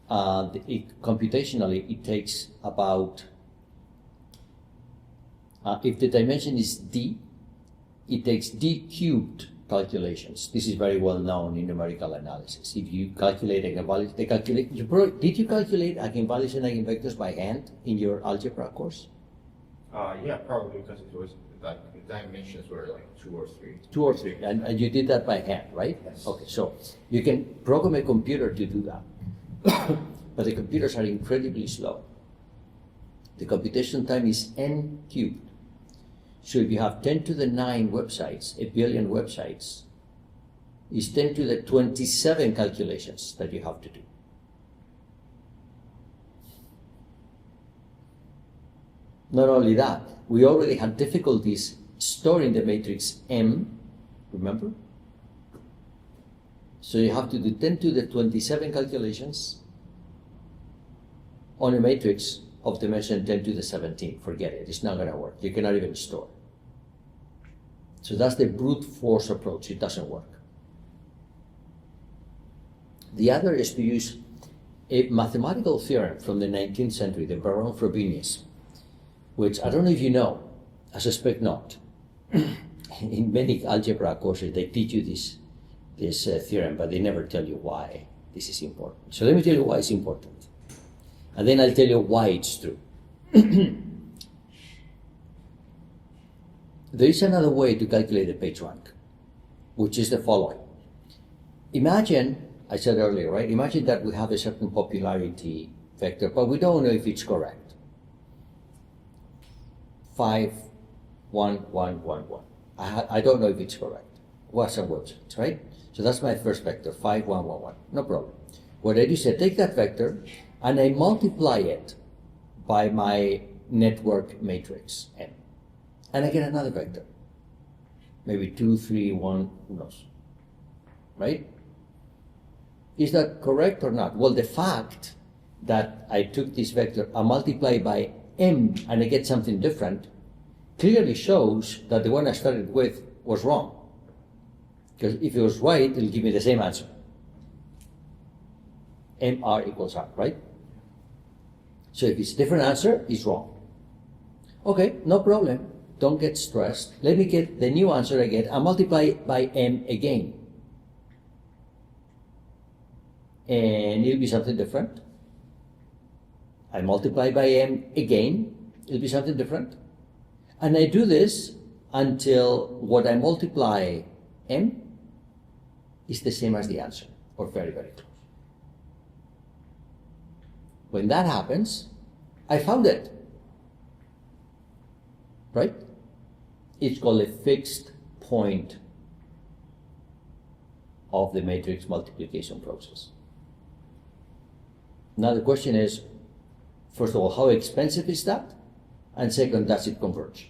computationally it takes about, if the dimension is d, it takes d cubed calculations. This is very well known in numerical analysis. If you calculate eigenvalues, did you calculate eigenvalues and eigenvectors by hand in your algebra course? Yeah, probably because it was like the dimensions were like 2 or 3. 2 or 3, and you did that by hand, right? Yes. Okay, so you can program a computer to do that, but the computers are incredibly slow. The computation time is n cubed. So if you have 10 to the 9 websites, a billion websites, is 10 to the 27 calculations that you have to do. Not only that, we already had difficulties storing the matrix M, remember? So you have to do 10 to the 27 calculations on a matrix of dimension 10 to the 17. Forget it, it's not going to work. You cannot even store. So that's the brute force approach. It doesn't work. The other is to use a mathematical theorem from the 19th century, the Baron Frobenius, which I don't know if you know, I suspect not. In many algebra courses, they teach you this theorem, but they never tell you why this is important. So let me tell you why it's important. And then I'll tell you why it's true. There is another way to calculate the page rank, which is the following. Imagine, I said earlier, right? Imagine that we have a certain popularity vector, but we don't know if it's correct. 5, 1, 1, 1, 1. I don't know if it's correct. What's some websites, right? So that's my first vector, 5, 1, 1, 1. No problem. What I do is I take that vector and I multiply it by my network matrix M. And I get another vector. Maybe 2, 3, 1, who knows? Right? Is that correct or not? Well, the fact that I took this vector and multiplied by M and I get something different clearly shows that the one I started with was wrong. Because if it was right, it'll give me the same answer. MR equals R, right? So if it's a different answer, it's wrong. Okay, no problem. Don't get stressed. Let me get the new answer I get and multiply by M again. And it'll be something different. I multiply by M again, it'll be something different. And I do this until what I multiply M is the same as the answer, or very, very close. When that happens, I found it. Right? It's called a fixed point of the matrix multiplication process. Now the question is, first of all, how expensive is that? And second, does it converge?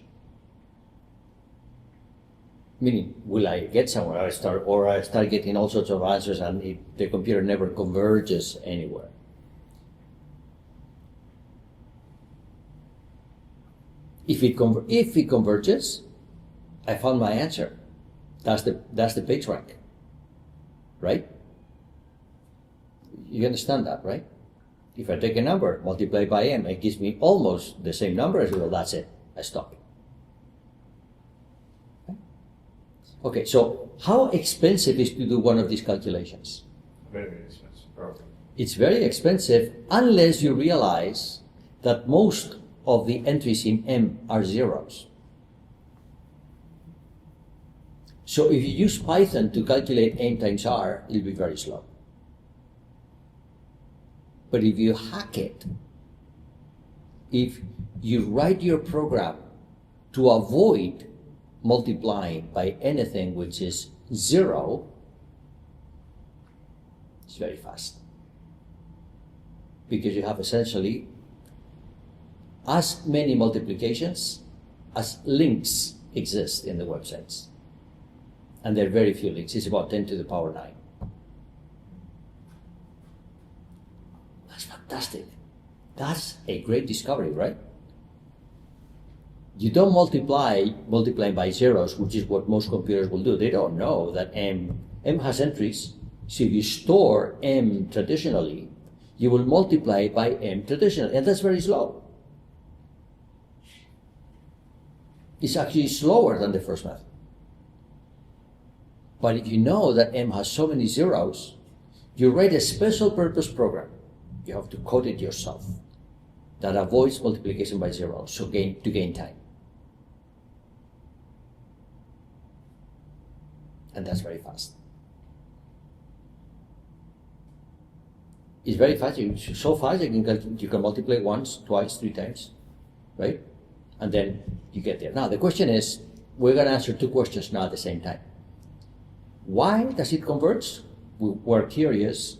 Meaning, will I get somewhere I start getting all sorts of answers and the computer never converges anywhere? If it converges, I found my answer. That's the page rank, right? You understand that, right? If I take a number, multiply by m, it gives me almost the same number as well. That's it. I stop. Okay, so how expensive is to do one of these calculations? Very, very expensive, probably. It's very expensive unless you realize that most of the entries in M are zeros. So if you use Python to calculate M times R, it'll be very slow. But if you hack it, if you write your program to avoid multiplying by anything which is zero, it's very fast. Because you have essentially as many multiplications as links exist in the websites. And there are very few links. It's about 10 to the power 9. That's fantastic. That's a great discovery, right? You don't multiply by zeros, which is what most computers will do. They don't know that M has entries. So if you store M traditionally, you will multiply by M traditionally, and that's very slow. It's actually slower than the first method. But if you know that M has so many zeros, you write a special purpose program. You have to code it yourself that avoids multiplication by zeros, so to gain time. And that's very fast. It's very fast. So fast you can multiply once, twice, 3 times, right? And then you get there. Now the question is, we're going to answer 2 questions now at the same time. Why does it converge? We're curious.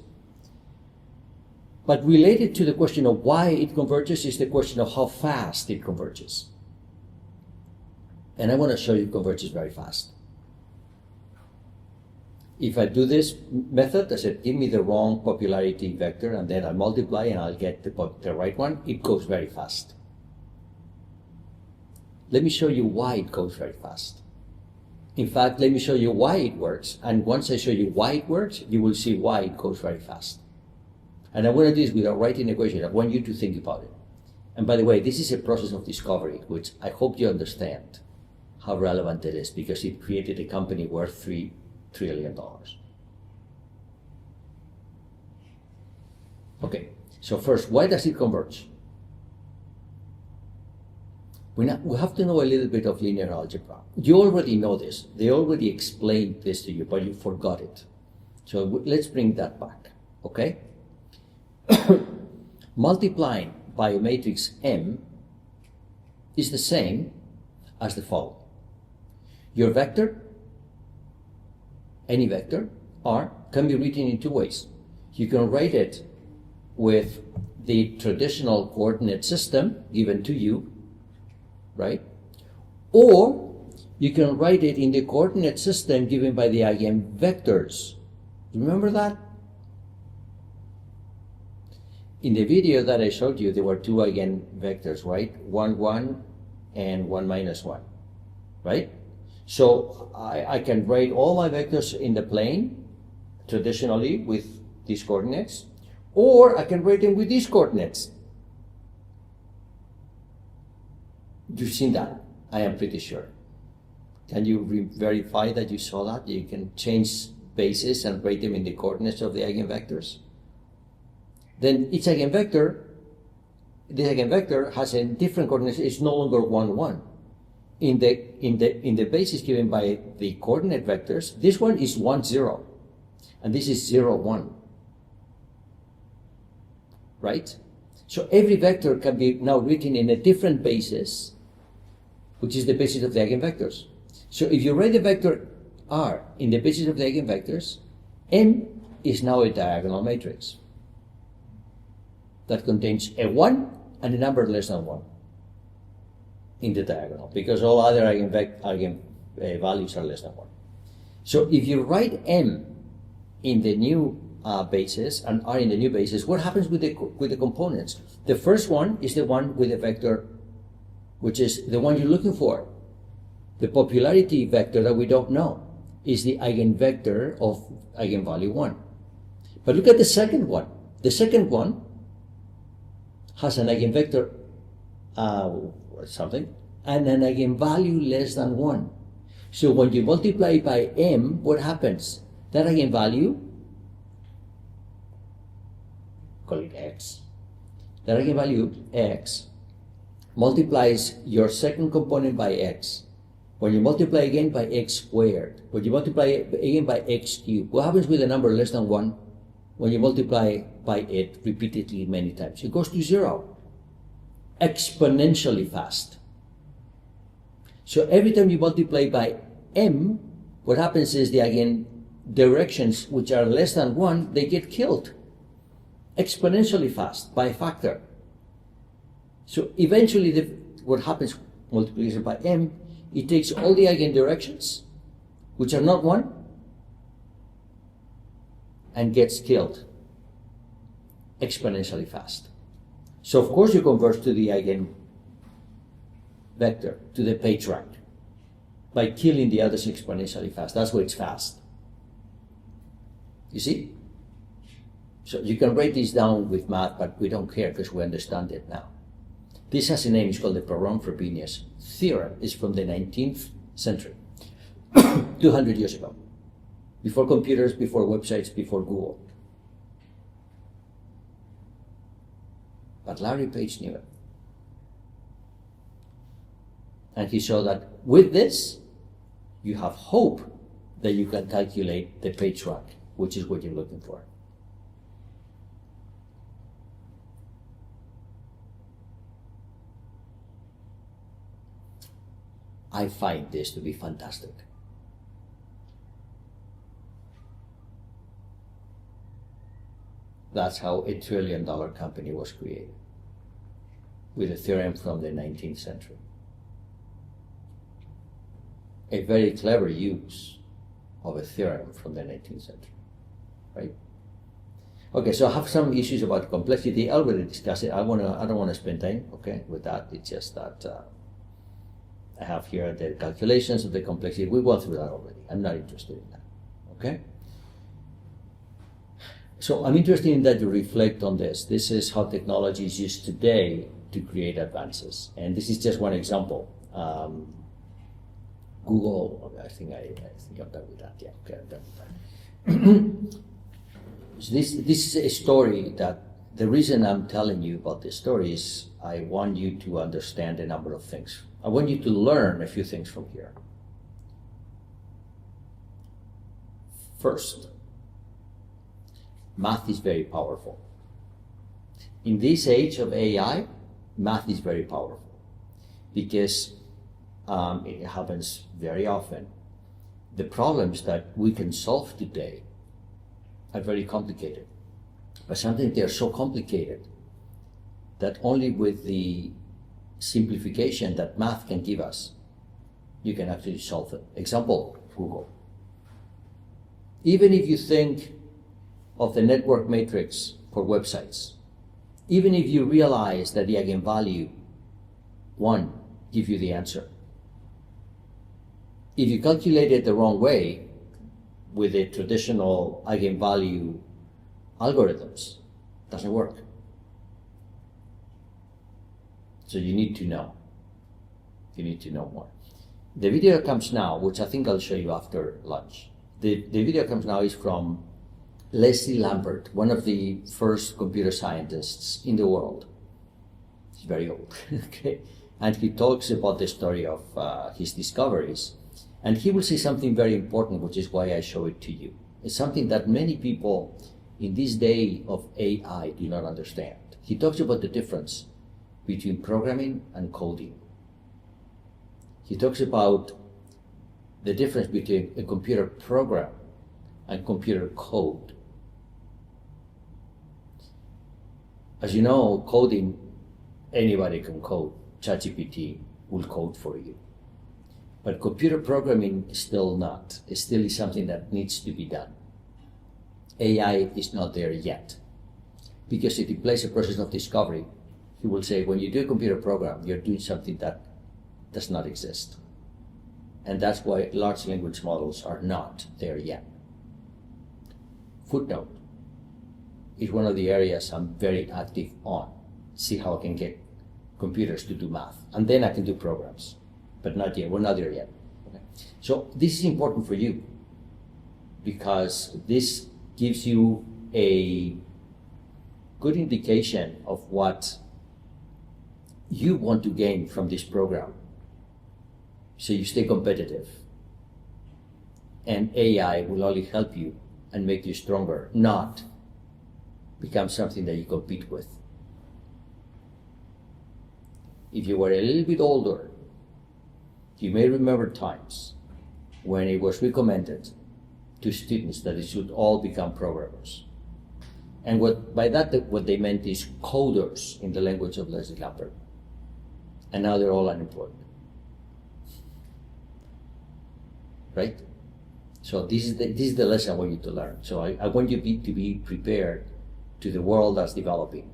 But related to the question of why it converges is the question of how fast it converges. And I want to show you it converges very fast. If I do this method, I said, give me the wrong popularity vector, and then I multiply and I'll get the right one, it goes very fast. Let me show you why it goes very fast. In fact, let me show you why it works. And once I show you why it works, you will see why it goes very fast. And I want to do this without writing an equation. I want you to think about it. And by the way, this is a process of discovery, which I hope you understand how relevant it is, because it created a company worth $3 trillion. Okay, so first, why does it converge? We have to know a little bit of linear algebra. You already know this. They already explained this to you, but you forgot it. So let's bring that back, okay? Multiplying by a matrix M is the same as the following. Your vector, any vector, R, can be written in 2 ways. You can write it with the traditional coordinate system given to you, right? Or you can write it in the coordinate system given by the eigenvectors. Remember that? In the video that I showed you, there were 2 eigenvectors, right? 1, 1, and 1 minus 1, right? So I can write all my vectors in the plane, traditionally with these coordinates, or I can write them with these coordinates. You've seen that, I am pretty sure. Can you verify that you saw that? You can change bases and write them in the coordinates of the eigenvectors. Then each eigenvector, the eigenvector has a different coordinates. It's no longer 1, 1. In the basis given by the coordinate vectors, this one is 1, 0, and this is 0, 1. Right? So every vector can be now written in a different basis, which is the basis of the eigenvectors. So if you write the vector R in the basis of the eigenvectors, M is now a diagonal matrix that contains a 1 and a number less than 1 in the diagonal, because all other values are less than 1. So if you write M in the new basis and R in the new basis, what happens with the components? The first one is the one with the vector, which is the one you're looking for, the popularity vector that we don't know. is the eigenvector of eigenvalue 1. But look at the second one. The second one has an eigenvector something and an eigenvalue less than 1. So when you multiply by m, what happens? That eigenvalue, call it x, that eigenvalue x multiplies your second component by x. When you multiply again by x squared, when you multiply again by x cubed, what happens with a number less than 1? When you multiply by it repeatedly many times, it goes to 0, exponentially fast. So every time you multiply by m, what happens is the eigendirections which are less than 1, they get killed exponentially fast by a factor. So eventually what happens, multiplication by m, it takes all the eigendirections which are not 1 and gets killed exponentially fast. So of course you converge to the eigenvector, to the page rank, by killing the others exponentially fast. That's why it's fast. You see? So you can write this down with math, but we don't care because we understand it now. This has a name, it's called the Perron-Frobenius theorem. It's from the 19th century, 200 years ago. Before computers, before websites, before Google. But Larry Page knew it. And he saw that with this, you have hope that you can calculate the page rank, which is what you're looking for. I find this to be fantastic. That's how a $1 trillion company was created, with a theorem from the 19th century. A very clever use of a theorem from the 19th century, right? Okay, so I have some issues about complexity. I already discussed it. I don't want to spend time, okay, with that. It's just that I have here the calculations of the complexity. We went through that already. I'm not interested in that, okay? So I'm interested in that you reflect on this. This is how technology is used today to create advances. And this is just one example. Google, I think I'm done with that. Yeah, okay, I'm done with that. So this is a story that the reason I'm telling you about this story is I want you to understand a number of things. I want you to learn a few things from here. First, math is very powerful. In this age of AI, math is very powerful because it happens very often. The problems that we can solve today are very complicated, but sometimes they are so complicated that only with the simplification that math can give us, you can actually solve it. Example, Google. Even if you think of the network matrix for websites, even if you realize that the eigenvalue 1 gives you the answer, if you calculate it the wrong way with the traditional eigenvalue algorithms, it doesn't work. So you need to know. You need to know more. The video comes now, which I think I'll show you after lunch. The video comes now is from Leslie Lambert, one of the first computer scientists in the world. He's very old, okay? And he talks about the story of his discoveries. And he will say something very important, which is why I show it to you. It's something that many people in this day of AI do not understand. He talks about the difference between programming and coding. He talks about the difference between a computer program and computer code. As you know, coding, anybody can code. ChatGPT will code for you. But computer programming is still not. It still is something that needs to be done. AI is not there yet. Because it implies a process of discovery. He will say, when you do a computer program, you're doing something that does not exist. And that's why large language models are not there yet. Footnote is one of the areas I'm very active on. See how I can get computers to do math. And then I can do programs, but not yet. We're not there yet. Okay. So this is important for you because this gives you a good indication of what you want to gain from this program. So you stay competitive. And AI will only help you and make you stronger, not become something that you compete with. If you were a little bit older, you may remember times when it was recommended to students that they should all become programmers. And by that, what they meant is coders in the language of Leslie Lampert. And now they're all unemployed. Right? So this is the lesson I want you to learn. So I want you to be prepared to the world that's developing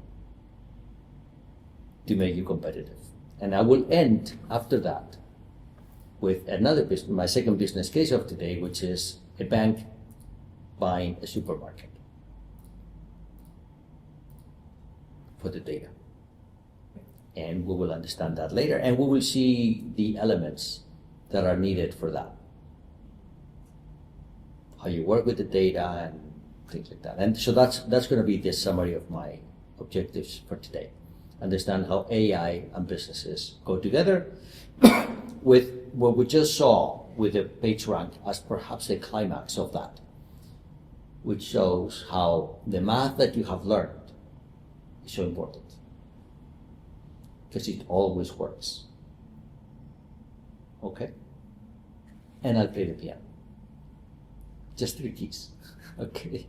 to make you competitive. And I will end after that with another business, my second business case of today, which is a bank buying a supermarket for the data. And we will understand that later, and we will see the elements that are needed for that. How you work with the data and things like that. And so that's going to be the summary of my objectives for today. Understand how AI and businesses go together with what we just saw with the PageRank as perhaps the climax of that, which shows how the math that you have learned is so important because it always works. Okay? And I'll play the piano. Just 3 keys. Okay?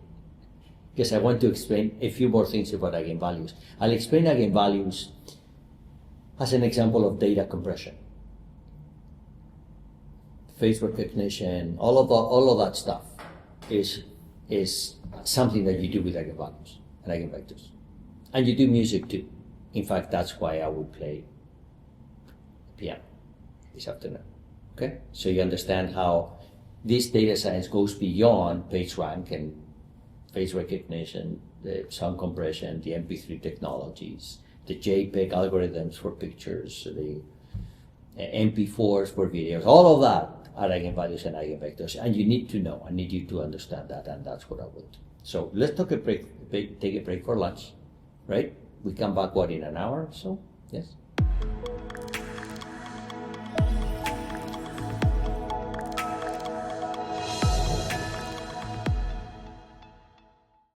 Because I want to explain a few more things about eigenvalues. I'll explain eigenvalues as an example of data compression. Face recognition, all of that stuff is something that you do with eigenvalues and eigenvectors. And you do music too. In fact, that's why I will play piano this afternoon. Okay? So you understand how this data science goes beyond PageRank and face recognition, the sound compression, the MP3 technologies, the JPEG algorithms for pictures, the MP4s for videos, all of that are eigenvalues and eigenvectors. And you need to know, I need you to understand that, and that's what I will do. So let's take a break for lunch, right? We come back, what, in an hour or so? Yes?